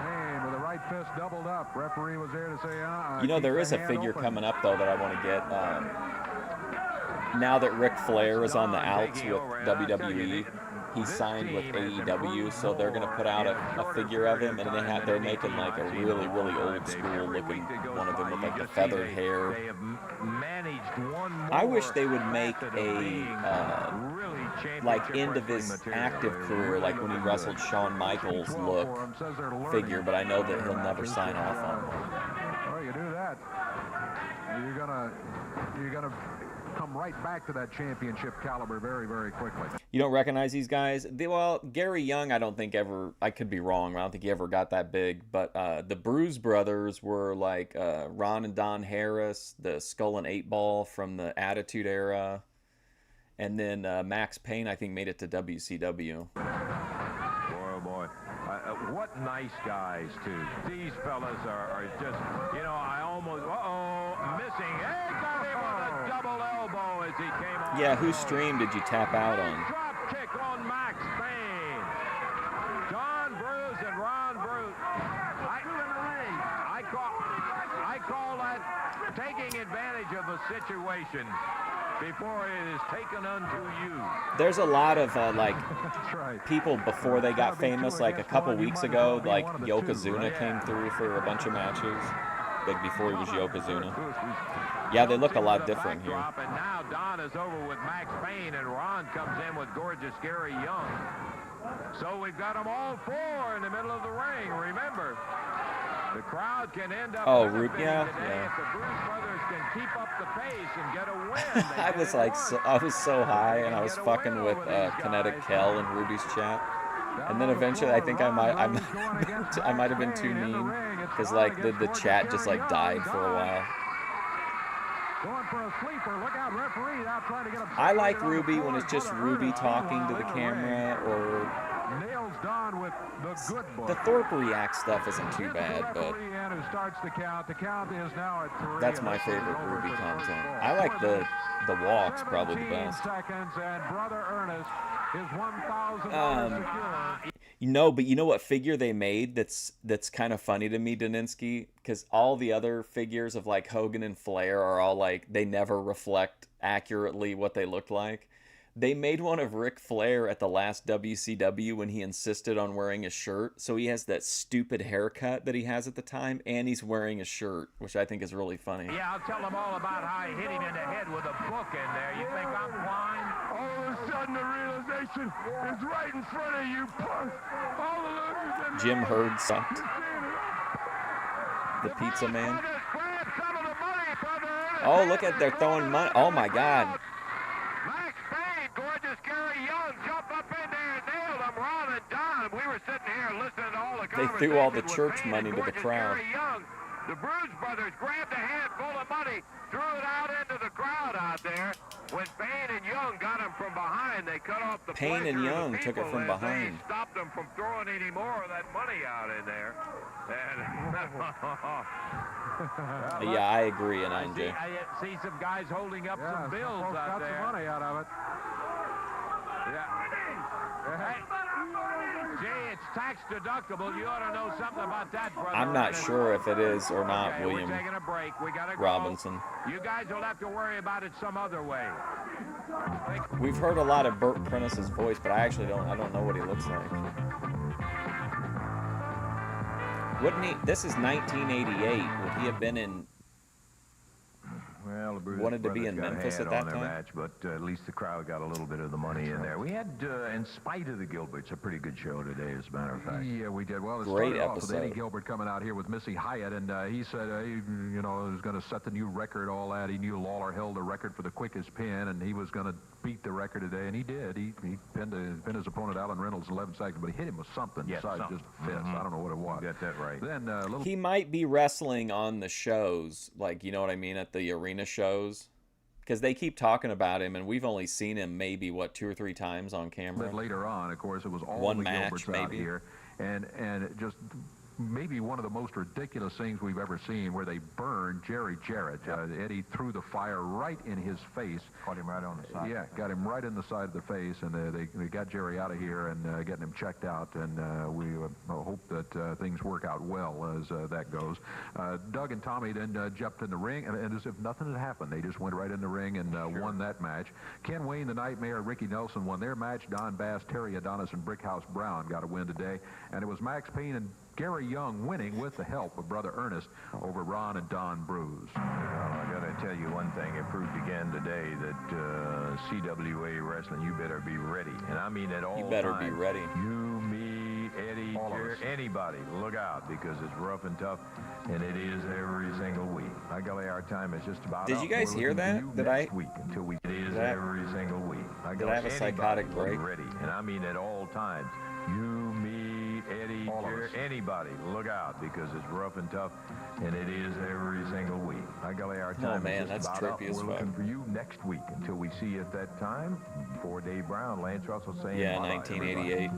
Payne with the right fist doubled up. Referee was there to say, You know, keep there the is a hand figure open. coming up, though, that I want to get. Now that Ric Flair is on the outs with WWE, he signed with AEW, so they're going to put out a figure of him, and they're making like a really, really old school looking one of them with like the feathered hair. I wish they would make a like end of his active career, like when he wrestled Shawn Michaels look figure, but I know that he'll never sign off on it. Well, you do that, you're gonna come right back to that championship caliber very, very quickly. You don't recognize these guys? Well, Gary Young, I don't think ever, I could be wrong, I don't think he ever got that big, but the Bruise brothers were like Ron and Don Harris, the Skull and 8 Ball from the Attitude Era, and then Max Payne, I think, made it to WCW. Boy, oh boy. What nice guys, too. These fellas are just, you know, I almost, missing. Hey, got him on a double elbow as he came on. Yeah, whose stream did you tap out on? Drop kick on Max Payne. Don Bruce and Ron Bruce. I call that taking advantage of a situation. before it is taken unto you. There's a lot of people before they got famous. Like a couple weeks ago, like Yokozuna came through for a bunch of matches. Like before he was Yokozuna. Yeah, they look a lot different here. And now Don is over with Max Payne, and Ron comes in with gorgeous Gary Young. So we've got them all four in the middle of the ring. Remember, the crowd can end up benefiting today if the Bruce Brothers can keep up the pace and get a win. I was so high, and I was fucking with Kinetic Kel and Ruby's chat. And then eventually, I think I might have been too mean, because like the chat just like died for a while. Going for a sleeper. Look out, referee out trying to get him. I like Ruby when it's just Ruby talking to the camera, or nails Don with the good book. The Thorpe React stuff isn't too bad, but who starts the count. The count is now at 3. That's my favorite Ruby content. I like the walks probably the best. Seconds, and Brother Ernest is $1,000 secure. But you know what figure they made that's kind of funny to me, Daninsky? Because all the other figures of like Hogan and Flair are all like, they never reflect accurately what they look like. They made one of Ric Flair at the last WCW when he insisted on wearing a shirt. So he has that stupid haircut that he has at the time, and he's wearing a shirt, which I think is really funny. Yeah, I'll tell them all about how I hit him in the head with a book in there. You think I'm blind? All of a sudden, the realization is right in front of you, punk. All the losers in Jim Herd sucked. The Pizza Man. Oh, look at they're throwing money. Oh my God. Max Payne, gorgeous Gary Young, jump up in there and nailed him. Ron and Don, we were sitting here listening to all the They threw all the church money to the crowd. Gary Young, the Bruce Brothers grabbed a handful of money, threw it out into the crowd out there. When Payne and Young got him from behind, they cut off the Payne and Young took it from behind. They stopped them from throwing any more of that money out in there. And Yeah, I agree, and I see some guys holding up some bills out there. Got some money out of it. Hey, Jay, it's tax deductible. You ought to know something about that, brother. I'm not sure if it is or not, Okay, William we're taking a break. We gotta go. Robinson. You guys will have to worry about it some other way. We've heard a lot of Burt Prentice's voice, but I don't know what he looks like. Wouldn't he? This is 1988. Would he have been in? Well, the Bruce Wanted to be Brothers in got Memphis ahead at that on their time? match, but at least the crowd got a little bit of the money in there. We had, in spite of the Gilberts, a pretty good show today, as a matter of fact. Yeah, we did. Well, it Great started off with Eddie episode. Gilbert coming out here with Missy Hyatt, and he said he was going to set the new record, all that. He knew Lawler held the record for the quickest pin, and he was going to beat the record today, and he did. He pinned his opponent, Alan Reynolds, in 11 seconds, but he hit him with something besides just a fist. I don't know what it was. Got that right. Then He might be wrestling on the shows, like, you know what I mean, at the arena shows. Because they keep talking about him, and we've only seen him maybe, 2 or 3 times on camera. But later on, of course, it was all One the match, Gilberts out maybe. here, and it just maybe one of the most ridiculous things we've ever seen, where they burned Jerry Jarrett. Eddie threw the fire right in his face. Caught him right on the side. Yeah, got him right in the side of the face, and they got Jerry out of here and getting him checked out, and we hope that things work out well as that goes. Doug and Tommy then jumped in the ring, and as if nothing had happened, they just went right in the ring and won that match. Ken Wayne, the Nightmare, Ricky Nelson won their match. Don Bass, Terry Adonis, and Brickhouse Brown got a win today, and it was Max Payne and Gary Young winning with the help of Brother Ernest over Ron and Don Bruce. Well, I got to tell you one thing. It proved again today that CWA wrestling, you better be ready. And I mean at all You better times. be ready. You, me, Eddie, All of Jerry, us. anybody, look out, because it's rough and tough, and it is every single week. I got our time is just about Did up. you guys We're hear looking that? for you Did next I- week until we it is Did I- every single week. Did I have a psychotic Anybody, break? Ready, and I mean at all times. You, me, Eddie, All of Jerry, us. anybody, look out, because it's rough and tough, and it is every single week. I got our time man, is that's just about up. trippy as We're looking fuck. for you next week until we see you at that time. For Dave Brown, Lance Russell saying Yeah, bye-bye, 1988.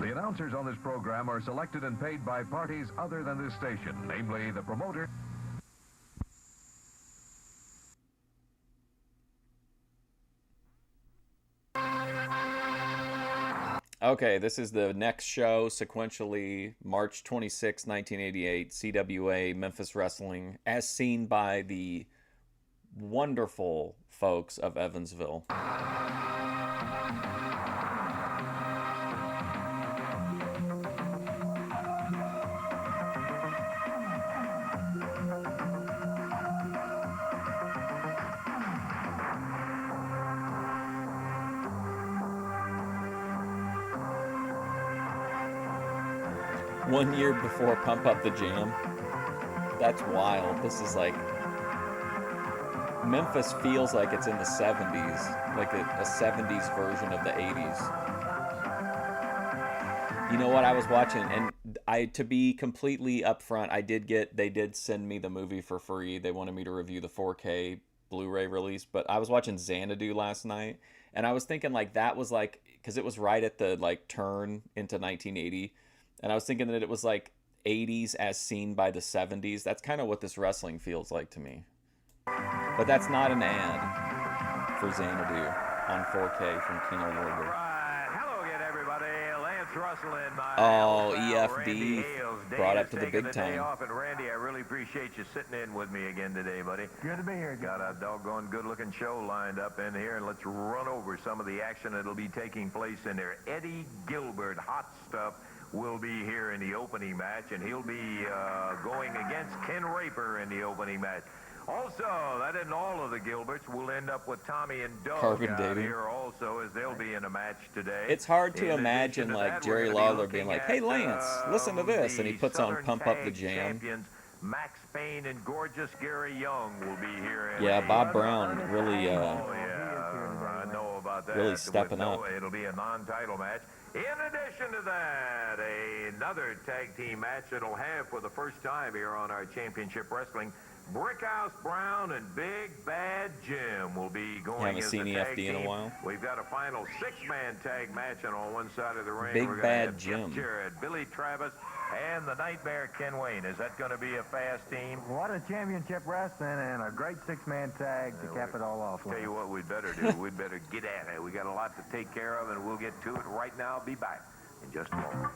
The announcers on this program are selected and paid by parties other than this station, namely the promoter. Okay, this is the next show, sequentially, March 26, 1988, CWA, Memphis Wrestling, as seen by the wonderful folks of Evansville. One year before Pump Up the Jam. That's wild. This is like, Memphis feels like it's in the 70s, like a 70s version of the 80s. You know what, I was watching, and to be completely upfront, they did send me the movie for free. They wanted me to review the 4K Blu-ray release, but I was watching Xanadu last night, and I was thinking like that was like, because it was right at the like turn into 1980, and I was thinking that it was like 80s as seen by the 70s. That's kind of what this wrestling feels like to me. But that's not an ad for Xanadu on 4K from Kino Lorber. Hello again, everybody. Lance Russell and my EFD brought up to the big time. Off, and Randy, I really appreciate you sitting in with me again today, buddy. Good to be here. Got a doggone good-looking show lined up in here, and let's run over some of the action that'll be taking place in there. Eddie Gilbert, hot stuff, will be here in the opening match, and he'll be going against Ken Raper in the opening match. Also, that isn't all of the Gilberts. We'll end up with Tommy and Doug out here also, as they'll be in a match today. It's hard to imagine like Jerry Lawler being like, "Hey Lance, listen to this," and he puts on Pump Up the Jam. Max Payne and gorgeous Gary Young will be here. Yeah, Bob Brown really I know about that. really stepping up. It'll be a non-title match. In addition to that, another tag team match that'll have for the first time here on our Championship Wrestling. Brickhouse Brown and Big Bad Jim will be going as the tag team. in a while. We've got a final 6-man tag match, and on one side of the ring, Big we're Bad have Jim. Jeff Jarrett, Billy Travis, and the Nightmare Ken Wayne. Is that going to be a fast team? What a championship wrestling and a great 6-man tag to cap it all off. Tell you what we'd better do. We'd better get at it. We got a lot to take care of, and we'll get to it right now. Be back in just a moment.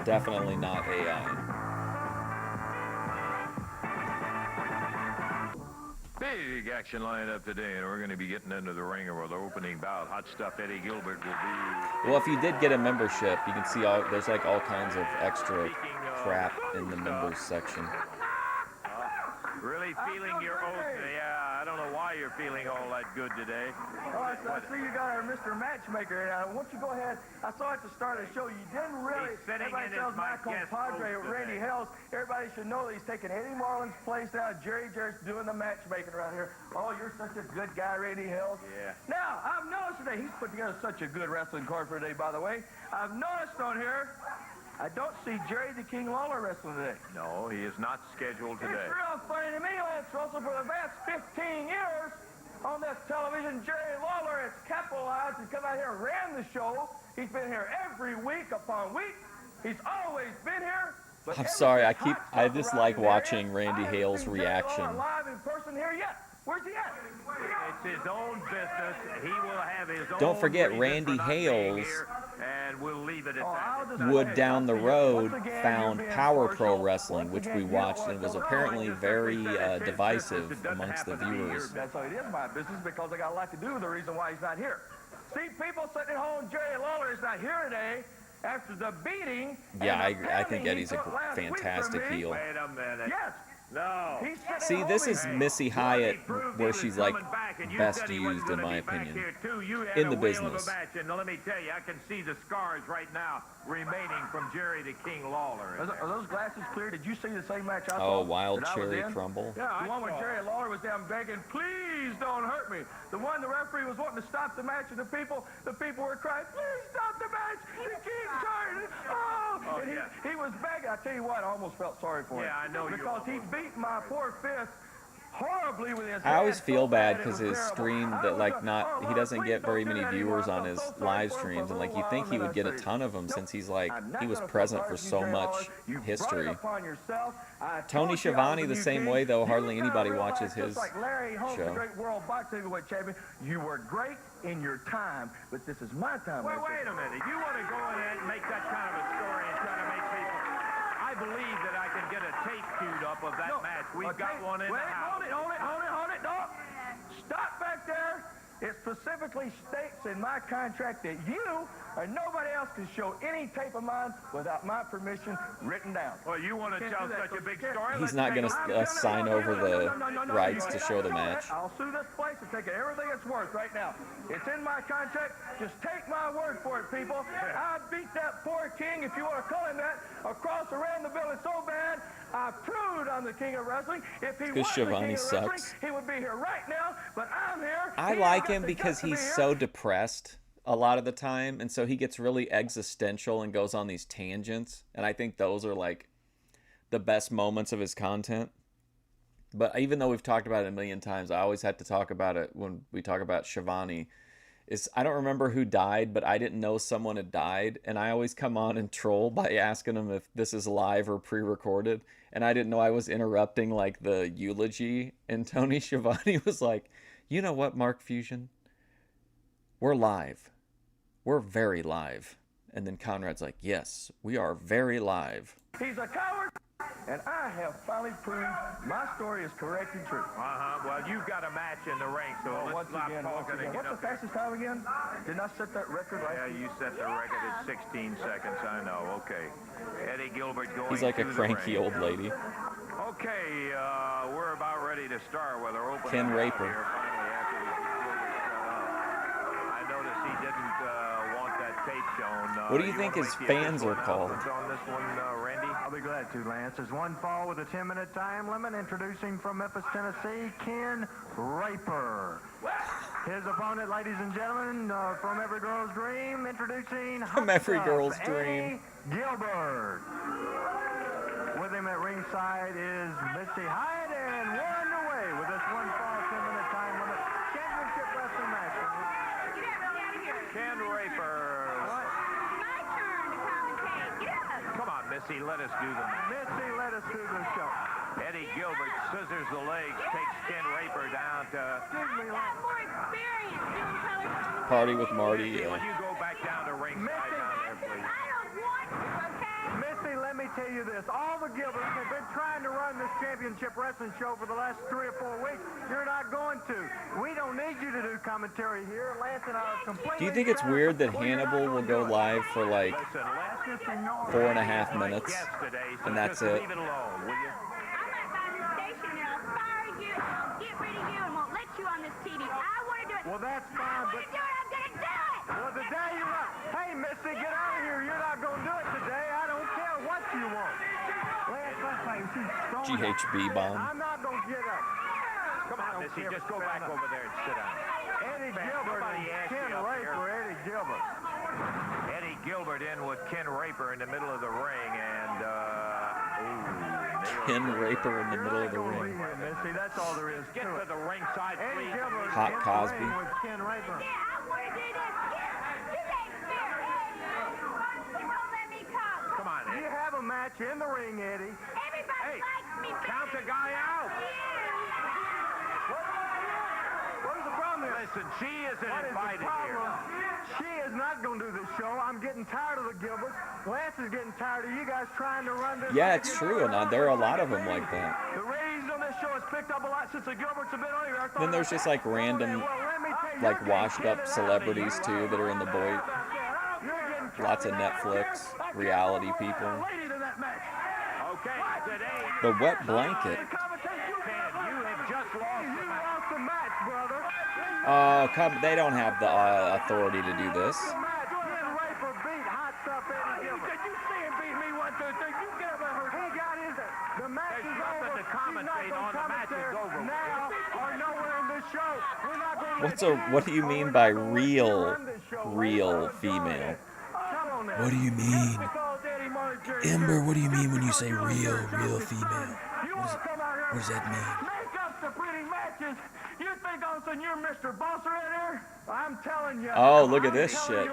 Definitely not AI. Big action lined up today, and we're going to be getting into the ring with the opening bout. Hot stuff. Eddie Gilbert will be. Well, if you did get a membership, you can see there's like all kinds of extra crap in the members section. Really feeling your oath. Yeah, I don't know why you're feeling all that good today. Oh, I see you got our Mr. Matchmaker. Why don't you go ahead? I saw at the start of the show, you didn't really. Everybody tells my compadre, Randy Hells. Everybody should know that he's taking Eddie Marlin's place now. Jerry's doing the matchmaking around here. Oh, you're such a good guy, Randy Hells. Yeah. Now, I've noticed today, he's put together such a good wrestling card for today, by the way. I've noticed on here, I don't see Jerry the King Lawler wrestling today. No, he is not scheduled today. It's real funny to me, Lance Russell, for the past 15 years on this television, Jerry Lawler has capitalized and come out here and ran the show. He's been here every week upon week. He's always been here. I'm sorry, I just like watching Randy Hale's reaction. Live in person here yet. Where's he at? It's his own business. He will have his own. Don't forget, Randy Hales and we'll leave it at that. would down the road found Power Pro Wrestling, which we watched, and was apparently very divisive amongst the viewers. That's how it is my business, because I got a lot to do with the reason why he's not here. See, people sitting at home, Jerry Lawler is not here today after the beating. Yeah, I think Eddie's a fantastic heel. Wait a minute. Yes. No. See, this is Missy Hyatt, where she's like best used, in my opinion, in the business. And let me tell you, I can see the scars right now remaining from Jerry the King Lawler. Are those glasses clear? Did you see the same match I saw? Oh, Wild Cherry Crumble. Yeah, the one where Jerry Lawler was down begging, please don't hurt me. The one the referee was wanting to stop the match, and the people were crying, please stop the match. He keeps hurting. Oh, and he was begging. I tell you what, I almost felt sorry for him. Yeah, I know you. Because he beat my poor fist horribly with his I always feel bad because his stream that he doesn't get very many viewers on his live streams, and like you think he would get a ton of them since he was present for so much history. Tony Schiavone the same way, though hardly anybody watches his show. Great world boxing heavyweight champion. You were great in your time, but this is my time. Well, wait a minute. You want to go ahead and make that kind of a story and try to make people. I believe that I can get a tape queued up of that match. We've got one in the house. Hold it. No. Stop back there. It specifically states in my contract that you or nobody else can show any tape of mine without my permission written down. Well, you want to tell such a big story? He's not going to sign over the rights to show the match. I'll sue this place and take everything it's worth right now. It's in my contract. Just take my word for it, people. I beat that poor king, if you want to call him that, across around the building so bad, I proved I'm the king of wrestling. If he was the king of wrestling, he would be here right now, but I'm here. I like him because he's so depressed a lot of the time, and so he gets really existential and goes on these tangents, and I think those are like the best moments of his content. But even though we've talked about it a million times, I always have to talk about it when we talk about Shivani. I don't remember who died, but I didn't know someone had died, and I always come on and troll by asking them if this is live or pre-recorded, and I didn't know I was interrupting like the eulogy, and Tony Schiavone was like, you know what, Mark Fusion? We're live. We're very live. And then Conrad's like, yes, we are very live. He's a coward, and I have finally proved my story is correct and true. Well, you've got a match in the ring, so let's stop talking and get What's the fastest time again? Didn't I set that record right? Yeah, you set the record at 16 seconds. I know. Okay. Eddie Gilbert going. He's like a cranky old lady. Okay, we're about ready to start with our opening. Ken Raper. Here, finally, after I noticed he didn't want that tape shown. What do you think his fans are called? On this one, Randy? I'll be glad to, Lance. There's one fall with a 10-minute time limit. Introducing from Memphis, Tennessee, Ken Raper. His opponent, ladies and gentlemen, from Every Girl's Dream, introducing From Every Girl's Dream, Gilbert. With him at ringside is Missy Hyde, and we're underway with this one fall 10-minute time limit championship wrestling match. Ken Raper. My turn to commentate. Yes. Come on, Missy, let us do the match. Missy, let us do the show. Eddie Gilbert scissors the legs, takes Ken Raper down to... I've got more experience doing color commentating. Party with Marty. Will you go back down to ringside down there, please? I don't want to, okay? Missy, let me tell you this. All the Gilberts have been trying to run this championship wrestling show for the last 3 or 4 weeks. You're not going to. We don't need you to do commentary here. Lance and I are completely... Do you think it's weird that Hannibal will go live for like 4.5 minutes, and that's it? Leave it alone, will you? Well, that's fine, but... I'm gonna do it! Well, the day you want... Hey, Missy, get out of here. You're not going to do it today. I don't care what you want. GHB bomb. I'm not going to get up. Come on, Missy, just go back over there and sit down. Eddie Gilbert and Ken Raper. Eddie Gilbert. Eddie Gilbert in with Ken Raper in the middle of the ring, and... Ken Raper in the middle of the ring. Missy, that's all there is. Get to the ringside, please. Hot Cosby. With Ken Raper. Yeah, I want to do this. You ain't fair, Eddie. You won't let me come. Come on, Eddie. You have a match in the ring, Eddie. Everybody likes me. Count the guy out. What is the problem here? Listen, she isn't invited here. She is not going to do this show. I'm getting tired of the Gilberts. Lance is getting tired of you guys trying to run this. Yeah, it's true, and there are a lot of them like that. The ratings on this show has picked up a lot since the Gilberts have been on here. Then there's just like random, like washed up celebrities too that are in the boy. Lots of Netflix reality people. Okay, today... The Wet Blanket. You have just lost the match, brother. Oh, come! They don't have the authority to do this. The match is over. Now or nowhere in this show. What do you mean by real female? What do you mean? Ember, what do you mean when you say real female? What does that mean? Make up the pretty matches. You think all of a sudden you're Mr. Boss right here? I'm telling you. Oh, look at this shit.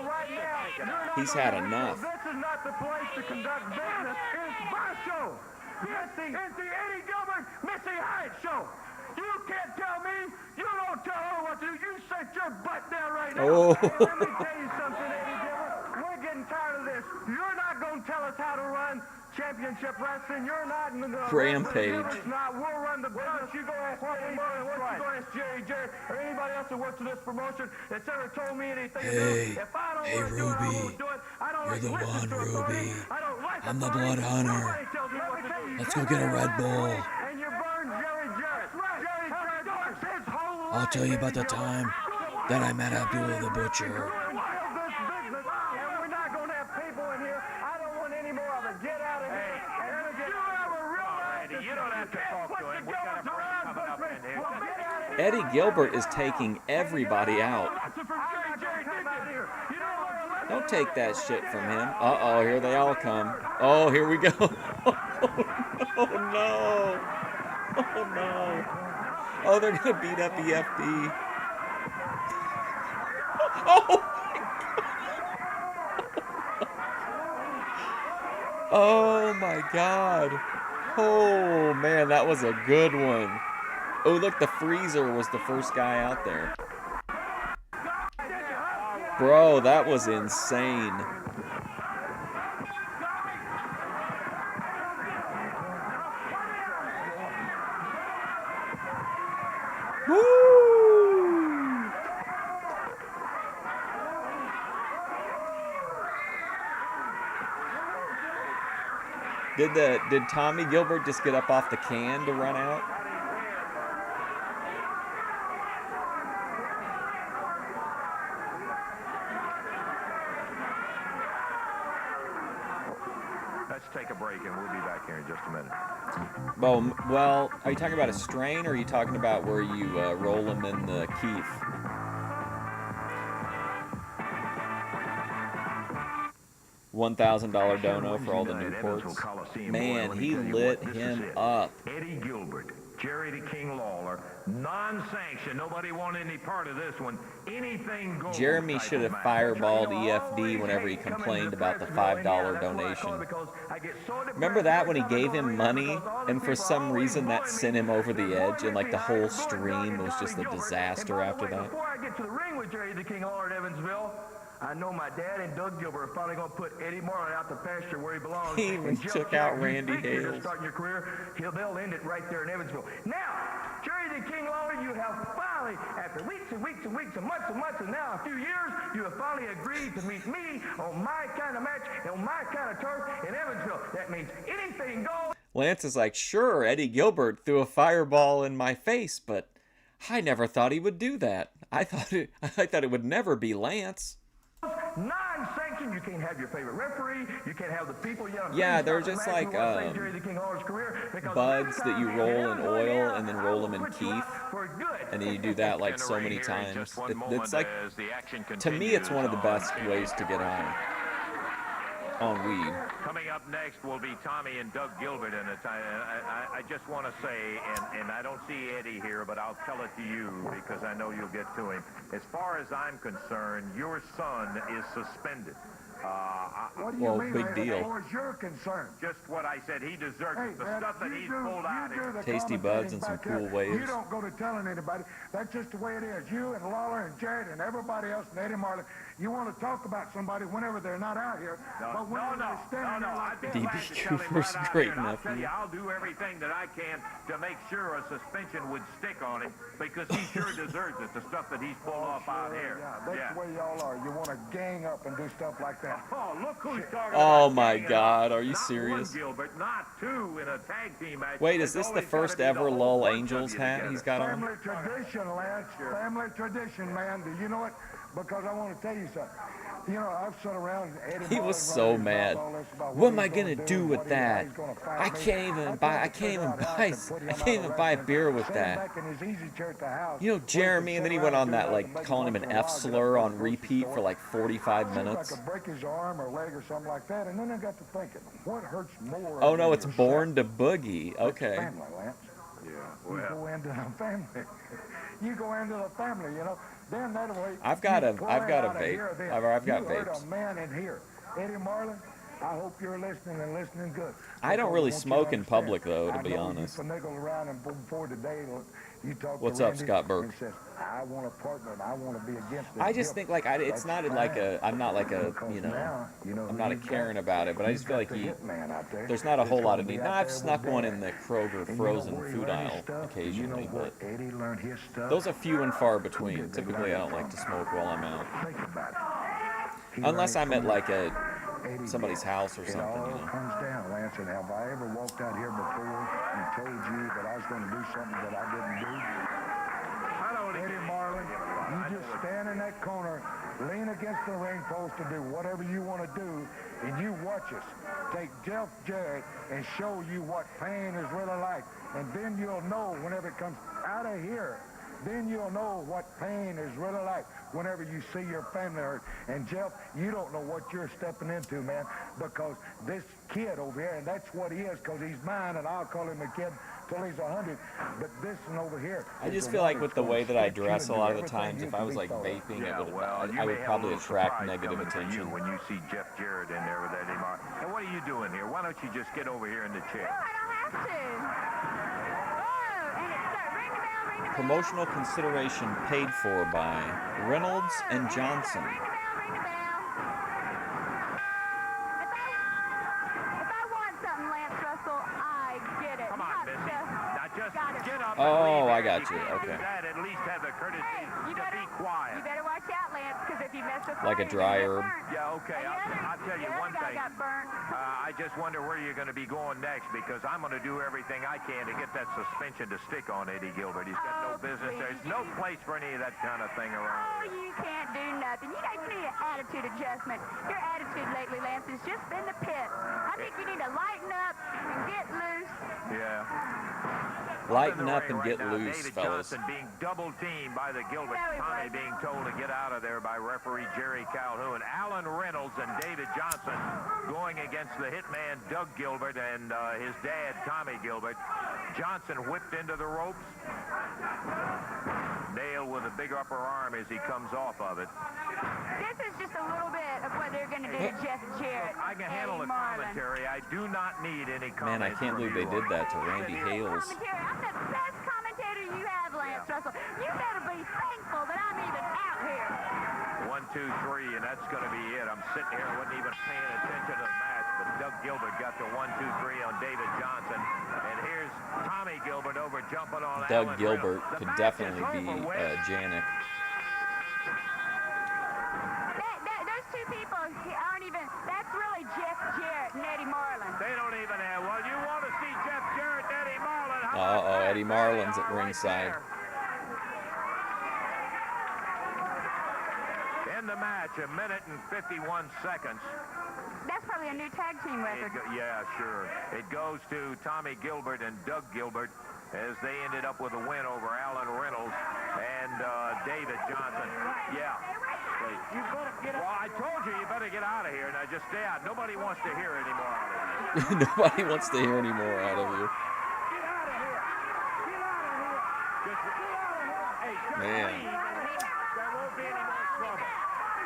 He's had enough. This is not the place to conduct business. It's my show. It's the Eddie Gilbert, Missy Hyde show. You can't tell me. You don't tell her what to do. You sit your butt down right now. Oh. Hey, let me tell you something, Eddie Gilbert. We're getting tired of this. You're not going to tell us how to run championship wrestling. You're not in the Rampage. Not. We'll run the business. You go ask Eddie Marlin. What you go ask Jerry, or anybody else that works in this promotion that's ever told me anything to do. If I don't want to do it, I won't do it. I don't You're the like one, to Ruby. I don't like I'm the authority. blood hunter. Nobody tells me what to do. Let's go get a Red Bull. And you burn Jerry Jarrett. Jerry Jarrett works his whole I'll tell you about the time that I met Abdul the Butcher. Eddie Gilbert is taking everybody out. Don't take that shit from him. Uh-oh, here they all come. Oh, here we go. Oh, no. Oh, no. Oh, they're going to beat up EFD. Oh, oh, my God. Oh, man, that was a good one. Oh, look, the Freezer was the first guy out there. Bro, that was insane. Woo! Did Tommy Gilbert just get up off the can to run out? Let's take a break and we'll be back here in just a minute. Well, are you talking about a strain or are you talking about where you roll them in the Keith? $1,000 dono for all the Newports. Man, he lit him up. Eddie Gilbert, Jerry the King Lawler, non-sanctioned. Nobody wanted any part of this one. Anything goes. Jeremy should have fireballed EFD whenever he complained about the $5 donation. Remember that when he gave him money and for some reason that sent him over the edge and like the whole stream was just a disaster after that? Before I get to the ring with Jerry the King Lawler at Evansville, I know my dad and Doug Gilbert are finally going to put Eddie Marlin out to pasture where he belongs. He even took out Randy Hales. Starting your career, they'll end it right there in Evansville. Now, Jerry the King Lawler, you have finally, after weeks and weeks and weeks and months, and now a few years, you have finally agreed to meet me on my kind of match and on my kind of turf in Evansville. That means anything goes. Lance is like, sure, Eddie Gilbert threw a fireball in my face, but I never thought he would do that. I thought it would never be Lance. Non-sanctioned, you can't have your favorite referee, you can't have the people yelling. Yeah, they're just like buds that you roll in oil and then roll them in Keith, and then you do that like so many times. It's like, to me, it's one of the best ways to get on weed. Coming up next will be Tommy and Doug Gilbert, and I just want to say, and I don't see Eddie here, but I'll tell it to you because I know you'll get to him. As far as I'm concerned, your son is suspended. What do you mean, big deal. As far as you're concerned? Just what I said. He deserves it. The stuff that he's pulled out here. Tasty buds and some cool waves. You don't go to telling anybody. That's just the way it is. You and Lawler and Jarrett and everybody else and Eddie Marlin, you want to talk about somebody whenever they're not out here. But whenever they're standing there like this, DB Cooper's great nephew. I'll do everything that I can to make sure a suspension would stick on him because he sure deserves it, the stuff that he's pulled off out here. Yeah, that's the way y'all are. You want to gang up and do stuff like that. Oh, look who's talking Oh about my ganging God, up. are you Not serious? One Gilbert, not two in a tag team match. Wait, is this the first ever Lowell Angels hat he's got on? Family tradition, Lance. Family tradition, man. Do you know it? Because I want to tell you something. You know, I've sat around. He was so mad. What am I gonna do with that? I can't even buy a beer with that. You know, Jeremy, and then he went on that like calling him an F slur on repeat for like 45 minutes. Break his arm or leg or something like that, and then I got to thinking, what hurts more? Oh no, it's Born to Boogie. Okay. Family, Lance. Yeah. You go into the family. You go into the family, you know. Then that way. I've got a vape. I've got you heard vapes. a man in here, Eddie Marlin. I hope you're listening and listening good. I don't really smoke in public though, to be honest. What's What's up, Scott Burke? I want a partner, and I want to be against it. I just think like it's not like I'm not like a I'm not a Karen about it, but I just feel like there's not a whole lot of need. Now I've snuck one in the Kroger frozen food aisle occasionally, but those are few and far between. Typically, I don't like to smoke while I'm out, unless I'm at like somebody's house or something. Comes down, Lance, and have I ever walked out here before and told you that I was going to do something that I didn't do? Eddie Marlin, you just stand in that corner, lean against the ring post and do whatever you want to do, and you watch us take Jeff Jarrett and show you what pain is really like. And then you'll know whenever it comes out of here, then you'll know what pain is really like whenever you see your family hurt. And Jeff, you don't know what you're stepping into, man, because this kid over here, and that's what he is, because he's mine, and I'll call him a kid till he's 100, but this one over here. I just feel like with the way that I dress a lot of the times, if I was like vaping, I would probably attract negative attention. When you see Jeff Jarrett in there with Eddie Marlin. And what are you doing here? Why don't you just get over here in the chair? No, I don't have to. Promotional consideration paid for by Reynolds and Johnson. If I want something, Lance Russell, I get it. Come on, Missy. Now just get up. Oh, I got you. Okay. At least have the courtesy to be quiet. You better watch out, Lance, because if you mess with like a dry herb. Yeah, okay. I'll tell you one thing. I just wonder where you're going to be going next, because I'm going to do everything I can to get that suspension to stick on Eddie Gilbert. He's got no business. There's no place for any of that kind of thing around. Oh, you can't do nothing. You guys need an attitude adjustment. Your attitude lately, Lance, has just been the pit. I think you need to lighten up and get loose. Yeah. Lighten up and get loose, David fellas. Johnson being double teamed by the Gilbert. Tommy being told to get out of there by referee Jerry Calhoun. Alan Reynolds and David Johnson going against the hitman Doug Gilbert and his dad Tommy Gilbert. Johnson whipped into the ropes. Nailed with a big upper arm as he comes off of it. This is just a little bit of what they're going to do to Jeff Jarrett. I can handle the commentary. I do not need any comments. Man, I can't believe they did that to Randy Hales. I'm the best commentator you have, Lance Russell. You better be thankful that I'm even out here. 1, 2, 3, and that's going to be it. I'm sitting here, wasn't even paying attention to the match, but Doug Gilbert got the 1, 2, 3 on David Johnson. And here's Tommy Gilbert over jumping on Doug Alan Gilbert Reynolds. could definitely be Janik. Those two people aren't even, that's really Jeff Jarrett and Eddie Marlin. They don't even have, well, you want to see Jeff Jarrett and Eddie Marlin. Uh-oh, Eddie Marlin's at ringside. In the match, 1 minute and 51 seconds. That's probably a new tag team record. Yeah, sure. It goes to Tommy Gilbert and Doug Gilbert as they ended up with a win over Alan Reynolds and David Johnson. Yeah. Well, I told you better get out of here. Now just stay out. Nobody wants to hear any more out of you. Nobody wants to hear any more out of you. Man. There won't be any more trouble.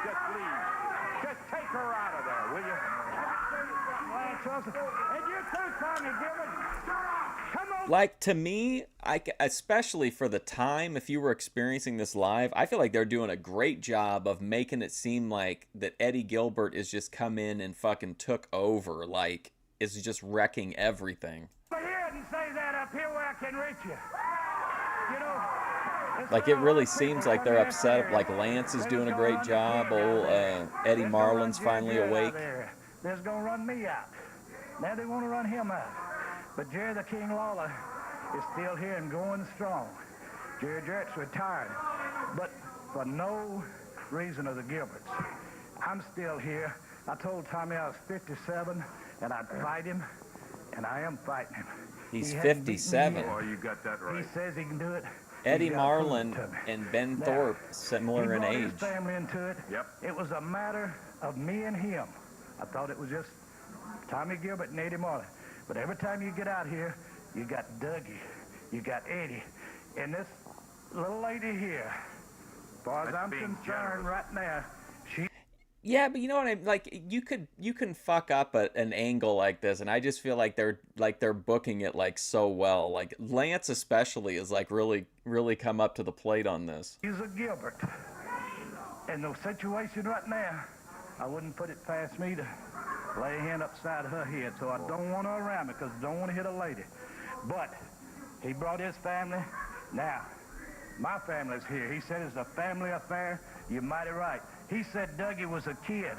Just leave. Just take her out of there, will you? And you too, Tommy Gilbert. Come on. Like, to me, especially for the time, if you were experiencing this live, I feel like they're doing a great job of making it seem like that Eddie Gilbert is just come in and fucking took over. Like, is just wrecking everything. Over here and say that up here where I can reach you. You know. Like, it really seems like they're upset. Like, Lance is doing a great job. Old Eddie Marlin's finally awake. They're just going to run me out. Now they want to run him out. But Jerry the King Lawler is still here and going strong. Jerry Jarrett's retired, but for no reason of the Gilberts. I'm still here. I told Tommy I was 57 and I'd fight him, and I am fighting him. He's 57. Oh, you got that right. He says he can do it. Eddie Marlin and Ben Thorpe, similar in age. He brought his family into it. Yep. It was a matter of me and him. I thought it was just Tommy Gilbert and Eddie Marlin. But every time you get out here, you got Dougie, you got Eddie, and this little lady here, as far as I'm concerned right now, she... Yeah, but you know what I like. You can fuck up an angle like this, and I just feel like they're booking it like so well. Like Lance especially is like really come up to the plate on this. He's a Gilbert. In the situation right now, I wouldn't put it past me to lay a hand upside her head, so I don't want her around me because I don't want to hit a lady. But he brought his family. Now, my family's here. He said it's a family affair. You're mighty right. He said Dougie was a kid.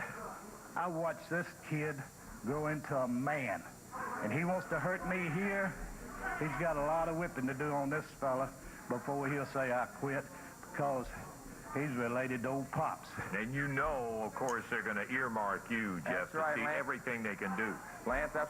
I watched this kid grow into a man. And he wants to hurt me here. He's got a lot of whipping to do on this fella before he'll say I quit, because he's related to old Pops. And you know, of course, they're going to earmark you, Jeff, to see everything they can do. Lance, I've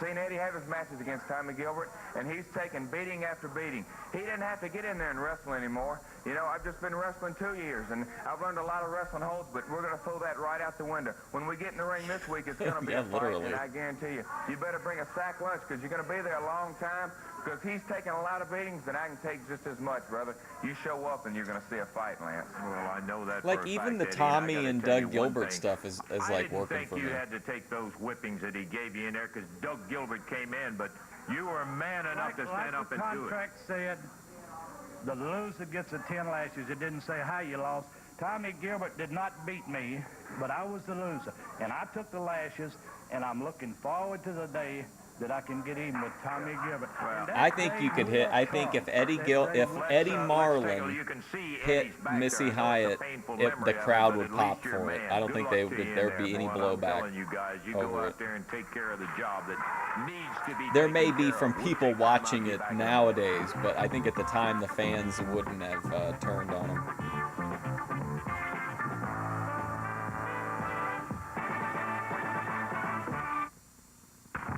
seen Eddie have his matches against Tommy Gilbert, and he's taken beating after beating. He didn't have to get in there and wrestle anymore. You know, I've just been wrestling 2 years, and I've learned a lot of wrestling holds, but we're going to throw that right out the window. When we get in the ring this week, it's going to be Yeah, a fight, literally. and I guarantee you, you better bring a sack lunch, because you're going to be there a long time, because he's taking a lot of beatings, and I can take just as much, brother. You show up, and you're going to see a fight, Lance. Well, I know that Like for a even fact, the Eddie, and I Tommy gotta and tell you Doug one Gilbert thing. stuff is like working for I me. didn't think you had to take those whippings that he gave you in there, because Doug Gilbert came in, but you were man enough to stand up and do it. The contract said the loser gets the 10 lashes. It didn't say how you lost. Tommy Gilbert did not beat me, but I was the loser. And I took the lashes, and I'm looking forward to the day that I can get even with Tommy Gilbert. I think you could hit. I think if Eddie Marlin hit Missy Hyatt, the crowd would pop for it. I don't think there'd be any blowback over it. There may be from people watching it nowadays, but I think at the time the fans wouldn't have turned on him.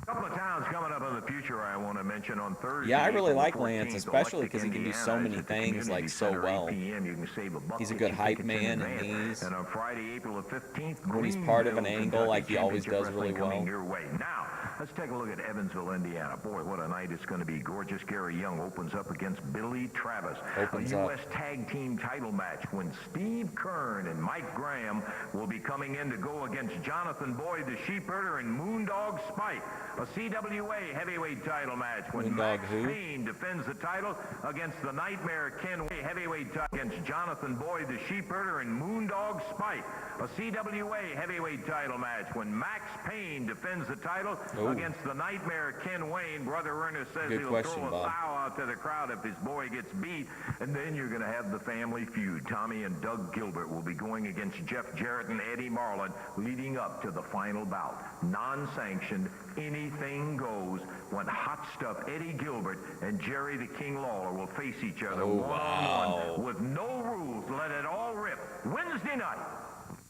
Couple of towns coming up in the future I want to mention on Thursday. Yeah, I really April like 14th, Lance, especially because he can do so Indiana many is at the things like Community so Center, well. 8 p.m. You can save a buck He's a to good get hype tickets in man, and advance. And on Friday, April the 15th, when he's part of an Greenville, angle like he Kentucky always does Championship really Wrestling well. coming your way. Now, let's take a look at Evansville, Indiana. Boy, what a night it's going to be. Gorgeous Gary Young opens up against Billy Travis. Opens a up. U.S. Tag Team title match when Steve Kern and Mike Graham will be coming in to go against Jonathan Boyd, the Sheepherder, and Moondog Spike. A CWA heavyweight title match when Moondog Max who? Payne defends the title against the Nightmare Ken Way heavyweight title against Jonathan Boyd, the Sheepherder, and Moondog Spike. A CWA heavyweight title match when Max Payne defends the title against the Nightmare Ken Wayne. Brother Ernest says Good he'll question, throw a Bob. foul out to the crowd if his boy gets beat. And then you're going to have the family feud. Tommy and Doug Gilbert will be going against Jeff Jarrett and Eddie Marlin leading up to the final bout. Non-sanctioned, anything goes when Hot Stuff Eddie Gilbert and Jerry the King Lawler will face each other one-on-one with no rules. Let it all rip. Wednesday night.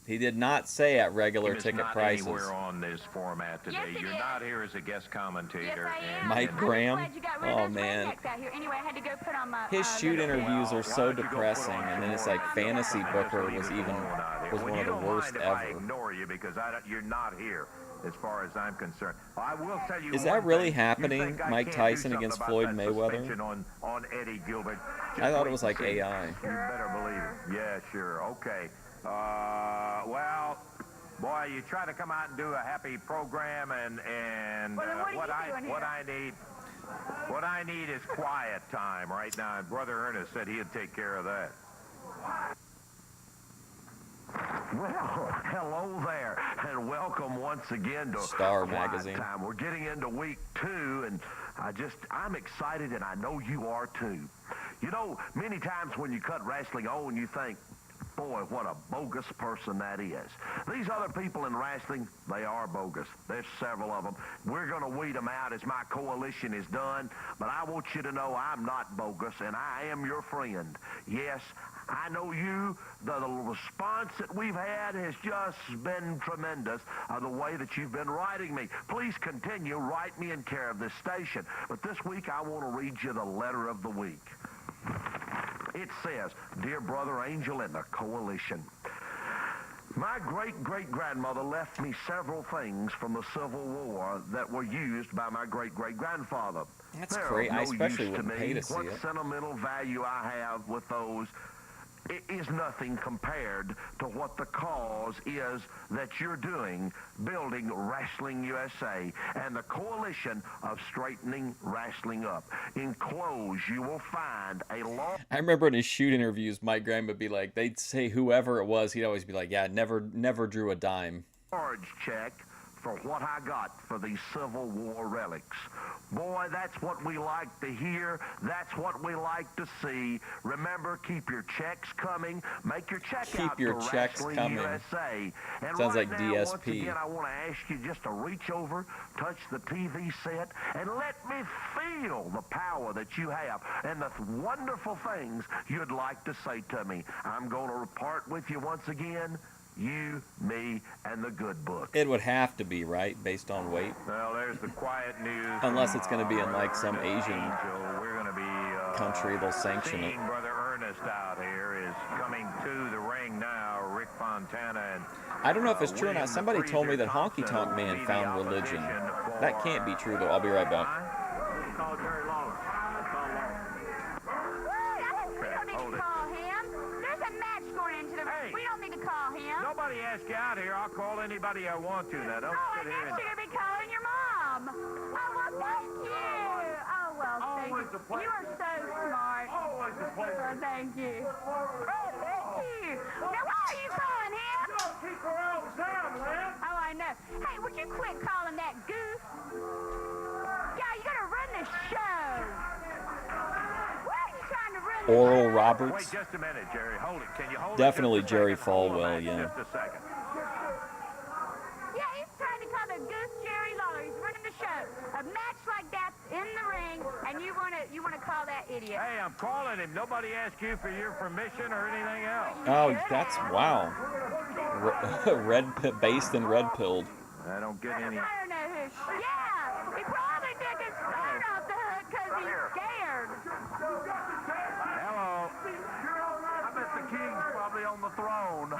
He did not say at regular Is ticket not prices. anywhere on this format today. Yes, it You're is. not here as a guest commentator. Yes, I am. Mike I'm Graham? glad you got rid of Oh, those man. rednecks out here. Anyway, I had to go put on my His shoot little- interviews are so depressing, and then it's like Fantasy Booker was one of the worst If I ever. ignore you because you're not here, as far as I'm concerned. I will tell you. Is that one really thing. You happening, think I Mike can't do Tyson something against about Floyd that Mayweather? suspension on Eddie Gilbert? Just I thought it wait was and like see. AI. You better believe it. Yeah, sure. Okay. Well, boy, you try to come out and do a happy program, and Well, then what are you doing here? what I need is quiet time right now. And Brother Ernest said he'd take care of that. Well, hello there, and welcome once again to Star Quiet Magazine. Time. We're getting into week 2, and I'm excited, and I know you are too. You know, many times when you cut wrestling on, you think, boy, what a bogus person that is. These other people in wrestling, they are bogus. There's several of them. We're going to weed them out as my coalition is done, but I want you to know I'm not bogus, and I am your friend. Yes, I know you. The response that we've had has just been tremendous, the way that you've been writing me. Please continue, write me in care of this station. But this week, I want to read you the letter of the week. It says, Dear Brother Angel and the Coalition, my great-great-grandmother left me several things from the Civil War that were used by my great-great-grandfather. That's They're great. of I no especially use to wouldn't me. pay to see What it. sentimental value I have with those is nothing compared to what the cause is that you're doing, building Wrestling USA and the coalition of straightening wrestling up. Enclosed, you will find a long... I remember in his shoot interviews, Mike Graham would be like, they'd say whoever it was, he'd always be like, yeah, never drew a dime. Large check for what I got for these Civil War relics. Boy, that's what we like to hear. That's what we like to see. Remember, keep your checks coming. Make your check Keep out your to checks Wrestling coming. USA. And Sounds right like now, DSP. Once again, I want to ask you just to reach over, touch the TV set, and let me feel the power that you have and the wonderful things you'd like to say to me. I'm going to part with you once again. You, me, and the good book. It would have to be, right, based on weight? Well, there's the quiet news. Unless it's going to be in like some Asian We're going to be country, they'll sanction it. seeing Brother Ernest out here is coming to the ring now. Rick Fontana and I don't know if it's true or not. Somebody told me that Honky Tonk Man found religion. That can't be true, though. I'll be right back. Call Jerry Lawler. Call Lawler. We don't need to call him. There's a match going into the ring. We don't need to call him. Nobody asked you out here. I'll call anybody I want to. Now, don't I sit here guess and... you're going to be calling your mom. Oh, well, thank you. Oh, well, thank Always you. a pleasure. You are so smart. Always a pleasure. Oh, thank you. Oh, thank you. Now, why are you calling him? You don't keep her all the time, Lance. Oh, I know. Hey, would you quit calling that goof? Yeah, you got to run the show. Why are you trying to run the Oral show? Roberts. Wait just a minute, Jerry. Hold it. Can you hold Definitely it just a Jerry second? Hold the Falwell, match yeah. Just a second. Yeah, he's trying to call the goose Jerry Lawler. He's running the show. A match like that's in the ring, and you want to call that idiot. Hey, I'm calling him. Nobody asked you for your permission or anything else. Oh, that's, wow. Based and red pilled. I don't get any... I don't know who. Yeah, he probably took his phone off the hook because he's scared. Hello. I bet the king's probably on the throne. Oh,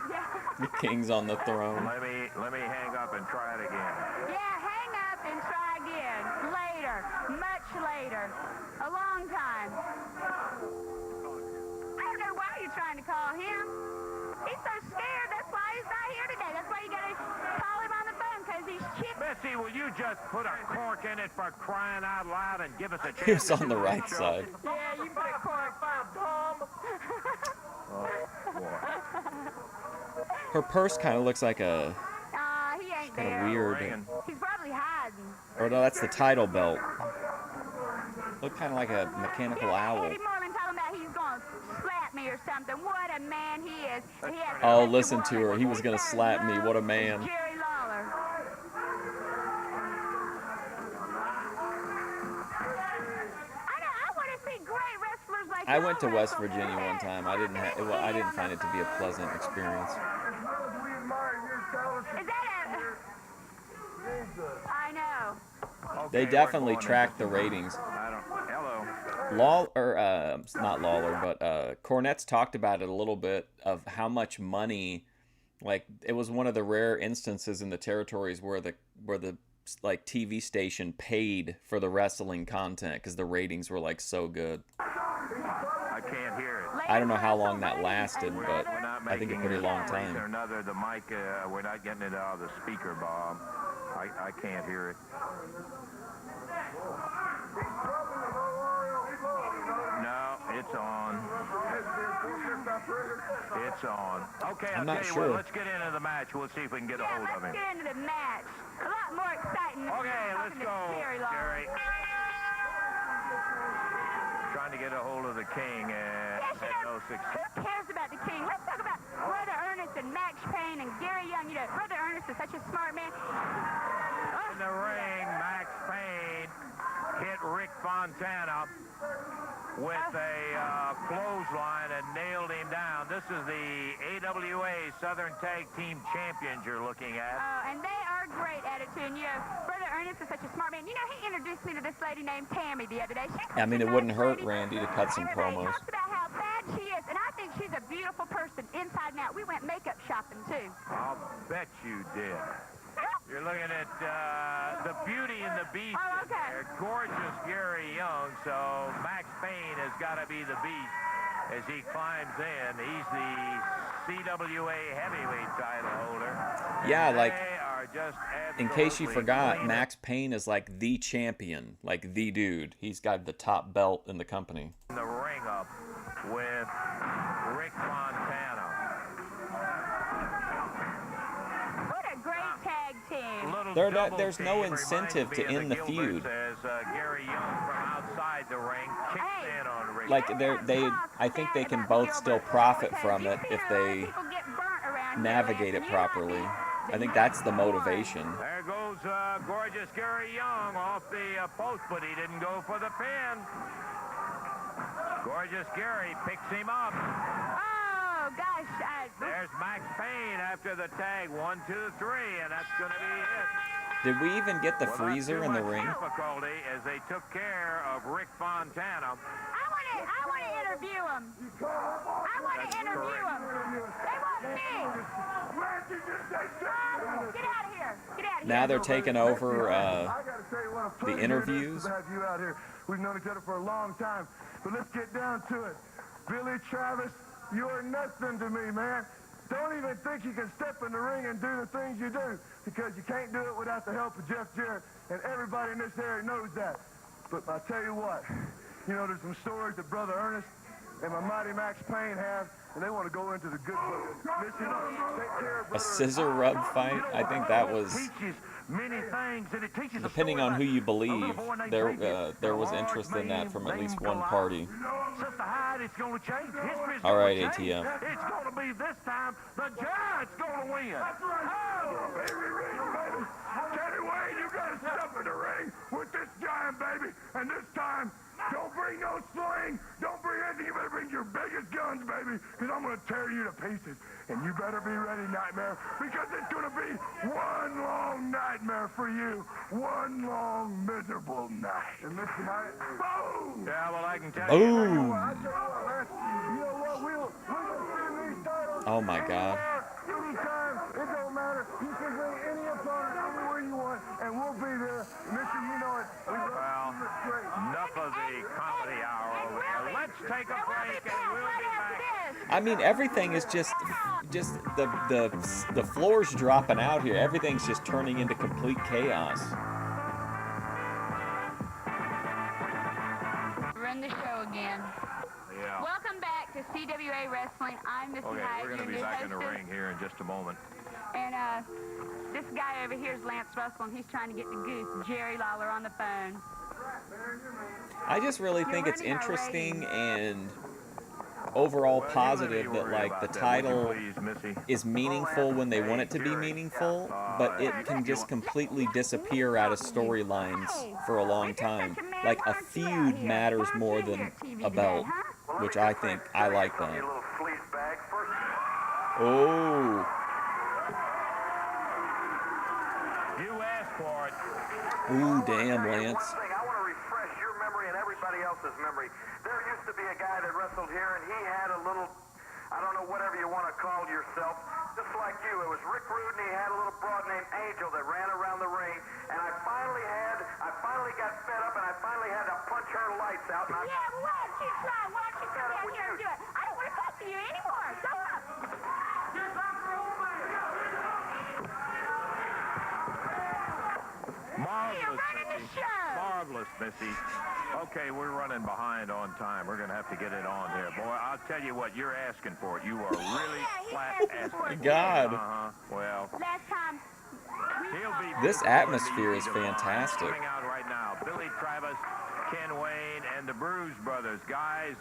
yeah. The king's on the throne. Let me hang up and try it again. Yeah, hang up and try again. Later. Much later. A long time. I don't know why you're trying to call him. He's so scared. That's why he's not here today. That's why you got to call him on the phone because he's chipped. Bessie, will you just put a cork in it for crying out loud and give us a chance? He was on the right side. Yeah, you put a cork. Her purse kind of looks like a He ain't kind there. of weird. He's probably hiding. Or no, that's the title belt. Looked kind of like a mechanical owl. Eddie Marlin talking about he's going to slap me or something. What a man he is. He has Oh, listen to her. He was going to slap me. What a man. Jerry Lawler. I want to see great wrestlers like I went to y'all West wrestle. Virginia one time. I didn't find it to be a pleasant experience. Is that I know. They definitely track the ratings. Hello. Not Lawler, but Cornette's talked about it a little bit of how much money, like it was one of the rare instances in the territories where the like TV station paid for the wrestling content because the ratings were like so good. I can't hear it. I don't know how long that lasted, but We're not I think a making pretty it long one reason or time. another. The mic, we're not getting it out of the speaker, Bob. I can't hear it. No, it's on. It's on. Okay, I'm I'll not tell you sure. what, let's get into the match. We'll see if we can get a hold of him. Let's get into the match. A lot more exciting than Okay, let's talking to go, Jerry Lawler. Jerry. Trying to get a hold of the king and had no success. Who cares about the king? Let's talk about Brother Ernest and Max Payne and Gary Young. You know, Brother Ernest is such a smart man. In the ring, Max Payne hit Rick Fontana with a clothesline and nailed him down. This is the AWA Southern Tag Team Champions you're looking at. And they are great at it, too. And, you know, Brother Ernest is such a smart man. You know, he introduced me to this lady named Tammy the other day. I mean, it wouldn't hurt Randy to cut some promos. He talks about how bad she is, and I think she's a beautiful person inside and out. We went makeup shopping, too. I'll bet you did. You're looking at the Beauty and the Beast. Oh, okay. There. Gorgeous Gary Young, so Max Payne has got to be the Beast. as he climbs in. He's the CWA heavyweight title holder. Yeah, like, they are just in case you absolutely forgot, cleaning Max Payne is like the champion, like the dude. He's got the top belt in the company. the ring up with Rick Montana. What a great tag team. There's no incentive to end the feud. As Gary Young from outside the ring kicks in on Rick. Like I think they can both still profit from it if they navigate it properly. I think that's the motivation. There goes gorgeous Gary Young off the post, but he didn't go for the pin. Gorgeous Gary picks him up. Oh, gosh. There's Max Payne after the tag. 1, 2, 3, and that's going to be it. Did we even get the Without freezer too in the much ring? difficulty as they took care of Rick Fontana. I want to interview him. I want to interview him. They want me. Get out of here. Get out of here. Now they're taking over the interviews. To have you out here. We've known each other for a long time, but let's get down to it. Billy Travis, you're nothing to me, man. Don't even think you can step in the ring and do the things you do, because you can't do it without the help of Jeff Jarrett, and everybody in this area knows that. But I tell you what, you know, there's some stories that Brother Ernest and my mighty Max Payne have, and they want to go into the good book. Listen, take care of A Brother scissor rub fight? I think that was, Many things, and it teaches depending on who you believe, there was interest in that from at least one party. Sister Hyde, it's going to change. History's All right, going to change. ATF. It's going to be this time the Giants going to win. That's right. Oh, baby. Kenny Wayne, you got to step in the ring with this giant, baby. And this time, don't bring no sling. Don't bring anything. You better bring your biggest guns, baby, because I'm going to tear you to pieces. And you better be ready, Nightmare, because it's going to be one long nightmare for you. One long, miserable night. And listen, boom! Yeah, well, I can tell Boom. you. You know what? We'll defend these titles. Oh my God. Anytime, it don't matter. You can bring any opponent anywhere you want, and we'll be there. Listen, you know it. Well, enough of the comedy hour over there. Let's take a break, and we'll be back. I mean, everything is just the floor's dropping out here. Everything's just turning into complete chaos. Run the show again. Yeah. Welcome back to CWA Wrestling. I'm Missy Okay, Hyde, we're going to your be new back in the hostess. ring here in just a moment. And this guy over here is Lance Russell, and he's trying to get the goose, Jerry Lawler, on the phone. I just really think it's interesting and overall positive that like the title is meaningful when they want it to be meaningful, but it can just completely disappear out of storylines for a long time. Like a feud matters more than a belt, which I think I like that. Oh. You asked for it. Ooh, damn, Lance. One thing, I want to refresh your memory and everybody else's memory. There used to be a guy that wrestled here, and he had a little, I don't know, whatever you want to call yourself, just like you. It was Rick Rude, and he had a little broad named Angel that ran around the ring, and I finally got fed up, and I finally had to punch her lights out. And Yeah, well, why don't you try? Why don't you come down here and do it? I don't want to talk to you anymore. Go up. Marvelous, Missy. Marvelous, Missy. Okay, we're running behind on time. We're going to have to get it on here. Boy, I'll tell you what, you're asking for it. You are really flat asking. God. Well, last time. This atmosphere is fantastic. Coming out right now, Billy Travis, Ken Wayne, and the Bruise Brothers. Guys,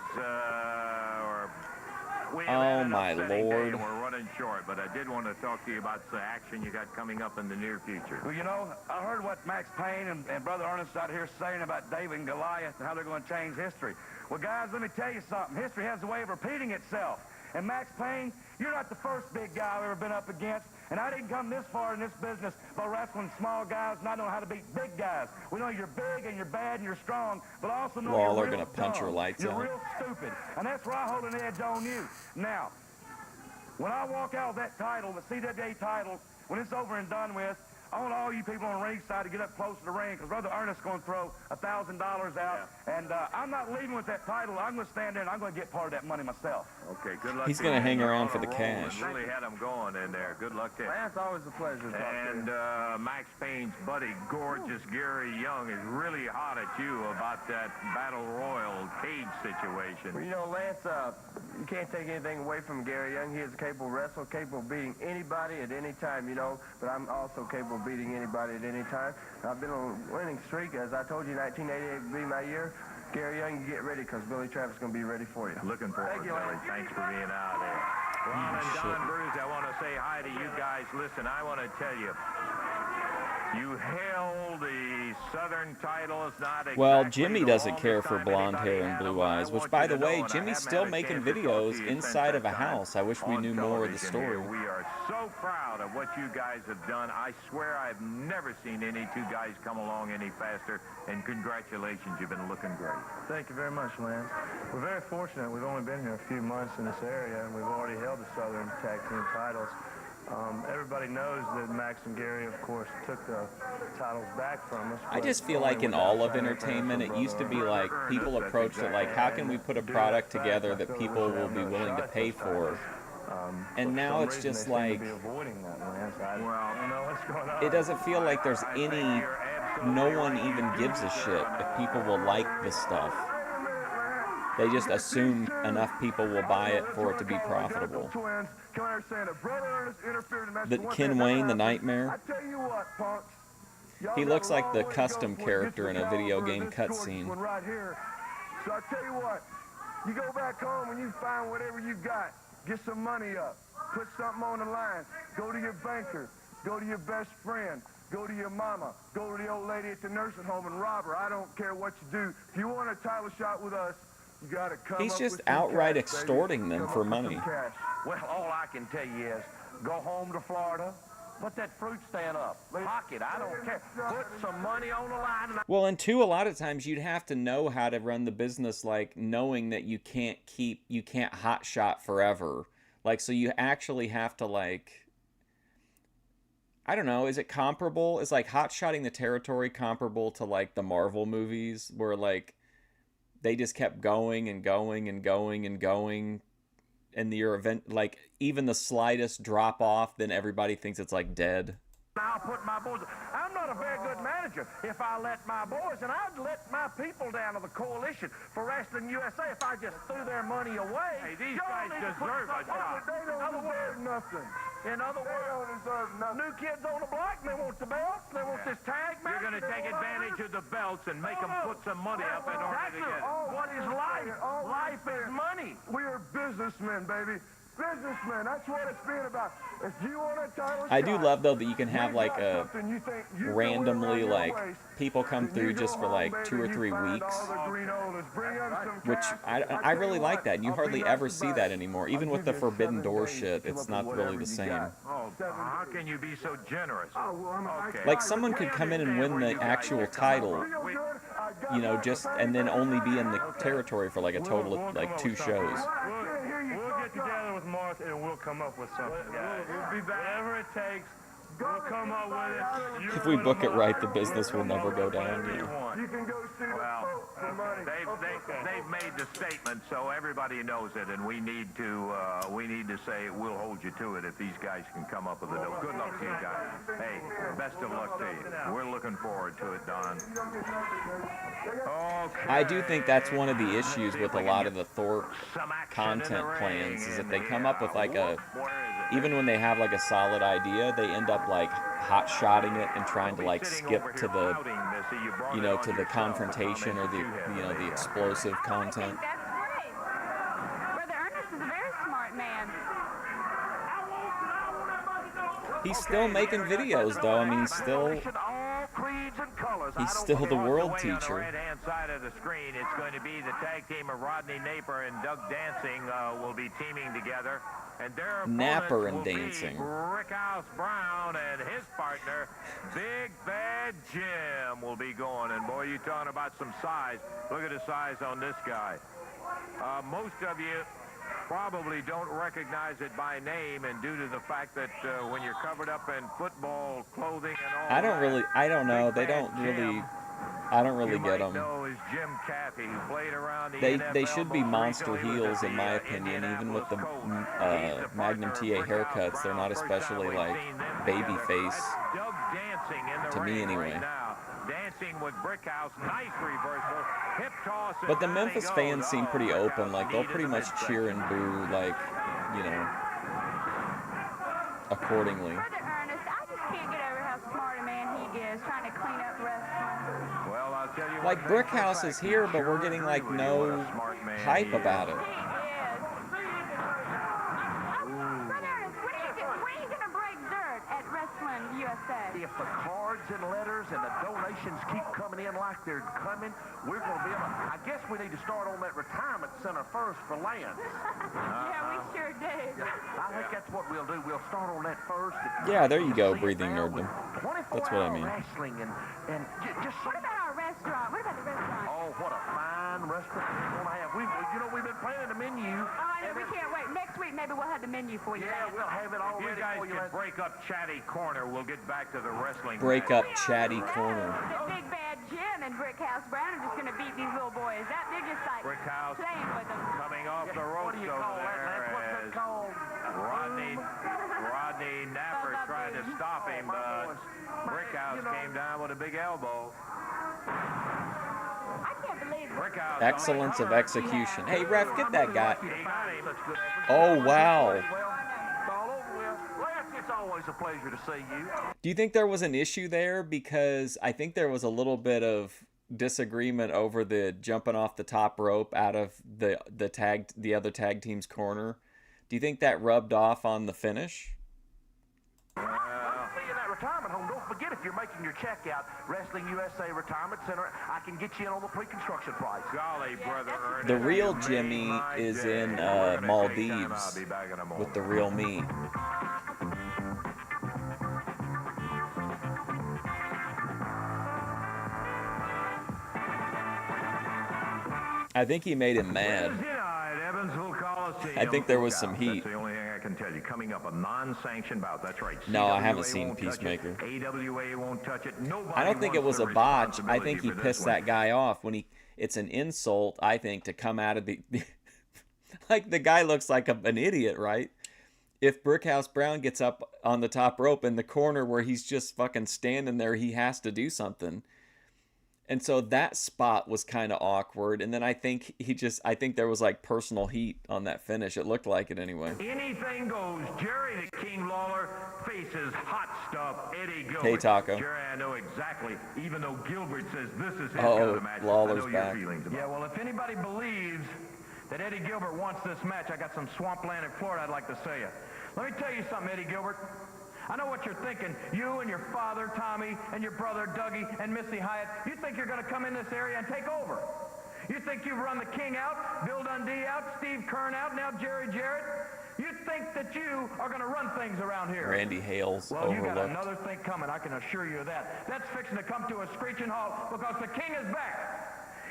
we have had an my upsetting day Lord. and we're running short, but I did want to talk to you about the action you got coming up in the near future. Well, you know, I heard what Max Payne and Brother Ernest out here saying about David and Goliath and how they're going to change history. Well, guys, let me tell you something. History has a way of repeating itself. And Max Payne, you're not the first big guy I've ever been up against. And I didn't come this far in this business by wrestling small guys, and I know how to beat big guys. We know you're big and you're bad and you're strong, but I also know Lawler you're real gonna punch dumb. your lights You're out. real stupid. And that's where I hold an edge on you. Now, when I walk out of that title, the CWA title, when it's over and done with, I want all you people on the ringside to get up close to the ring because Brother Ernest's going to throw $1,000 out. And I'm not leaving with that title. I'm going to stand there and I'm going to get part of that money myself. Okay, good luck. He's going to hang around for the cash. Really had him going in there. Good luck to you. Man, it's always a pleasure to talk to you. And Max Payne's buddy, gorgeous Gary Young, is really hot at you about that Battle Royal cage situation. Well, you know, Lance, you can't take anything away from Gary Young. He is a capable wrestler, capable of beating anybody at any time, you know, but I'm also capable of beating anybody at any time. I've been on a winning streak. As I told you, 1988 would be my year. Gary Young, you get ready because Billy Travis is going to be ready for you. Looking forward, Thank you, Billy. Thanks for being out there. Ron and Don Bruce, I want to say hi to you guys. Listen, I want to tell you, you held the Southern title. It's not exactly Well, Jimmy doesn't care for blonde hair and blue eyes, which, by the way, Jimmy's still making videos inside of a house. I wish we knew more of the story. We are so proud of what you guys have done. I swear I've never seen any two guys come along any faster, and congratulations, you've been looking great. Thank you very much, Lance. We're very fortunate. We've only been here a few months in this area, and we've already held the Southern Tag Team titles. Everybody knows that Max and Gary, of course, took the titles back from us. I just feel like in all of entertainment, it used to be like people approached it like, how can we put a product together that people will be willing to pay for? And now it's just like, it doesn't feel like there's any, no one even gives a shit if people will like the stuff. They just assume enough people will buy it for it to be profitable. The Ken Wayne, the Nightmare, he looks like the custom character in a video game cutscene. So I tell you what, you go back home and you find whatever you got. Get some money up. Put something on the line. Go to your banker. Go to your best friend. Go to your mama. Go to the old lady at the nursing home and rob her. I don't care what you do. If you want a title shot with us, you got to come He's up just with some outright cash, extorting them for money. Well, all I can tell you is go home to Florida, put that fruit stand up, pocket, I don't care. Put some money on the line. And Well, and two, a lot of times you'd have to know how to run the business, like knowing that you can't hot shot forever. Like, so you actually have to, like, I don't know, is it comparable? Is like hot shotting the territory comparable to like the Marvel movies where like they just kept going and going and going and going, and your event, like even the slightest drop off, then everybody thinks it's like dead. I'll put my boys. I'm not a very good manager if I let my boys, and I'd let my people down of the coalition for Wrestling USA if I just threw their money away. Hey, these guys deserve a job. They don't deserve nothing. In other words, they don't deserve nothing. New kids on the block, they want the belts, they want this tag match. You're going to take advantage of the belts and make them put some money up in order to get it. What is life? Life is money. We are businessmen, baby. Businessmen. That's what it's been about. If you want a title I do shot, love though that you can have like a something you think you can randomly win like around your waist, people come then through you just go for like home, 2 or baby, 3 you find weeks, all the green bring them some which cash. I tell really you like what, that. You I'll hardly be nice ever see about that it. anymore. I'll Even with give the you Forbidden 7 Door days to shit, come it's up not with really whatever the you same. got. Oh, how can you be so generous? Okay. Like someone could come in and win the actual title, you know, just and then only be in the territory for like a total of like 2 shows. We'll get together with Morris and we'll come up with something, guys. We'll be back. Whatever it takes, we'll come up with it. If we book it right, the business will never go down. You can go see Well, for money. they've made the statement, so everybody knows it, and we need to say we'll hold you to it if these guys can come up with it. Good luck to you guys. Hey, best of luck to you. We're looking forward to it, Don. Okay. I do think that's one of the issues with a lot of the Thor content plans is that they come up with like a, even when they have like a solid idea, they end up like hot shotting it and trying to like skip to the, you know, to the confrontation or the, you know, the explosive content. That's great. Brother Ernest is a very smart man. He's still making videos though. I mean, he's still the world teacher. On the right-hand side of the screen, it's going to be the tag team of Rodney Naper and Doug Dancing will be teaming together. And their Napper and opponents will be Dancing. Rickhouse Brown and his partner, Big Bad Jim, will be going. And boy, you talking about some size. Look at the size on this guy. Most of you probably don't recognize it by name, and due to the fact that when you're covered up in football clothing and all I don't know. Big Bad I don't really you get might them. know is Jim Caffey, who played around the They NFL should be most monster recently with heels, in the, my opinion. Even with the Magnum TA haircuts, they're not especially like baby face. Doug dancing in the To me, ring anyway. right now. Dancing with Brickhouse, nice reversal, hip toss. And But the down he Memphis goes. fans seem Oh, pretty open. Brickhouse Like they'll needed pretty the much cheer and boo, like, you know, accordingly. Brother Ernest, I just can't get over how smart a man he is trying to clean up wrestling. Well, I'll tell you Like what, Brickhouse is here, but we're getting like no hype about it. Brother Ernest, when are you going to break dirt at Wrestling USA? If the cards and letters and the donations keep coming in like they're coming, we're going to be able to, I guess we need to start on that retirement center first for Lance. Yeah, we sure do. I think that's what we'll do. We'll start on that first. Yeah, there you go, breathing nerddom. That's what I mean. Wrestling and just What about our restaurant? What about the restaurant? oh, what a fine restaurant we're going to have. We've been planning the menu. Oh, I know, we can't wait. Next week, maybe we'll have the menu for you. Yeah, we'll have it all If you ready guys for you. can break up Chatty Corner, we'll get back to the wrestling. Break up Chatty Corner. The Big Bad Jim and Brickhouse Brown are just going to beat these little boys up. They're just like Brickhouse playing with them. coming off the What ropes do you over call that, Lance? there What's that as called? Rodney Napper tried to stop him, but Brickhouse came down with a big elbow. I can't believe it. Brickhouse Excellence of execution. Hey, ref, get that guy. He got him. Oh, wow. It's all over with. Lance, it's always a pleasure to see you. Do you think there was an issue there? Because I think there was a little bit of disagreement over the jumping off the top rope out of the other tag team's corner. Do you think that rubbed off on the finish? See you in that retirement home. Don't forget, if you're making your check out, Wrestling USA Retirement Center, I can get you in on the pre-construction price. Golly, brother Ernest. The real Jimmy is in Maldives with the real me. I think he made him mad. I think there was some heat. That's the only thing I can tell you. Coming up, a non-sanctioned bout. That's right. No, I haven't CWA seen won't touch Peacemaker. it. AWA won't touch it. Nobody I don't think it wants was the a botch. I responsibility think he for this pissed one. that guy off when it's an insult, I think, to come out of the like the guy looks like an idiot, right? If Brickhouse Brown gets up on the top rope in the corner where he's just fucking standing there, he has to do something. And so that spot was kind of awkward. And then I think there was like personal heat on that finish. It looked like it anyway. Anything goes. Jerry the King Lawler faces hot stuff Eddie Gilbert. Hey, Taco. Jerry, I know exactly. Even though Gilbert says this is his Oh, kind of match, Lawler's I know back. your feelings about Yeah, it. well, if anybody believes that Eddie Gilbert wants this match, I got some swampland in Florida I'd like to say you. Let me tell you something, Eddie Gilbert. I know what you're thinking. You and your father, Tommy, and your brother, Dougie, and Missy Hyatt, you think you're going to come in this area and take over. You think you've run the King out, Bill Dundee out, Steve Kern out, now Jerry Jarrett. You think that you are going to run things around here. Randy Hales Well, you got overlooked. another thing coming, I can assure you of that. That's fixing to come to a screeching halt because the King is back.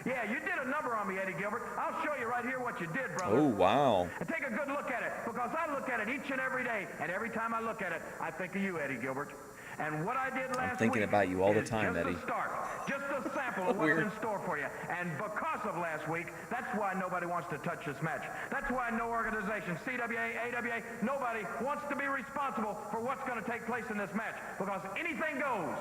Yeah, you did a number on me, Eddie Gilbert. I'll show you right here what you did, brother. Oh, wow. And take a good look at it, because I look at it each and every day, and every time I look at it, I think of you, Eddie Gilbert. And what I did last I'm thinking week about you all the is time, just Eddie. a start, just a sample of what's Weird. in store for you. And because of last week, that's why nobody wants to touch this match. That's why no organization, CWA, AWA, nobody wants to be responsible for what's going to take place in this match, because anything goes.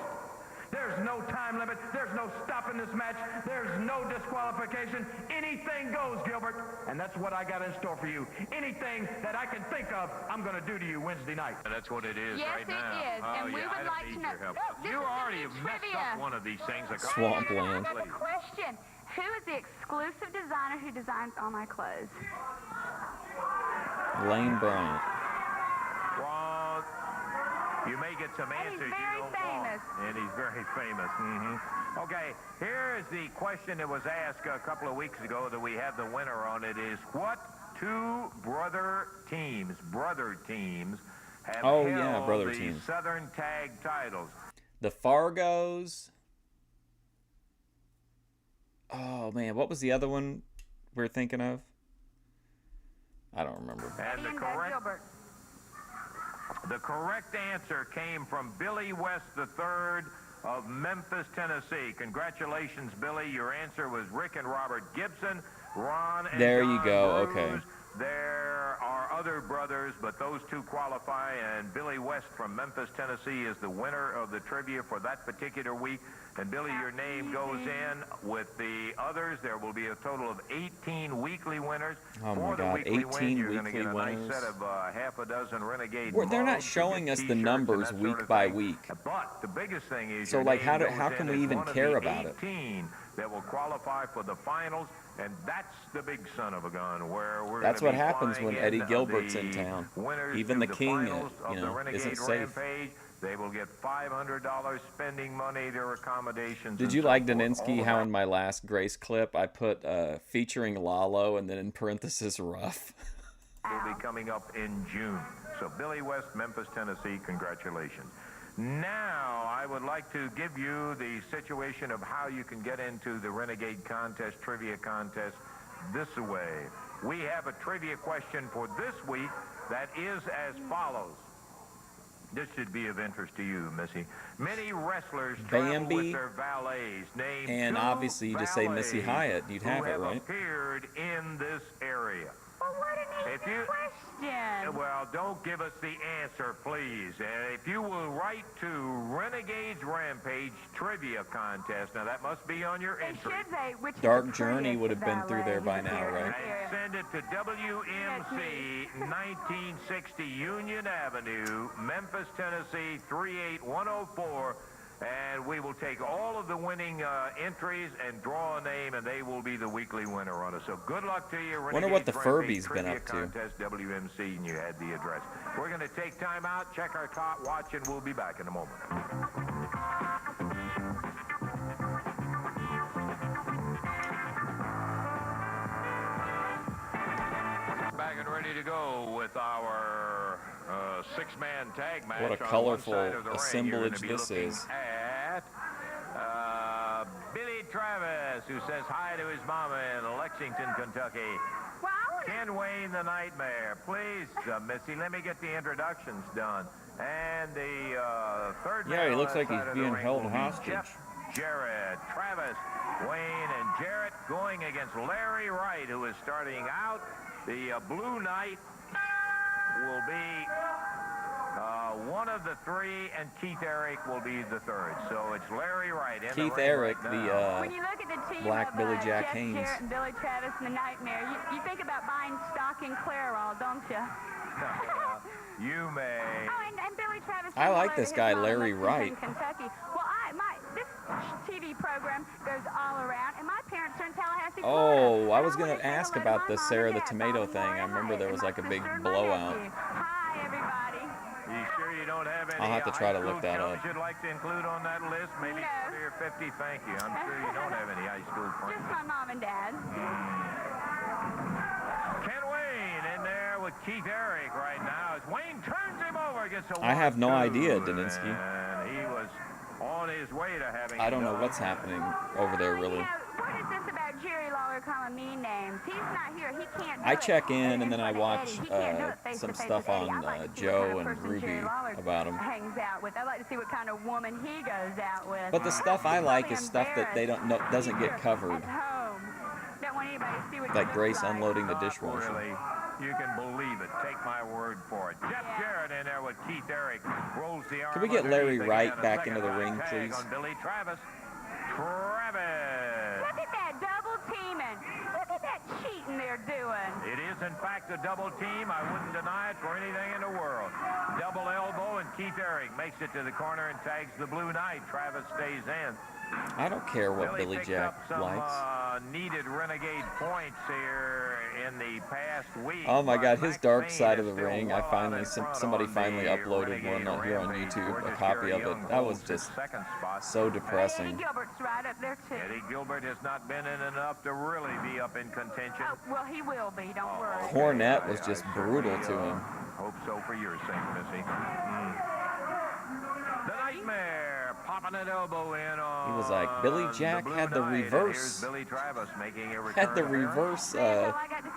There's no time limit. There's no stopping this match. There's no disqualification. Anything goes, Gilbert. And that's what I got in store for you. Anything that I can think of, I'm going to do to you Wednesday night. And that's what it is Yes, right it now. is. Oh, And we yeah, would I don't like to need know- your help. Oh, this You is already some have messed trivia. up one of these things. A couple Swampland. I have a question. Who is the exclusive designer who designs all my clothes? Lane Bryant. Wrong. You may get some And he's answers very you don't famous. want. And he's very famous. Okay, here is the question that was asked a couple of weeks ago that we have the winner on. It is, what two brother teams have Oh, held yeah, brother the teams. Southern Tag titles? The Fargos. Oh, man. What was the other one we're thinking of? I don't remember. And the correct answer came from Billy West III of Memphis, Tennessee. Congratulations, Billy. Your answer was Rick and Robert Gibson. Ron and There John you go. Bruce. Okay. There are other brothers, but those two qualify, and Billy West from Memphis, Tennessee is the winner of the trivia for that particular week. And Billy, your name goes in with the others. There will be a total of 18 weekly winners. Oh for my the God, weekly 18 win, you're going to weekly get a winners. nice set of half a dozen Renegade They're not mugs. You showing get us the t-shirts and numbers that week sort of by thing. week. But the biggest thing is So, your like, name how goes can in we as even one of care the about it? 18 that will qualify for the finals, and that's the big son of a gun where we're That's gonna what be happens flying when Eddie in Gilbert's the in town. winners Even to the king, finals of you the know, Renegade isn't safe. Rampage. They will get $500 spending money, their accommodations. Did and you so like forth. Daninsky All how of in my last Grace clip I put featuring Lalo and then in parentheses rough? will be coming up in June. So Billy West, Memphis, Tennessee, congratulations. Now, I would like to give you the situation of how you can get into the Renegade Contest, Trivia Contest, this way. We have a trivia question for this week that is as follows. This should be of interest to you, Missy. Many wrestlers travel Bambi, with their valets. Name and two obviously you just say Missy valets Hyatt, you'd have who it, right? appeared in this area. Well, what an easy question. Well, don't give us the answer, please. If you will write to Renegades Rampage Trivia Contest, now that must be on your entry. Should say which Dark Journey would have been through there by now, right? And send it to WMC 1960 Union Avenue, Memphis, Tennessee 38104. And we will take all of the winning entries and draw a name, and they will be the weekly winner on it. So good luck to you. Wonder what the Renegades Furby's Rampage been up to. Trivia Contest, WMC, and you had the address. We're going to take time out, check our watch, and we'll be back in a moment. Back and ready to go with our six-man tag match. What a on colorful one side of the ring. You're assemblage gonna be this looking is. At Billy Travis, who says hi to his mama in Lexington, Kentucky. Ken Wayne, the Nightmare. Please, Missy, let me get the introductions done. And the third Yeah, man he on looks that like he's side of the being ring held will be hostage. Jeff Jarrett, Travis, Wayne, and Jarrett going against Larry Wright, who is starting out. The Blue Knight will be one of the three, and Keith Eric will be the third. So it's Larry Wright in Keith the ring Eric, right the now. When you look at the team Black of, Billy Jack Jeff Haynes. Jarrett and Billy Travis and the Nightmare, you think about buying stock in Clairol, don't you? You may. Oh, and Billy Travis. I like hello this to guy, his mom in Larry Lexington, Wright. Kentucky. Well, this TV program goes all around, and my parents are in Tallahassee, Oh, I was going to ask about the Sarah the Tomato thing. I remember there was like a big blowout. Hi, everybody. You sure you don't have any I'll have to try to high look school that chums up. you'd like to include on that list? Maybe 40 or 50? Thank you. I'm sure you don't have any high school friends. Just my mom and dad. Ken Wayne in there with Keith Eric right now as Wayne turns him over, gets a I have no 1-2, idea, Daninsky. And he was on his way to having I don't know done. what's happening over there, really. What is this about Jerry Lawler calling me names? He's not here. He can't do I it. check in and then I watch He can't do it face some to face stuff with Eddie. on I'd like to see what Joe kind of and person Ruby Jerry Lawler about him. hangs out with. I'd like to see what kind of woman he goes out with. But the stuff I I'm like really is stuff that they don't know, doesn't get covered. At home. Don't want anybody to see what Like he Grace looks like. unloading the Not dishwasher. really. You can believe it. Take my word for it. Jeff Jarrett in there with Keith Eric rolls the arm. Can we get underneath Larry again. Wright A back second into the round ring, tag please? On Billy Travis. Travis. Look at that double teaming. Look at that cheating they're doing. It is, in fact, a double team. I wouldn't deny it for anything in the world. Double elbow, and Keith Eric makes it to the corner and tags the Blue Knight. Travis stays in. I don't care what Billy picked Jack up some, likes. Needed Renegade points here in the past week. Oh my but God, his Max dark Payne side is of the still ring. well I finally, out in front somebody on finally the uploaded Renegade one here on Rampage. YouTube, We're a just copy Jerry of it. Young That was holds his just second spot. so depressing. Eddie Gilbert's right up there, too. Eddie Gilbert has not been in enough to really be up in contention. Oh, well, he will be. Don't worry. Cornette was just brutal to him. Hope so for your sake, Missy. The Nightmare dropping an elbow in on He was like, Billy Jack had the reverse. Billy Travis making a Had the return reverse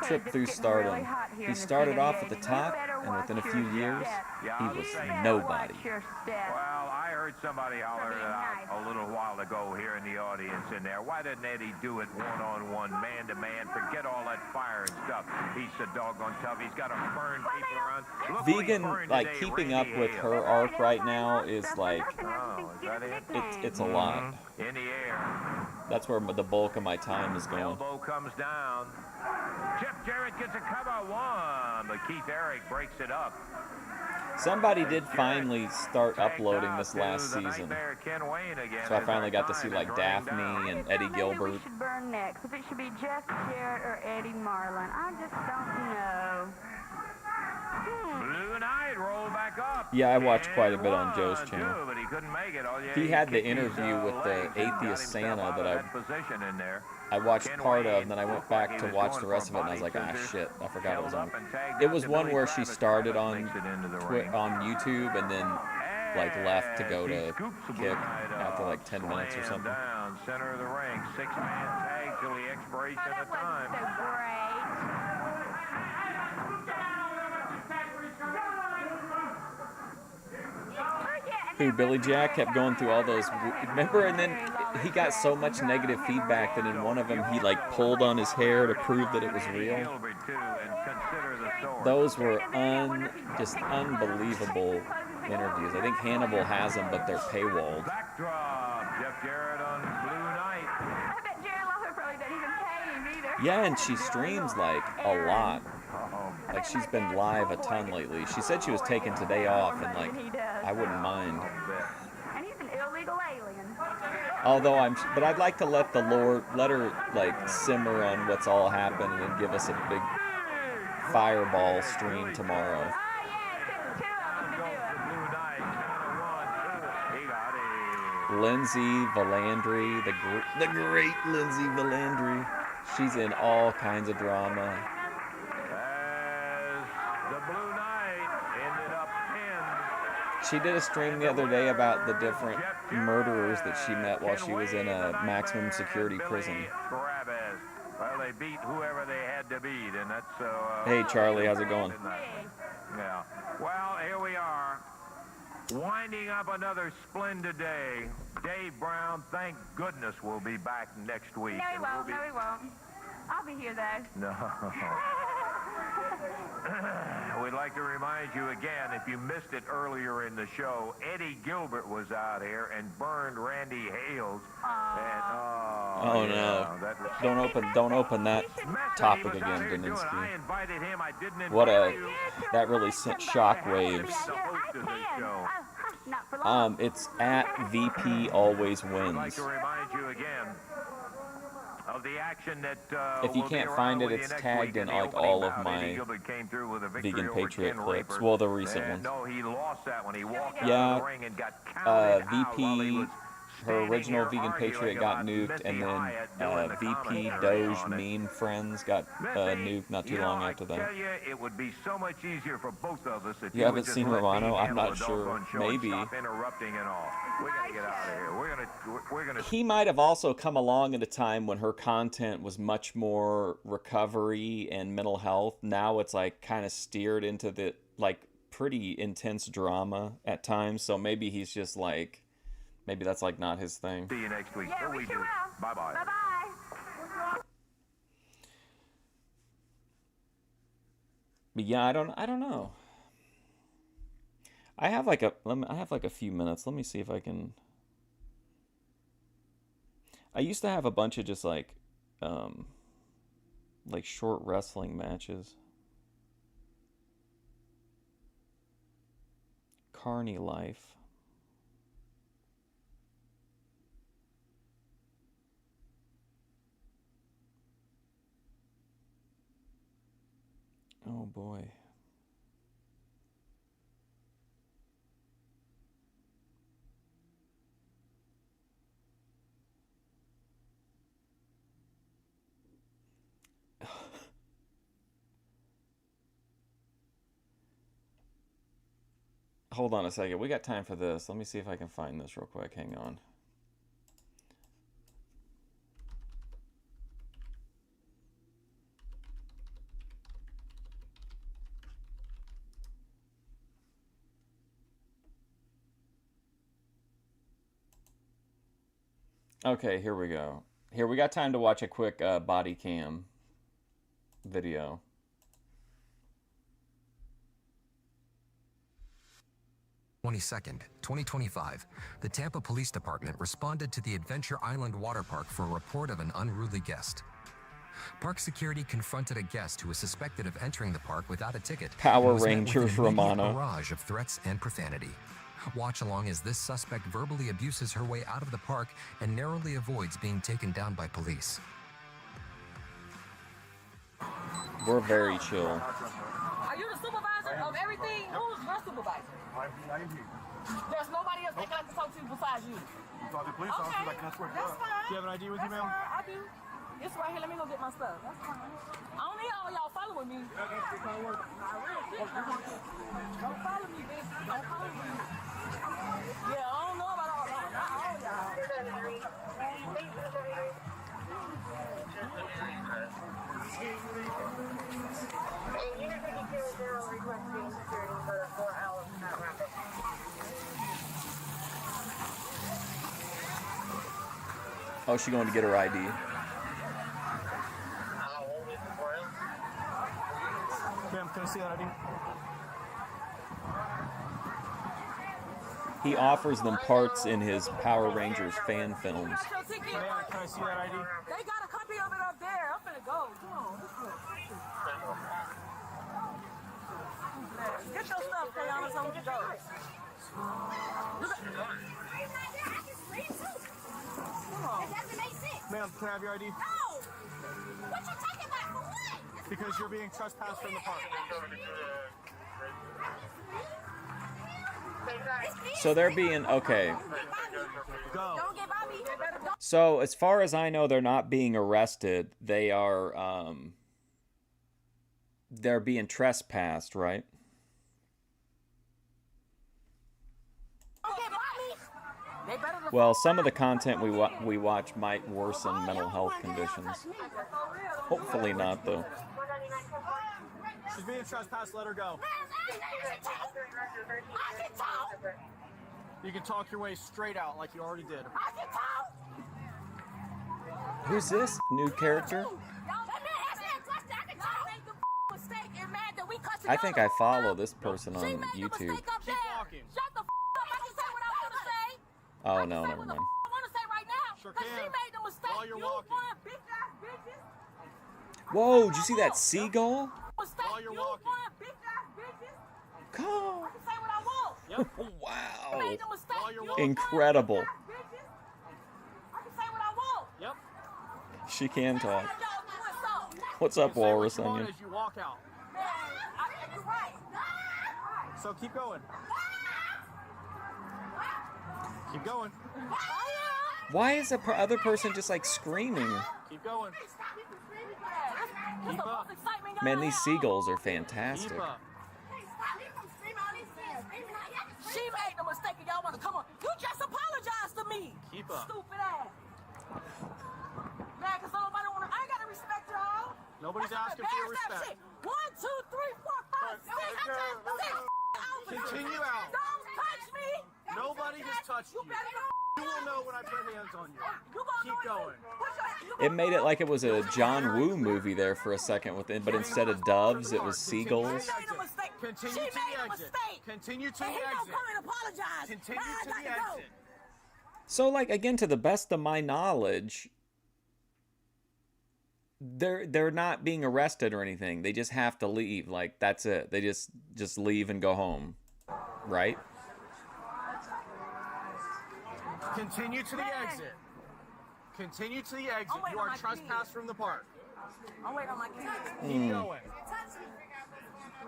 trip through stardom. He started off at the top, and within a few years, he was nobody. Well, I heard somebody holler it out a little while ago here in the audience in there. Why didn't Eddie do it one-on-one, man-to-man? Forget all that fire and stuff. He's so doggone tough. He's got to burn people around. Look who he Vegan, burned like, today, keeping Randy up with Hale. her arc right now is like, Oh, is that it? it's a lot. In the air. That's where the bulk of my time is going. Elbow comes down. Jeff Jarrett gets a cover one, but Keith Eric breaks it up. Somebody did finally start uploading this last season. So I finally got to see like Daphne and Eddie Gilbert. We should burn next. If it should be Jeff Jarrett or Eddie Marlin. I just don't know. Blue Knight rolled back up. Yeah, I watched quite a bit on Joe's channel. But he couldn't make it. He had the interview with the atheist Santa that position in there. I watched part of, and then I went back to watch the rest of it, and I was like, ah, shit, I forgot it was on. It was one where she started on YouTube and then like left to go to kick after like 10 minutes or something. Down center of the ring, 6-man tag till the expiration of time. Who, Billy Jack kept going through all those, remember, and then he got so much negative feedback that in one of them he like pulled on his hair to prove that it was real. Those were just unbelievable interviews. I think Hannibal has them, but they're paywalled. Backdrop, Jeff Jarrett on Blue Knight. I bet Jerry Lawler probably doesn't even pay him either. Yeah, and she streams like a lot. Like she's been live a ton lately. She said she was taking today off, and like I wouldn't mind. And he's an illegal alien. Although but I'd like to let her like simmer on what's all happened and then give us a big fireball stream tomorrow. Lindsay Valandry, the great Lindsay Valandry. She's in all kinds of drama. As the Blue Knight ended up pinned. She did a stream the other day about the different murderers that she met while she was in a maximum security prison. Well, they beat whoever they had to beat, and that's Hey, Charlie, how's it going? Yeah. Well, here we are, winding up another splendid day. Dave Brown, thank goodness, will be back next week. No, he won't. No, he won't. I'll be here, though. No. We'd like to remind you again, if you missed it earlier in the show, Eddie Gilbert was out here and burned Randy Hales. And, Oh yeah, no! Don't open that topic again, Daninsky. I invited him. I didn't What invite you. that really sent shockwaves. The host of this show. It's at VP Always I'd like Wins. to remind you again of the action that If you will be can't around find it, with you it's next tagged week in the like opening all of bout. my Eddie Gilbert came through with a victory Vegan over Patriot Ken clips. Raper. Well, the recent And ones. no, he lost that when he walked Yeah, out of the ring and got counted out while he VP, was her original standing Vegan here Patriot got arguing nuked, about and Missy then Hyatt doing the VP commentary Doge on it. Meme Friends got nuked not too long after I that. tell you, it would be so much easier for both of us if You you haven't would just seen let Romano? me I'm handle not the sure. doggone show Maybe. and stop interrupting and all. We gotta get out of here. We're gonna. He might have also come along at a time when her content was much more recovery and mental health. Now it's like kind of steered into the like pretty intense drama at times. So maybe he's just like, maybe that's like not his thing. See you next week. Yeah, Or we sure will. Bye bye. Bye-bye. But yeah, I don't know. I have like a few minutes. Let me see if I can. I used to have a bunch of just like short wrestling matches. Carney Life. Oh boy. hold on a second. We got time for this. Let me see if I can find this real quick. Hang on. Okay, here we go. Here, we got time to watch a quick body cam video. Twenty-second, 2025, the Tampa Police Department responded to the Adventure Island Water Park for a report of an unruly guest. Park security confronted a guest who was suspected of entering the park without a ticket. Power and was met with Rangers an immediate Romano. barrage of threats and profanity. Watch along as this suspect verbally abuses her way out of the park and narrowly avoids being taken down by police. We're very chill. Are you the supervisor of everything? Who's your supervisor? I'm here. There's nobody else that can talk to besides you. You talk to the police officer, I can swear. That's fine. Do you have an ID with you, ma'am? I do. It's right here. Let me go get my stuff. That's fine. I don't need all y'all following me. Don't follow me, bitch. Don't follow me. Yeah, I don't know about all that. Not all y'all. Oh, she going to get her ID. Ma'am, can I see that ID? He offers them parts in his Power Rangers fan films. Ma'am, can I see that ID? They got a copy of it up there. I'm finna go. Come on. Get your stuff, Kayana, so we can go. Ma'am, can I have your ID? No! What you talking about? For what? Because you're being trespassed from the park. So they're being, okay. Go. Don't get by me. So as far as I know, they're not being arrested. They are, they're being trespassed, right? Well, some of the content we watch might worsen mental health conditions. Hopefully not, though. She's being trespassed, let her go. You can talk your way straight out like you already did. Who's this new character? I think I follow this person on YouTube. Keep walking. Oh, no, never mind. I want to say right now, Sure because she can. made the mistake. While you're You walking. want bitch-ass bitches. Whoa, did you see that seagull? Mistake. While you're You walking. want bitch-ass bitches. Come. I can say what I want. Yep. You Wow. made the mistake. While you're You walking. Incredible. want bitch-ass bitches. I can say what I want. Yep. She can talk. What's up? What's up, You say what Walrus you want Onion? as you walk out. Man, I think you're right. So keep going. Keep going. Why is the other person just like screaming? Keep going. Keep up. Man, these seagulls are fantastic. Keep up. She made the mistake and y'all want to come on. You just apologize to me. Keep up. Stupid ass. Man, because nobody want to. I ain't got to respect y'all. Nobody's That's asking for your embarrassing respect. shit. 1, 2, 3, 4, 5, 6. Continue out. Don't touch me. Nobody has touched you. You will know when I put hands on you. Keep going. It made it like it was a John Woo movie there for a second, but instead of doves, it was seagulls. Continue to the exit. Continue to the exit. Continue to the exit. So, like, again, to the best of my knowledge, they're not being arrested or anything. They just have to leave. Like, that's it. They just leave and go home, right? Continue to the exit. Continue to the exit. You are trespassed from the park. I'm waiting on my kids. Keep going.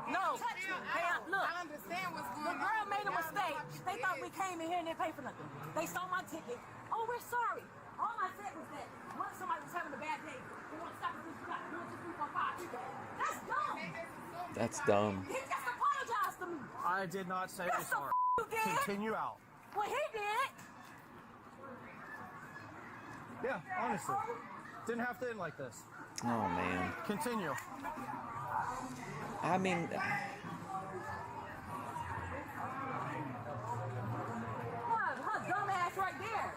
No. Hey, look. I understand what's going on. The girl made a mistake. They thought we came in here and didn't pay for nothing. They saw my ticket. Oh, we're sorry. All I said was that once somebody was having a bad day, they want to stop at this spot. 1, 2, 3, 4, 5. That's dumb. That's dumb. He just apologized to me. I did not say That's sorry. you did. Continue out. Well, he did. Yeah, honestly. Didn't have to end like this. Oh, man. Continue. I mean... Her dumb ass right there.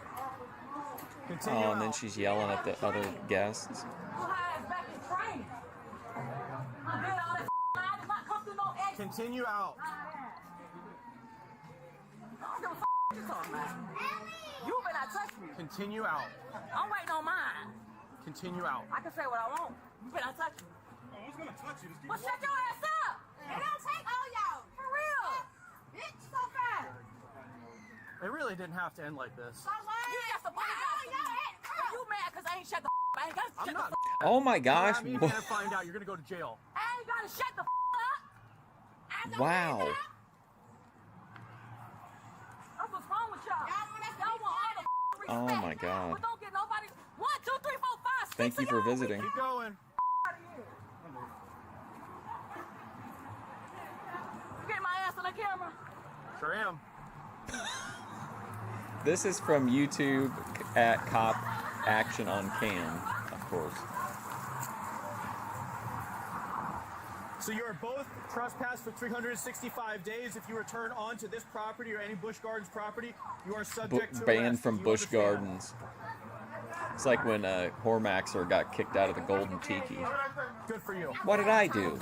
Continue Oh, and then she's yelling at the other guests. Her ass back in training. I did all that I did not come through no exit. Continue out. I don't give a what you talking about. You better not touch me. Continue out. I'm waiting on mine. Continue out. I can say what I want. You better not touch me. Who's gonna touch you? Well, shut your ass up. It don't take all y'all. For real. Bitch, so fast. It really didn't have to end like this. So what? You just apologize. You mad because I ain't shut the I ain't got to shut the Oh, my gosh. I'm gonna find out. You're gonna go to jail. I ain't got to shut the up. Wow. That's what's wrong with y'all. Y'all want all the respect. Oh, my God. But don't get nobody. 1, 2, 3, 4, 5, 6. Thank you for visiting. Keep going. You get my ass on the camera? Sure am. This is from YouTube at Cop Action on Cam, of course. So you are both trespassed for 365 days. If you return onto this property or any Busch Gardens property, you are subject to Banned arrest. from You Busch understand? Gardens. It's like when Hormaxer got kicked out of the Golden Tiki. Good for you. What did I do?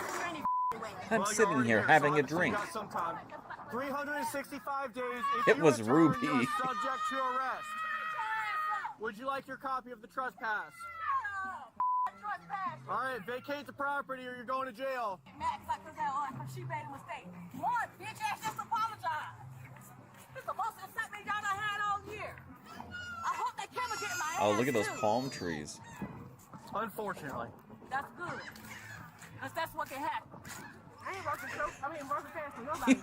I'm Well, sitting you're here already having a so you drink. got some time. 365 days. If It you was return, Ruby. You're subject to arrest. Would you like your copy of the trespass? All right, vacate the property or you're going to jail. Mad because she made a mistake. One, bitch ass just apologize. This is the most excitement y'all done had all year. I hope that camera get my ass Oh, look at those too. palm trees. Unfortunately. That's good. Because that's what can happen. I ain't working fast for nobody.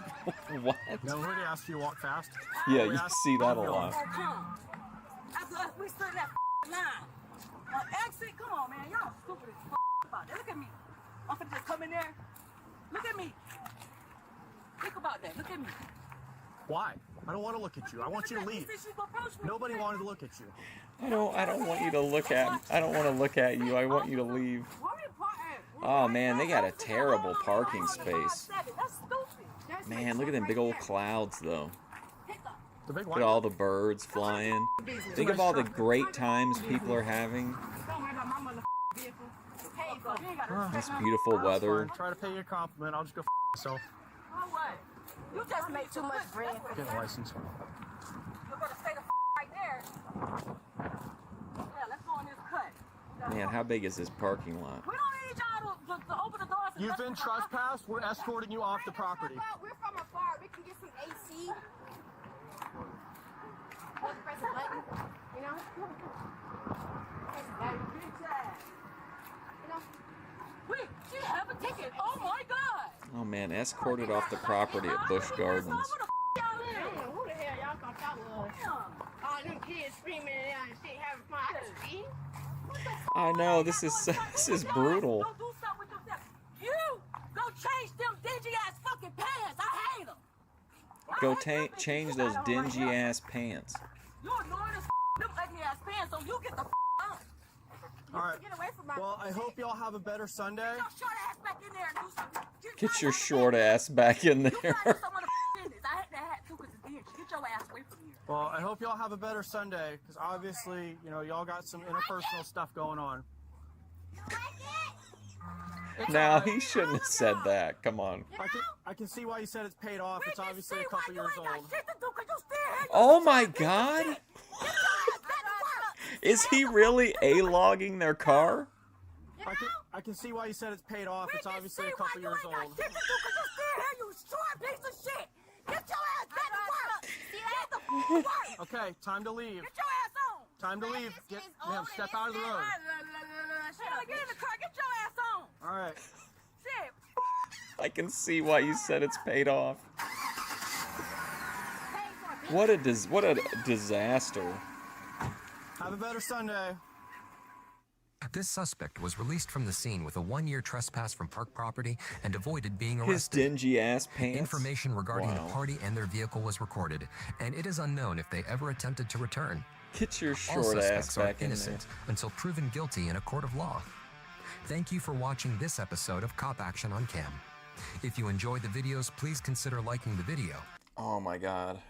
What? Nobody asked you to walk fast. Yeah, We you asked see that a you to lot. walk. After us, we stood in that line. Exit, come on, man. Y'all stupid as about that. Look at me. I'm finna just come in there. Look at me. Think about that. Look at me. Why? I don't want to look at you. I want you to leave. Nobody wanted to look at you. I don't want you to look at. I don't want to look at you. I want you to leave. Oh man, they got a terrible parking space. That's stupid. Man, look at them big old clouds though. The big Look at all the birds flying. Think of all the great times people are having. This beautiful weather. Try to pay you a compliment. I'll just go myself. You just make too much bread. Get a license. You better stay the right there. Yeah, let's go in this cut. Man, how big is this parking lot? We don't need y'all to open the doors. You've been trespassed. We're escorting you off the property. We're from afar. We can get some AC. Just press a button, you know? Press a button. You know? Wait, she have a ticket. Oh my God. Oh man, escorted off the property at Busch Gardens. Who the hell y'all thought that was? All them kids screaming and shit having fun. I could see. I know this is brutal. Don't do something with yourself. You go change them dingy ass fucking pants. I hate them. Go change those dingy ass pants. You annoying as them ugly ass pants, so you get the on. All right. Get away from my Well, I hope y'all have a better Sunday. Get your short ass back in there and do something. Get your short ass back in there. I hate that hat too because it's dingy. Get your ass away from here. Well, I hope y'all have a better Sunday because obviously, you know, y'all got some interpersonal stuff going on. Now he shouldn't have said that. Come on. I can see why you said it's paid off. It's obviously a couple years old. Oh my God. Is he really A-logging their car? I can see why you said it's paid off. It's obviously a couple years old. You short piece of shit. Get your ass back to work. Get the work. Okay, time to leave. Get your ass on. Time to leave. Ma'am, step out of the road. Get in the car. Get your ass on. All right. Shit. I can see why you said it's paid off. What a disaster. Have a better Sunday. This suspect was released from the scene with a 1-year trespass from park property and avoided being His arrested. dingy ass pants. Information regarding Wow. the party and their vehicle was recorded, and it is unknown if they ever attempted to return. Get your All short ass suspects are back in there. innocent until proven guilty in a court of law. Thank you for watching this episode of Cop Action on Cam. If you enjoyed the videos, please consider liking the video. Oh my God.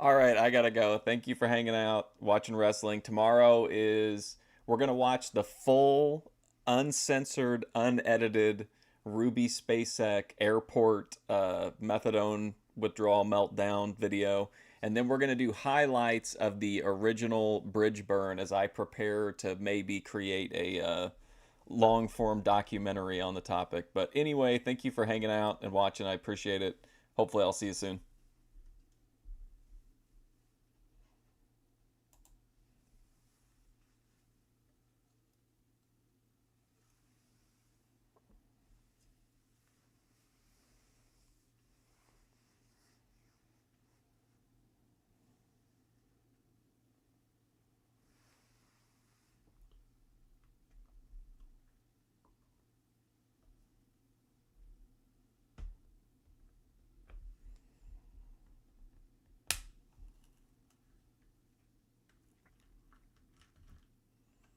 All right, I gotta go. Thank you for hanging out, watching wrestling. Tomorrow we're gonna watch the full, uncensored, unedited Ruby Spacek airport methadone withdrawal meltdown video. And then we're gonna do highlights of the original bridge burn as I prepare to maybe create a long-form documentary on the topic. But anyway, thank you for hanging out and watching. I appreciate it. Hopefully I'll see you soon.